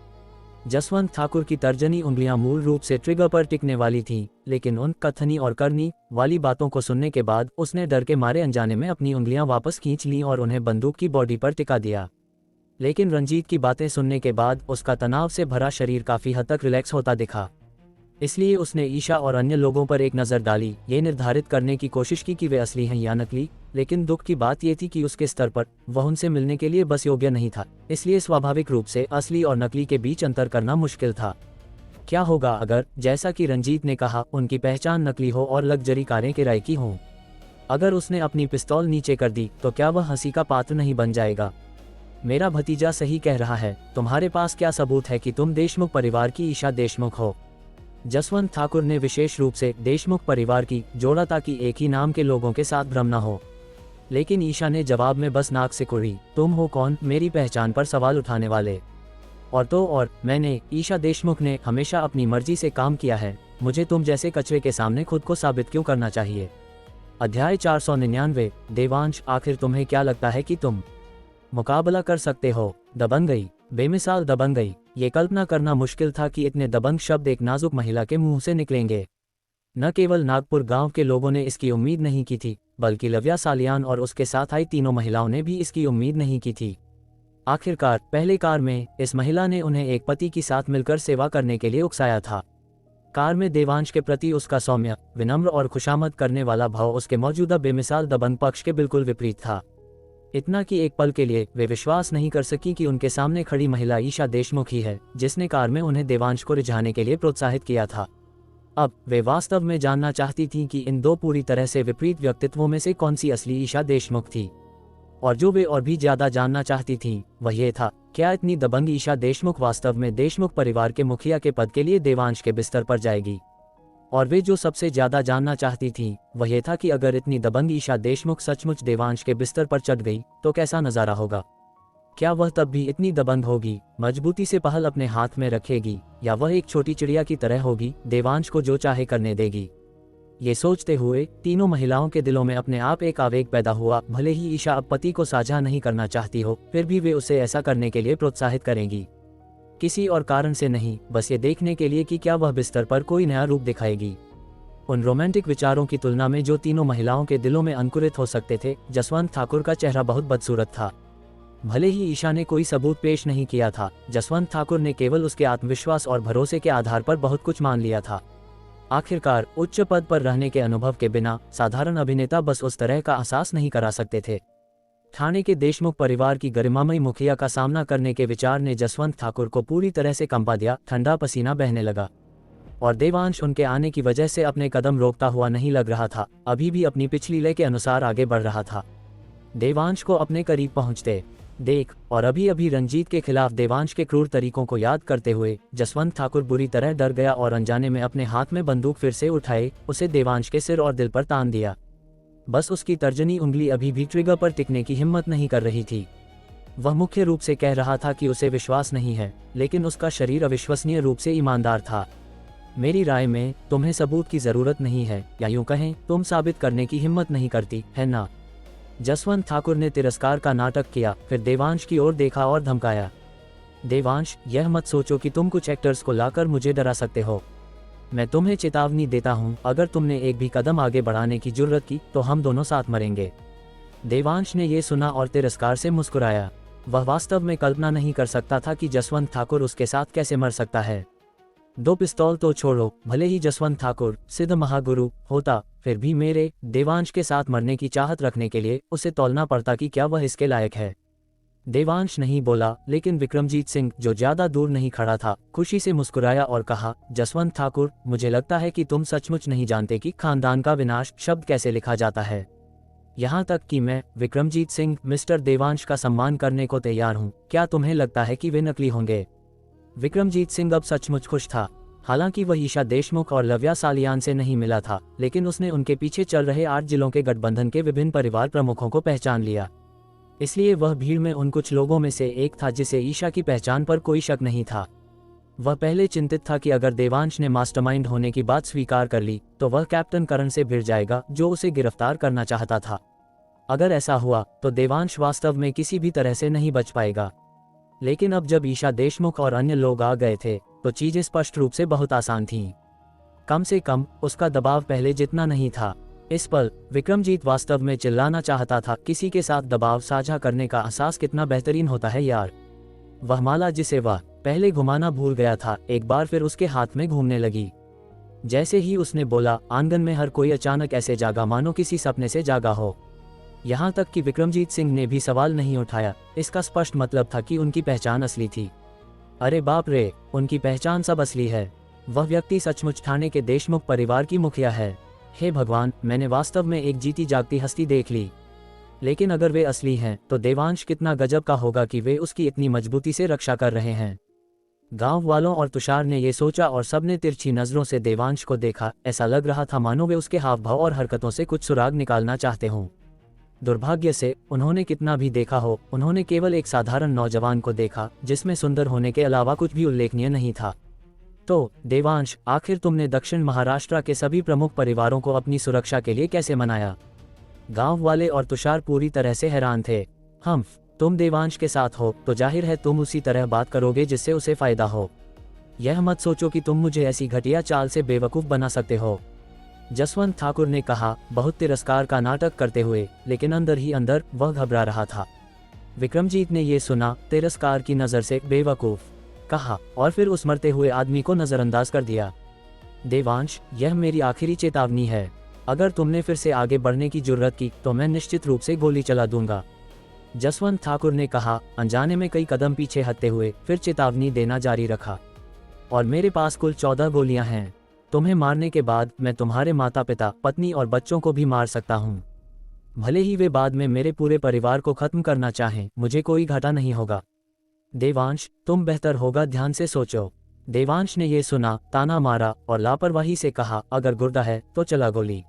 जसवंत ठाकुर की तर्जनी उंगलियां मूल रूप से ट्रिगर पर टिकने वाली थीं, लेकिन उन कथनी और करनी वाली बातों को सुनने के बाद उसने डर के मारे अनजाने में अपनी उंगलियां वापस खींच लीं और उन्हें बंदूक की बॉडी पर टिका दिया। लेकिन रंजीत की बातें सुनने के बाद उसका तनाव से भरा शरीर काफी हद तक रिलैक्स होता दिखा। इसलिए उसने ईशा और अन्य लोगों पर एक नज़र डाली, ये निर्धारित करने की कोशिश की कि वे असली हैं या नकली। लेकिन दुख की बात यह थी कि उसके स्तर पर वह उनसे मिलने के लिए बस योग्य नहीं था, इसलिए स्वाभाविक रूप से असली और नकली के बीच अंतर करना मुश्किल था। क्या होगा अगर, जैसा कि रंजीत ने कहा, उनकी पहचान नकली हो और लग्जरी कारें किराए की हों? अगर उसने अपनी पिस्तौल नीचे कर दी, तो क्या वह हंसी का पात्र नहीं बन जाएगा? मेरा भतीजा सही कह रहा है। तुम्हारे पास क्या सबूत है कि तुम देशमुख परिवार की ईशा देशमुख हो? जसवंत ठाकुर ने विशेष रूप से देशमुख परिवार की जोड़ा ताकि एक ही नाम के लोगों के साथ भ्रम न हो। लेकिन ईशा ने जवाब में बस नाक से कुड़ी। तुम हो कौन मेरी पहचान पर सवाल उठाने वाले? और तो और मैंने, ईशा देशमुख ने हमेशा अपनी मर्जी से काम किया है। मुझे तुम जैसे कचरे के सामने खुद को साबित क्यों करना चाहिए? अध्याय 499। देवांश, आखिर तुम्हें क्या लगता है कि तुम मुकाबला कर सकते हो? दबंग गई, बेमिसाल दबंग गई। ये कल्पना करना मुश्किल था कि इतने दबंग शब्द एक नाजुक महिला के मुंह से निकलेंगे। न केवल नागपुर गांव के लोगों ने इसकी उम्मीद नहीं की थी, बल्कि लव्या सालियान और उसके साथ आई तीनों महिलाओं ने भी इसकी उम्मीद नहीं की थी। आखिरकार पहले कार में इस महिला ने उन्हें एक पति के साथ मिलकर सेवा करने के लिए उकसाया था। कार में देवांश के प्रति उसका सौम्य, विनम्र और खुशामद करने वाला भाव उसके मौजूदा बेमिसाल दबंग पक्ष के बिल्कुल विपरीत था। इतना कि एक पल के लिए वे विश्वास नहीं कर सकी कि उनके सामने खड़ी महिला ईशा देशमुख ही है, जिसने कार में उन्हें देवांश को रिझाने के लिए प्रोत्साहित किया था। अब वे वास्तव में जानना चाहती थीं कि इन दो पूरी तरह से विपरीत व्यक्तित्वों में से कौन सी असली ईशा देशमुख थी। और जो वे और भी ज्यादा जानना चाहती थीं, वह ये था, क्या इतनी दबंग ईशा देशमुख वास्तव में देशमुख परिवार के मुखिया के पद के लिए देवांश के बिस्तर पर जाएगी? और वे जो सबसे ज्यादा जानना चाहती थीं, वह यह था कि अगर इतनी दबंग ईशा देशमुख सचमुच देवांश के बिस्तर पर चढ़ गई, तो कैसा नजारा होगा? क्या वह तब भी इतनी दबंग होगी, मजबूती से पहल अपने हाथ में रखेगी, या वह एक छोटी चिड़िया की तरह होगी, देवांश को जो चाहे करने देगी? ये सोचते हुए तीनों महिलाओं के दिलों में अपने आप एक आवेग पैदा हुआ। भले ही ईशा अब पति को साझा नहीं करना चाहती हो, फिर भी वे उसे ऐसा करने के लिए प्रोत्साहित करेंगी। किसी और कारण से नहीं, बस ये देखने के लिए कि क्या वह बिस्तर पर कोई नया रूप दिखाएगी। उन रोमांटिक विचारों की तुलना में जो तीनों महिलाओं के दिलों में अंकुरित हो सकते थे, जसवंत ठाकुर का चेहरा बहुत बदसूरत था। भले ही ईशा ने कोई सबूत पेश नहीं किया था, जसवंत ठाकुर ने केवल उसके आत्मविश्वास और भरोसे के आधार पर बहुत कुछ मान लिया था। आखिरकार उच्च पद पर रहने के अनुभव के बिना साधारण अभिनेता बस उस तरह का एहसास नहीं करा सकते थे। ठाणे के देशमुख परिवार की गरिमामयी मुखिया का सामना करने के विचार ने जसवंत ठाकुर को पूरी तरह से कंपा दिया। ठंडा पसीना बहने लगा और देवांश उनके आने की वजह से अपने कदम रोकता हुआ नहीं लग रहा था, अभी भी अपनी पिछली लय के अनुसार आगे बढ़ रहा था। देवांश को अपने करीब पहुंचते देख और अभी अभी रंजीत के खिलाफ देवांश के क्रूर तरीकों को याद करते हुए जसवंत ठाकुर बुरी तरह डर गया और अनजाने में अपने हाथ में बंदूक फिर से उठाए उसे देवांश के सिर और दिल पर तान दिया। बस उसकी तर्जनी उंगली अभी भी ट्रिगर पर टिकने की हिम्मत नहीं कर रही थी। वह मुख्य रूप से कह रहा था कि उसे विश्वास नहीं है, लेकिन उसका शरीर अविश्वसनीय रूप से ईमानदार था। मेरी राय में तुम्हें सबूत की जरूरत नहीं है, या यूं कहें तुम साबित करने की हिम्मत नहीं करती है ना। जसवंत ठाकुर ने तिरस्कार का नाटक किया, फिर देवांश की ओर देखा और धमकाया। देवांश, यह मत सोचो कि तुम कुछ एक्टर्स को लाकर मुझे डरा सकते हो। मैं तुम्हें चेतावनी देता हूँ, अगर तुमने एक भी कदम आगे बढ़ाने की जुर्रत की तो हम दोनों साथ मरेंगे। देवांश ने यह सुना और तिरस्कार से मुस्कुराया। वह वास्तव में कल्पना नहीं कर सकता था कि जसवंत ठाकुर उसके साथ कैसे मर सकता है। 2 पिस्तौल तो छोड़ो, भले ही जसवंत ठाकुर सिद्ध महागुरु होता, फिर भी मेरे देवांश के साथ मरने की चाहत रखने के लिए उसे तौलना पड़ता कि क्या वह इसके लायक है। देवांश नहीं बोला, लेकिन विक्रमजीत सिंह, जो ज्यादा दूर नहीं खड़ा था, खुशी से मुस्कुराया और कहा, जसवंत ठाकुर, मुझे लगता है कि तुम सचमुच नहीं जानते कि खानदान का विनाश शब्द कैसे लिखा जाता है। यहाँ तक कि मैं, विक्रमजीत सिंह, मिस्टर देवांश का सम्मान करने को तैयार हूँ। क्या तुम्हें लगता है कि वे नकली होंगे? विक्रमजीत सिंह अब सचमुच खुश था। हालांकि वह ईशा देशमुख और लव्या सालियान से नहीं मिला था, लेकिन उसने उनके पीछे चल रहे 8 जिलों के गठबंधन के विभिन्न परिवार प्रमुखों को पहचान लिया। इसलिए वह भीड़ में उन कुछ लोगों में से एक था जिसे ईशा की पहचान पर कोई शक नहीं था। वह पहले चिंतित था कि अगर देवांश ने मास्टरमाइंड होने की बात स्वीकार कर ली तो वह कैप्टन करण से भिड़ जाएगा, जो उसे गिरफ्तार करना चाहता था। अगर ऐसा हुआ तो देवांश वास्तव में किसी भी तरह से नहीं बच पाएगा। लेकिन अब जब ईशा देशमुख और अन्य लोग आ गए थे तो चीजें स्पष्ट रूप से बहुत आसान थीं। कम से कम उसका दबाव पहले जितना नहीं था। इस पल विक्रमजीत वास्तव में चिल्लाना चाहता था, किसी के साथ दबाव साझा करने का एहसास कितना बेहतरीन होता है यार। वह माला जिसे वह पहले घुमाना भूल गया था, एक बार फिर उसके हाथ में घूमने लगी। जैसे ही उसने बोला, आंगन में हर कोई अचानक ऐसे जागा मानो किसी सपने से जागा हो। यहाँ तक कि विक्रमजीत सिंह ने भी सवाल नहीं उठाया। इसका स्पष्ट मतलब था कि उनकी पहचान असली थी। अरे बाप रे, उनकी पहचान सब असली है। वह व्यक्ति सचमुच ठाणे के देशमुख परिवार की मुखिया है। हे भगवान, मैंने वास्तव में एक जीती जागती हस्ती देख ली। लेकिन अगर वे असली हैं तो देवांश कितना गजब का होगा कि वे उसकी इतनी मजबूती से रक्षा कर रहे हैं। गांव वालों और तुषार ने ये सोचा और सबने तिरछी नजरों से देवांश को देखा। ऐसा लग रहा था मानो वे उसके हाव भाव और हरकतों से कुछ सुराग निकालना चाहते हों। दुर्भाग्य से उन्होंने कितना भी देखा हो, उन्होंने केवल एक साधारण नौजवान को देखा जिसमें सुंदर होने के अलावा कुछ भी उल्लेखनीय नहीं था। तो देवांश, आखिर तुमने दक्षिण महाराष्ट्र के सभी प्रमुख परिवारों को अपनी सुरक्षा के लिए कैसे मनाया? गांव वाले और तुषार पूरी तरह से हैरान थे। तुम देवांश के साथ हो तो जाहिर है तुम उसी तरह बात करोगे जिससे उसे फायदा हो। यह मत सोचो कि तुम मुझे ऐसी घटिया चाल से बेवकूफ बना सकते हो, जसवंत ठाकुर ने कहा, बहुत तिरस्कार का नाटक करते हुए, लेकिन अंदर ही अंदर वह घबरा रहा था। विक्रमजीत ने यह सुना, तिरस्कार की नजर से बेवकूफ कहा, और फिर उस मरते हुए आदमी को नजरअंदाज कर दिया। देवांश, यह मेरी आखिरी चेतावनी है। अगर तुमने फिर से आगे बढ़ने की जुर्रत की तो मैं निश्चित रूप से गोली चला दूंगा। जसवंत ठाकुर ने कहा, अनजाने में कई कदम पीछे हटते हुए, फिर चेतावनी देना जारी रखा। और मेरे पास कुल 14 गोलियां हैं। तुम्हें मारने के बाद मैं तुम्हारे माता पिता, पत्नी और बच्चों को भी मार सकता हूँ। भले ही वे बाद में मेरे पूरे परिवार को खत्म करना चाहें, मुझे कोई घाटा नहीं होगा। देवांश, तुम बेहतर होगा ध्यान से सोचो। देवांश ने यह सुना, ताना मारा और लापरवाही से कहा, अगर गुर्दा है तो चला गोली।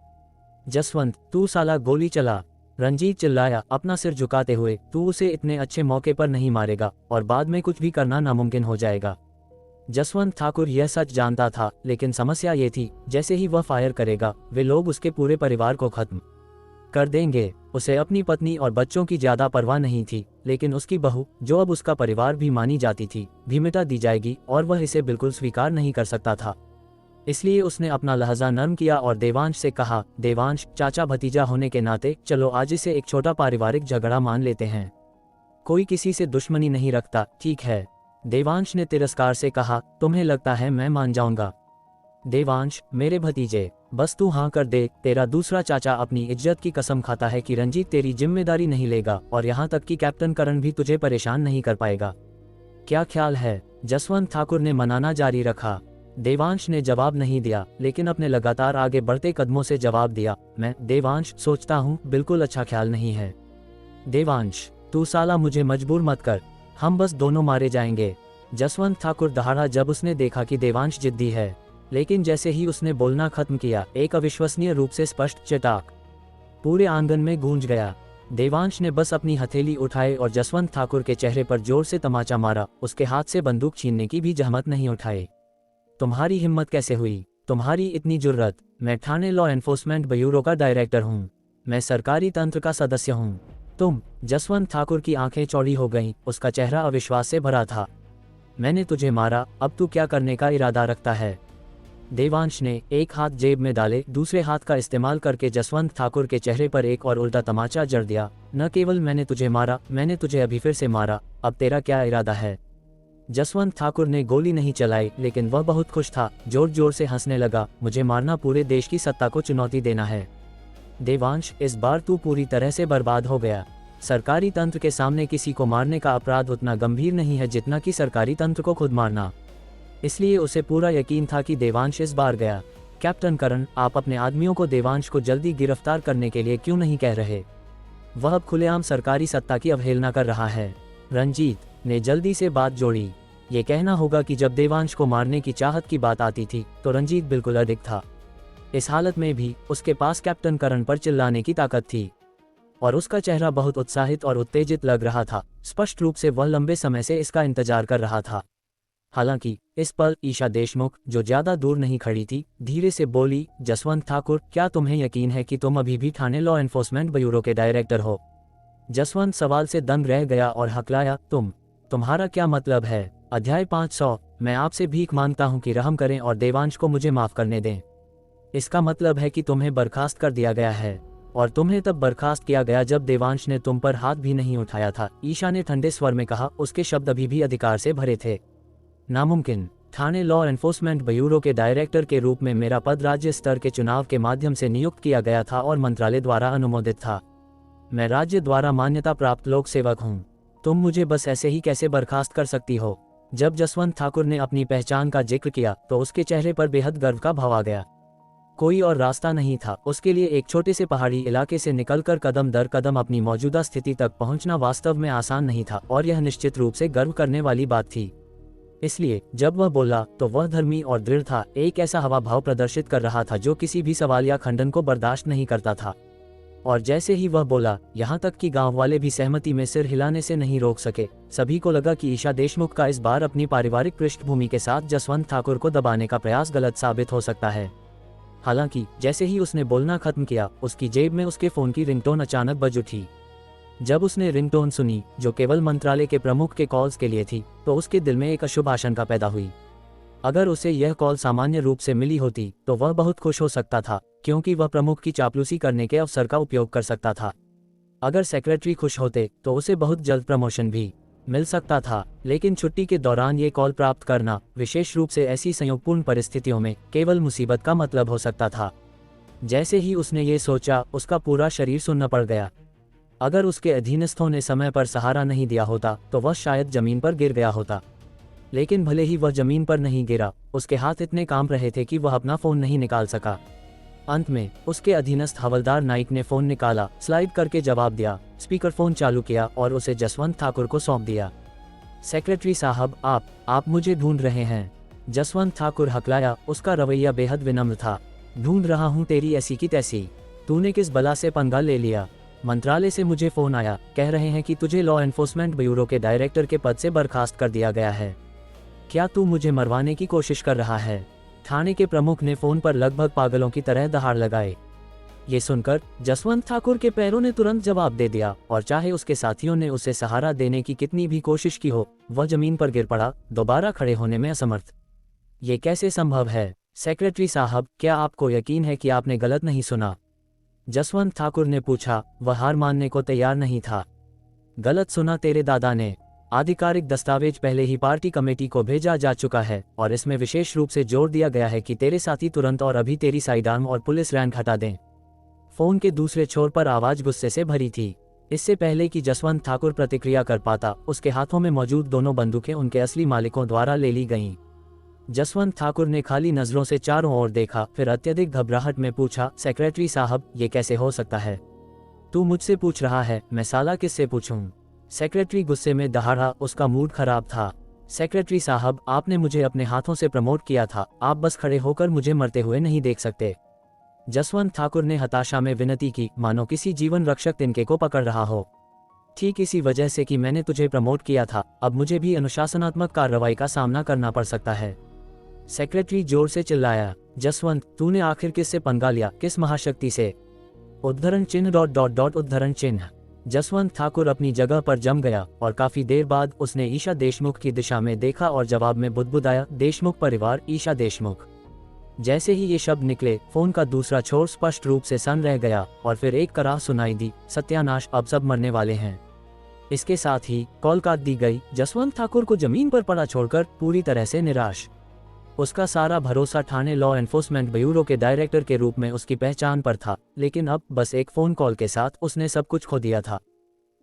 जसवंत, तू साला गोली चला। रंजीत चिल्लाया, अपना सिर झुकाते हुए, तू उसे इतने अच्छे मौके पर नहीं मारेगा और बाद में कुछ भी करना नामुमकिन हो जाएगा। जसवंत ठाकुर यह सच जानता था, लेकिन समस्या ये थी, जैसे ही वह फायर करेगा वे लोग उसके पूरे परिवार को खत्म कर देंगे। उसे अपनी पत्नी और बच्चों की ज्यादा परवाह नहीं थी, लेकिन उसकी बहू, जो अब उसका परिवार भी मानी जाती थी, भी मिटा दी जाएगी और वह इसे बिल्कुल स्वीकार नहीं कर सकता था। इसलिए उसने अपना लहजा नरम किया और देवांश से कहा, देवांश, चाचा भतीजा होने के नाते चलो आज इसे एक छोटा पारिवारिक झगड़ा मान लेते हैं। कोई किसी से दुश्मनी नहीं रखता, ठीक है? देवांश ने तिरस्कार से कहा, तुम्हें लगता है मैं मान जाऊंगा? देवांश, मेरे भतीजे, बस तू हाँ कर दे। तेरा दूसरा चाचा अपनी इज्जत की कसम खाता है कि रंजीत तेरी जिम्मेदारी नहीं लेगा और यहाँ तक कि कैप्टन करण भी तुझे परेशान नहीं कर पाएगा। क्या ख्याल है? जसवंत ठाकुर ने मनाना जारी रखा। देवांश ने जवाब नहीं दिया, लेकिन अपने लगातार आगे बढ़ते कदमों से जवाब दिया, मैं देवांश सोचता हूँ बिल्कुल अच्छा ख्याल नहीं है। देवांश, तू साला मुझे मजबूर मत कर, हम बस दोनों मारे जाएंगे। जसवंत ठाकुर दहाड़ा जब उसने देखा कि देवांश जिद्दी है, लेकिन जैसे ही उसने बोलना खत्म किया, एक अविश्वसनीय रूप से स्पष्ट चटाक पूरे आंगन में गूंज गया। देवांश ने बस अपनी हथेली उठाई और जसवंत ठाकुर के चेहरे पर जोर से तमाचा मारा। उसके हाथ से बंदूक छीनने की भी जहमत नहीं उठाई। तुम्हारी हिम्मत कैसे हुई? तुम्हारी इतनी जुर्रत? मैं ठाणे लॉ एनफोर्समेंट ब्यूरो का डायरेक्टर हूँ। मैं सरकारी तंत्र का सदस्य हूँ। तुम? जसवंत ठाकुर की आंखें चौड़ी हो गईं। उसका चेहरा अविश्वास से भरा था। मैंने तुझे मारा, अब तू क्या करने का इरादा रखता है? देवांश ने एक हाथ जेब में डाले, दूसरे हाथ का इस्तेमाल करके जसवंत ठाकुर के चेहरे पर एक और उल्टा तमाचा जड़ दिया। न केवल मैंने तुझे मारा, मैंने तुझे अभी फिर से मारा। अब तेरा क्या इरादा है? जसवंत ठाकुर ने गोली नहीं चलाई, लेकिन वह बहुत खुश था। जोर जोर से हंसने लगा। मुझे मारना पूरे देश की सत्ता को चुनौती देना है। देवांश, इस बार तू पूरी तरह से बर्बाद हो गया। सरकारी तंत्र के सामने किसी को मारने का अपराध उतना गंभीर नहीं है जितना कि सरकारी तंत्र को खुद मारना। इसलिए उसे पूरा यकीन था कि देवांश इस बार गया। कैप्टन करण, आप अपने आदमियों को देवांश को जल्दी गिरफ्तार करने के लिए क्यों नहीं कह रहे? वह अब खुलेआम सरकारी सत्ता की अवहेलना कर रहा है। रंजीत ने जल्दी से बात जोड़ी। ये कहना होगा कि जब देवांश को मारने की चाहत की बात आती थी तो रंजीत बिल्कुल अडिग था। इस हालत में भी उसके पास कैप्टन करण पर चिल्लाने की ताकत थी और उसका चेहरा बहुत उत्साहित और उत्तेजित लग रहा था। स्पष्ट रूप से वह लंबे समय से इसका इंतजार कर रहा था। हालांकि इस पल ईशा देशमुख, जो ज्यादा दूर नहीं खड़ी थी, धीरे से बोली, जसवंत ठाकुर, क्या तुम्हें यकीन है कि तुम अभी भी ठाणे लॉ एनफोर्समेंट ब्यूरो के डायरेक्टर हो? जसवंत सवाल से दंग रह गया और हकलाया, तुम्हारा क्या मतलब है? अध्याय 500। मैं आपसे भीख मांगता हूं कि रहम करें और देवांश को मुझे माफ करने दें। इसका मतलब है कि तुम्हें बर्खास्त कर दिया गया है, और तुम्हें तब बर्खास्त किया गया जब देवांश ने तुम पर हाथ भी नहीं उठाया था। ईशा ने ठंडे स्वर में कहा। उसके शब्द अभी भी अधिकार से भरे थे। नामुमकिन। ठाणे लॉ एनफोर्समेंट ब्यूरो के डायरेक्टर के रूप में मेरा पद राज्य स्तर के चुनाव के माध्यम से नियुक्त किया गया था और मंत्रालय द्वारा अनुमोदित था। मैं राज्य द्वारा मान्यता प्राप्त लोक सेवक हूँ। तुम मुझे बस ऐसे ही कैसे बर्खास्त कर सकती हो? जब जसवंत ठाकुर ने अपनी पहचान का जिक्र किया तो उसके चेहरे पर बेहद गर्व का भाव आ गया। कोई और रास्ता नहीं था उसके लिए। एक छोटे से पहाड़ी इलाके से निकलकर कदम दर कदम अपनी मौजूदा स्थिति तक पहुंचना वास्तव में आसान नहीं था, और यह निश्चित रूप से गर्व करने वाली बात थी। इसलिए जब वह बोला तो वह धर्मी और दृढ़ था। एक ऐसा हवा भाव प्रदर्शित कर रहा था जो किसी भी सवाल या खंडन को बर्दाश्त नहीं करता था। और जैसे ही वह बोला, यहाँ तक कि गांव वाले भी सहमति में सिर हिलाने से नहीं रोक सके। सभी को लगा कि ईशा देशमुख का इस बार अपनी पारिवारिक पृष्ठभूमि के साथ जसवंत ठाकुर को दबाने का प्रयास गलत साबित हो सकता है। हालांकि जैसे ही उसने बोलना खत्म किया, उसकी जेब में उसके फोन की रिंगटोन अचानक बज उठी। जब उसने रिंगटोन सुनी, जो केवल मंत्रालय के प्रमुख के कॉल्स के लिए थी, तो उसके दिल में एक अशुभ आशंका पैदा हुई। अगर उसे यह कॉल सामान्य रूप से मिली होती तो वह बहुत खुश हो सकता था, क्योंकि वह प्रमुख की चापलूसी करने के अवसर का उपयोग कर सकता था। अगर सेक्रेटरी खुश होते तो उसे बहुत जल्द प्रमोशन भी मिल सकता था। लेकिन छुट्टी के दौरान ये कॉल प्राप्त करना, विशेष रूप से ऐसी संयोगपूर्ण परिस्थितियों में, केवल मुसीबत का मतलब हो सकता था। जैसे ही उसने ये सोचा, उसका पूरा शरीर सुन्न पड़ गया। अगर उसके अधीनस्थों ने समय पर सहारा नहीं दिया होता तो वह शायद जमीन पर गिर गया होता। लेकिन भले ही वह जमीन पर नहीं गिरा, उसके हाथ इतने कांप रहे थे कि वह अपना फोन नहीं निकाल सका। अंत में उसके अधीनस्थ हवलदार नाइक ने फोन निकाला, स्लाइड करके जवाब दिया, स्पीकर फोन चालू किया और उसे जसवंत ठाकुर को सौंप दिया। सेक्रेटरी साहब, आप मुझे ढूंढ रहे हैं? जसवंत ठाकुर हकलाया। उसका रवैया बेहद विनम्र था। ढूंढ रहा हूँ तेरी ऐसी की तैसी। तूने किस बला से पंगा ले लिया? मंत्रालय से मुझे फोन आया, कह रहे हैं कि तुझे लॉ एनफोर्समेंट ब्यूरो के डायरेक्टर के पद से बर्खास्त कर दिया गया है। क्या तू मुझे मरवाने की कोशिश कर रहा है? थाने के प्रमुख ने फोन पर लगभग पागलों की तरह दहाड़ लगाए। ये सुनकर जसवंत ठाकुर के पैरों ने तुरंत जवाब दे दिया, और चाहे उसके साथियों ने उसे सहारा देने की कितनी भी कोशिश की हो, वह जमीन पर गिर पड़ा, दोबारा खड़े होने में असमर्थ। ये कैसे संभव है? सेक्रेटरी साहब, क्या आपको यकीन है कि आपने गलत नहीं सुना? जसवंत ठाकुर ने पूछा। वह हार मानने को तैयार नहीं था। गलत सुना तेरे दादा ने। आधिकारिक दस्तावेज पहले ही पार्टी कमेटी को भेजा जा चुका है, और इसमें विशेष रूप से जोर दिया गया है कि तेरे साथी तुरंत और अभी तेरी साइड आर्म और पुलिस रैंक हटा दें। फोन के दूसरे छोर पर आवाज गुस्से से भरी थी। इससे पहले कि जसवंत ठाकुर प्रतिक्रिया कर पाता, उसके हाथों में मौजूद दोनों बंदूकें उनके असली मालिकों द्वारा ले ली गईं। जसवंत ठाकुर ने खाली नजरों से चारों ओर देखा, फिर अत्यधिक घबराहट में पूछा, सेक्रेटरी साहब, ये कैसे हो सकता है? तू मुझसे पूछ रहा है, मैं साला किससे पूछूं? सेक्रेटरी गुस्से में दहाड़ा। उसका मूड खराब था। सेक्रेटरी साहब, आपने मुझे अपने हाथों से प्रमोट किया था। आप बस खड़े होकर मुझे मरते हुए नहीं देख सकते। जसवंत ठाकुर ने हताशा में विनती की, मानो किसी जीवन रक्षक तिनके को पकड़ रहा हो। ठीक इसी वजह से कि मैंने तुझे प्रमोट किया था, अब मुझे भी अनुशासनात्मक कार्रवाई का सामना करना पड़ सकता है। सेक्रेटरी जोर से चिल्लाया, जसवंत, तूने आखिर किससे पंगा लिया, किस महाशक्ति से? उद्धरण चिन्ह उद्धरण चिन्ह। जसवंत ठाकुर अपनी जगह पर जम गया और काफी देर बाद उसने ईशा देशमुख की दिशा में देखा और जवाब में बुदबुदाया, देशमुख परिवार, ईशा देशमुख। जैसे ही ये शब्द निकले, फोन का दूसरा छोर स्पष्ट रूप से सन रह गया और फिर एक कराह सुनाई दी, सत्यानाश, अब सब मरने वाले हैं। इसके साथ ही कॉल काट दी गई। जसवंत ठाकुर को जमीन पर पड़ा छोड़कर पूरी तरह से निराश। उसका सारा भरोसा ठाणे लॉ एनफोर्समेंट ब्यूरो के डायरेक्टर के रूप में उसकी पहचान पर था, लेकिन अब बस एक फोन कॉल के साथ उसने सब कुछ खो दिया था।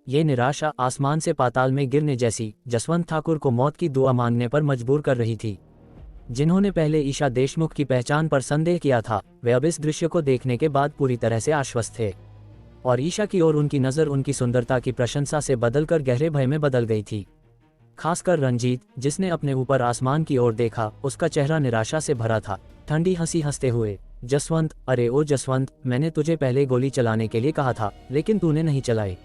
ये निराशा आसमान से पाताल में गिरने जैसी जसवंत ठाकुर को मौत की दुआ मांगने पर मजबूर कर रही थी। जिन्होंने पहले ईशा देशमुख की पहचान पर संदेह किया था, वे अब इस दृश्य को देखने के बाद पूरी तरह से आश्वस्त थे और ईशा की ओर उनकी नज़र उनकी सुंदरता की प्रशंसा से बदलकर गहरे भय में बदल गई थी। खासकर रंजीत, जिसने अपने ऊपर आसमान की ओर देखा, उसका चेहरा निराशा से भरा था। ठंडी हंसी हंसते हुए, जसवंत, अरे ओ जसवंत, मैंने तुझे पहले गोली चलाने के लिए कहा था, लेकिन तूने नहीं चलाई।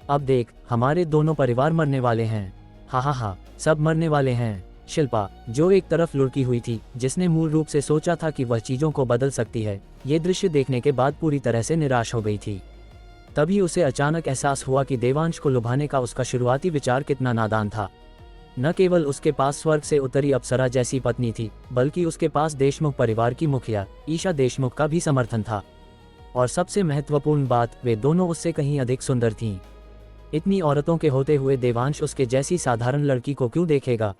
अब देख, हमारे दोनों परिवार मरने वाले हैं। हा हा हा, सब मरने वाले हैं। शिल्पा, जो एक तरफ लुढ़की हुई थी, जिसने मूल रूप से सोचा था कि वह चीजों को बदल सकती है, ये दृश्य देखने के बाद पूरी तरह से निराश हो गई थी। तभी उसे अचानक एहसास हुआ कि देवांश को लुभाने का उसका शुरुआती विचार कितना नादान था। न केवल उसके पास स्वर्ग से उतरी अप्सरा जैसी पत्नी थी, बल्कि उसके पास देशमुख परिवार की मुखिया ईशा देशमुख का भी समर्थन था। और सबसे महत्वपूर्ण बात, वे दोनों उससे कहीं अधिक सुंदर थीं। इतनी औरतों के होते हुए देवांश उसके जैसी साधारण लड़की को क्यों देखेगा?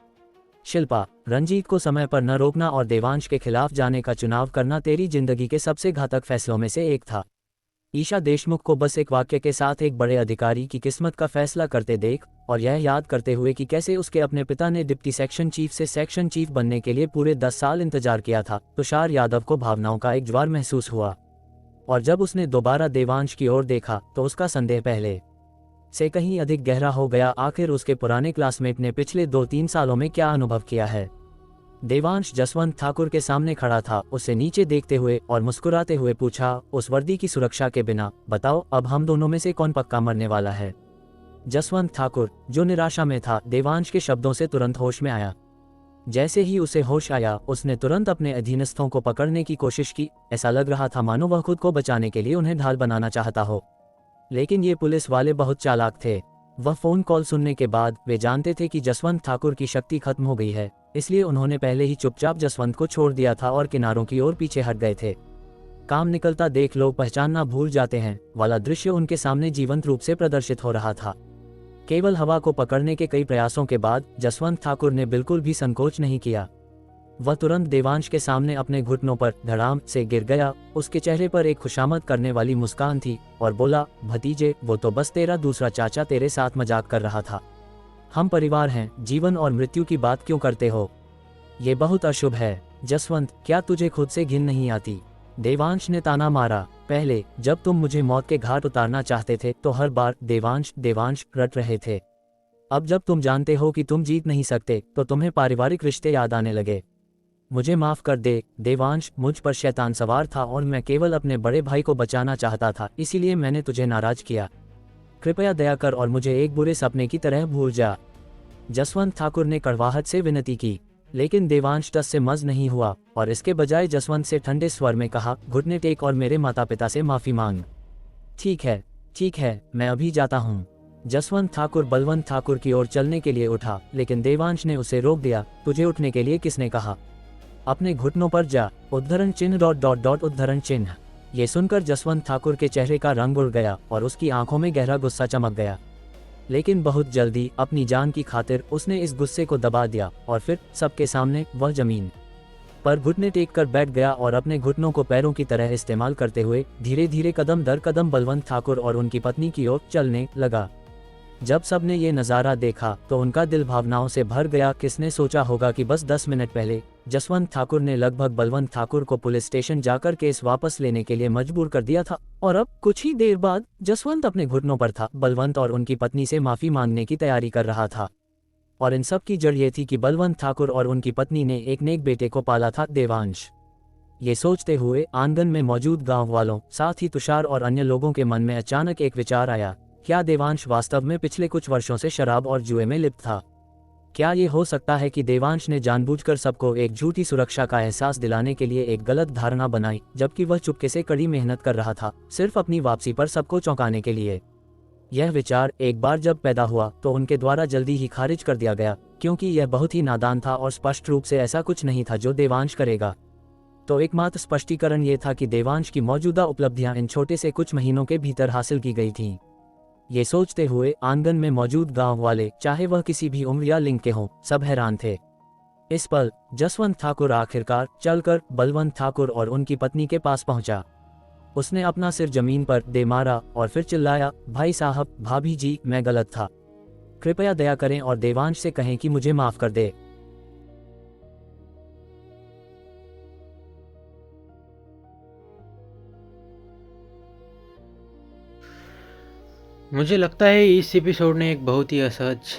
शिल्पा, रंजीत को समय पर न रोकना और देवांश के खिलाफ जाने का चुनाव करना तेरी जिंदगी के सबसे घातक फैसलों में से एक था। ईशा देशमुख को बस एक वाक्य के साथ एक बड़े अधिकारी की किस्मत का फैसला करते देख, और यह याद करते हुए कि कैसे उसके अपने पिता ने डिप्टी सेक्शन चीफ से सेक्शन चीफ बनने के लिए पूरे 10 साल इंतजार किया था, तुषार यादव को भावनाओं का एक ज्वार महसूस हुआ। और जब उसने दोबारा देवांश की ओर देखा, तो उसका संदेह पहले से कहीं अधिक गहरा हो गया। आखिर उसके पुराने क्लासमेट ने पिछले 2-3 सालों में क्या अनुभव किया है? देवांश जसवंत ठाकुर के सामने खड़ा था, उसे नीचे देखते हुए और मुस्कुराते हुए पूछा, उस वर्दी की सुरक्षा के बिना बताओ, अब हम दोनों में से कौन पक्का मरने वाला है? जसवंत ठाकुर, जो निराशा में था, देवांश के शब्दों से तुरंत होश में आया। जैसे ही उसे होश आया, उसने तुरंत अपने अधीनस्थों को पकड़ने की कोशिश की। ऐसा लग रहा था मानो वह खुद को बचाने के लिए उन्हें ढाल बनाना चाहता हो। लेकिन ये पुलिस वाले बहुत चालाक थे। वह फोन कॉल सुनने के बाद वे जानते थे कि जसवंत ठाकुर की शक्ति खत्म हो गई है, इसलिए उन्होंने पहले ही चुपचाप जसवंत को छोड़ दिया था और किनारों की ओर पीछे हट गए थे। काम निकलता देख लोग पहचानना भूल जाते हैं वाला दृश्य उनके सामने जीवंत रूप से प्रदर्शित हो रहा था। केवल हवा को पकड़ने के कई प्रयासों के बाद जसवंत ठाकुर ने बिल्कुल भी संकोच नहीं किया। वह तुरंत देवांश के सामने अपने घुटनों पर धड़ाम से गिर गया। उसके चेहरे पर एक खुशामद करने वाली मुस्कान थी और बोला, भतीजे, वो तो बस तेरा दूसरा चाचा तेरे साथ मजाक कर रहा था। हम परिवार हैं, जीवन और मृत्यु की बात क्यों करते हो? ये बहुत अशुभ है। जसवंत, क्या तुझे खुद से घिन नहीं आती? देवांश ने ताना मारा। पहले जब तुम मुझे मौत के घाट उतारना चाहते थे तो हर बार देवांश देवांश रट रहे थे। अब जब तुम जानते हो कि तुम जीत नहीं सकते तो तुम्हें पारिवारिक रिश्ते याद आने लगे। मुझे माफ कर दे देवांश, मुझ पर शैतान सवार था और मैं केवल अपने बड़े भाई को बचाना चाहता था, इसीलिए मैंने तुझे नाराज किया। कृपया दया कर और मुझे एक बुरे सपने की तरह भूल जा। जसवंत ठाकुर ने कड़वाहट से विनती की, लेकिन देवांश टस से मज नहीं हुआ और इसके बजाय जसवंत से ठंडे स्वर में कहा, घुटने टेक और मेरे माता पिता से माफी मांग। ठीक है, मैं अभी जाता हूँ। जसवंत ठाकुर बलवंत ठाकुर की ओर चलने के लिए उठा, लेकिन देवांश ने उसे रोक दिया। तुझे उठने के लिए किसने कहा? अपने घुटनों पर जा। उद्धरण चिन्ह उद्धरण चिन्ह। ये सुनकर जसवंत ठाकुर के चेहरे का रंग उड़ गया और उसकी आंखों में गहरा गुस्सा चमक गया। लेकिन बहुत जल्दी अपनी जान की खातिर उसने इस गुस्से को दबा दिया और फिर सबके सामने वह जमीन पर घुटने टेक कर बैठ गया और अपने घुटनों को पैरों की तरह इस्तेमाल करते हुए धीरे धीरे कदम दर कदम बलवंत ठाकुर और उनकी पत्नी की ओर चलने लगा। जब सबने ये नज़ारा देखा तो उनका दिल भावनाओं से भर गया। किसने सोचा होगा कि बस 10 मिनट पहले जसवंत ठाकुर ने लगभग बलवंत ठाकुर को पुलिस स्टेशन जाकर केस वापस लेने के लिए मजबूर कर दिया था, और अब कुछ ही देर बाद जसवंत अपने घुटनों पर था, बलवंत और उनकी पत्नी से माफी मांगने की तैयारी कर रहा था। और इन सब की जड़ ये थी कि बलवंत ठाकुर और उनकी पत्नी ने एक नेक बेटे को पाला था, देवांश। ये सोचते हुए आंगन में मौजूद गांव वालों, साथ ही तुषार और अन्य लोगों के मन में अचानक एक विचार आया। क्या देवांश वास्तव में पिछले कुछ वर्षों से शराब और जुए में लिप्त था? क्या ये हो सकता है कि देवांश ने जानबूझकर सबको एक झूठी सुरक्षा का एहसास दिलाने के लिए एक गलत धारणा बनाई, जबकि वह चुपके से कड़ी मेहनत कर रहा था, सिर्फ अपनी वापसी पर सबको चौंकाने के लिए? यह विचार एक बार जब पैदा हुआ तो उनके द्वारा जल्दी ही खारिज कर दिया गया, क्योंकि यह बहुत ही नादान था और स्पष्ट रूप से ऐसा कुछ नहीं था जो देवांश करेगा। तो एकमात्र स्पष्टीकरण ये था कि देवांश की मौजूदा उपलब्धियां इन छोटे से कुछ महीनों के भीतर हासिल की गई थीं। ये सोचते हुए आंगन में मौजूद गांव वाले, चाहे वह किसी भी उम्र या लिंग के हों, सब हैरान थे। इस पल जसवंत ठाकुर आखिरकार चलकर बलवंत ठाकुर और उनकी पत्नी के पास पहुंचा। उसने अपना सिर जमीन पर दे मारा और फिर चिल्लाया, भाई साहब, भाभी जी, मैं गलत था। कृपया दया करें और देवांश से कहें कि मुझे माफ कर दे। मुझे लगता है इस एपिसोड ने एक बहुत ही असहज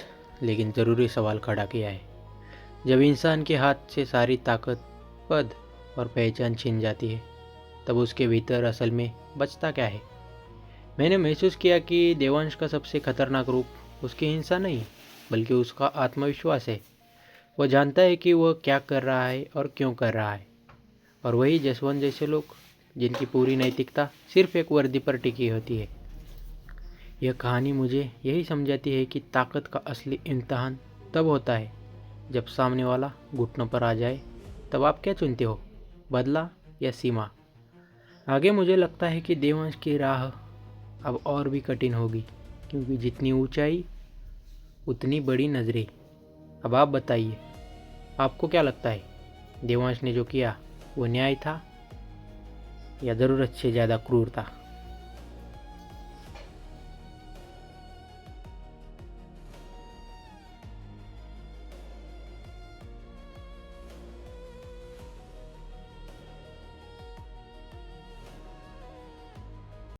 लेकिन ज़रूरी सवाल खड़ा किया है। जब इंसान के हाथ से सारी ताकत, पद और पहचान छीन जाती है, तब उसके भीतर असल में बचता क्या है? मैंने महसूस किया कि देवांश का सबसे खतरनाक रूप उसकी हिंसा नहीं, बल्कि उसका आत्मविश्वास है। वह जानता है कि वह क्या कर रहा है और क्यों कर रहा है। और वही जसवंत जैसे लोग, जिनकी पूरी नैतिकता सिर्फ एक वर्दी पर टिकी होती है। यह कहानी मुझे यही समझाती है कि ताकत का असली इम्तहान तब होता है जब सामने वाला घुटनों पर आ जाए। तब आप क्या चुनते हो, बदला या सीमा? आगे मुझे लगता है कि देवांश की राह अब और भी कठिन होगी, क्योंकि जितनी ऊंचाई उतनी बड़ी नजरें। अब आप बताइए, आपको क्या लगता है, देवांश ने जो किया वो न्याय था या ज़रूरत से ज़्यादा क्रूर था?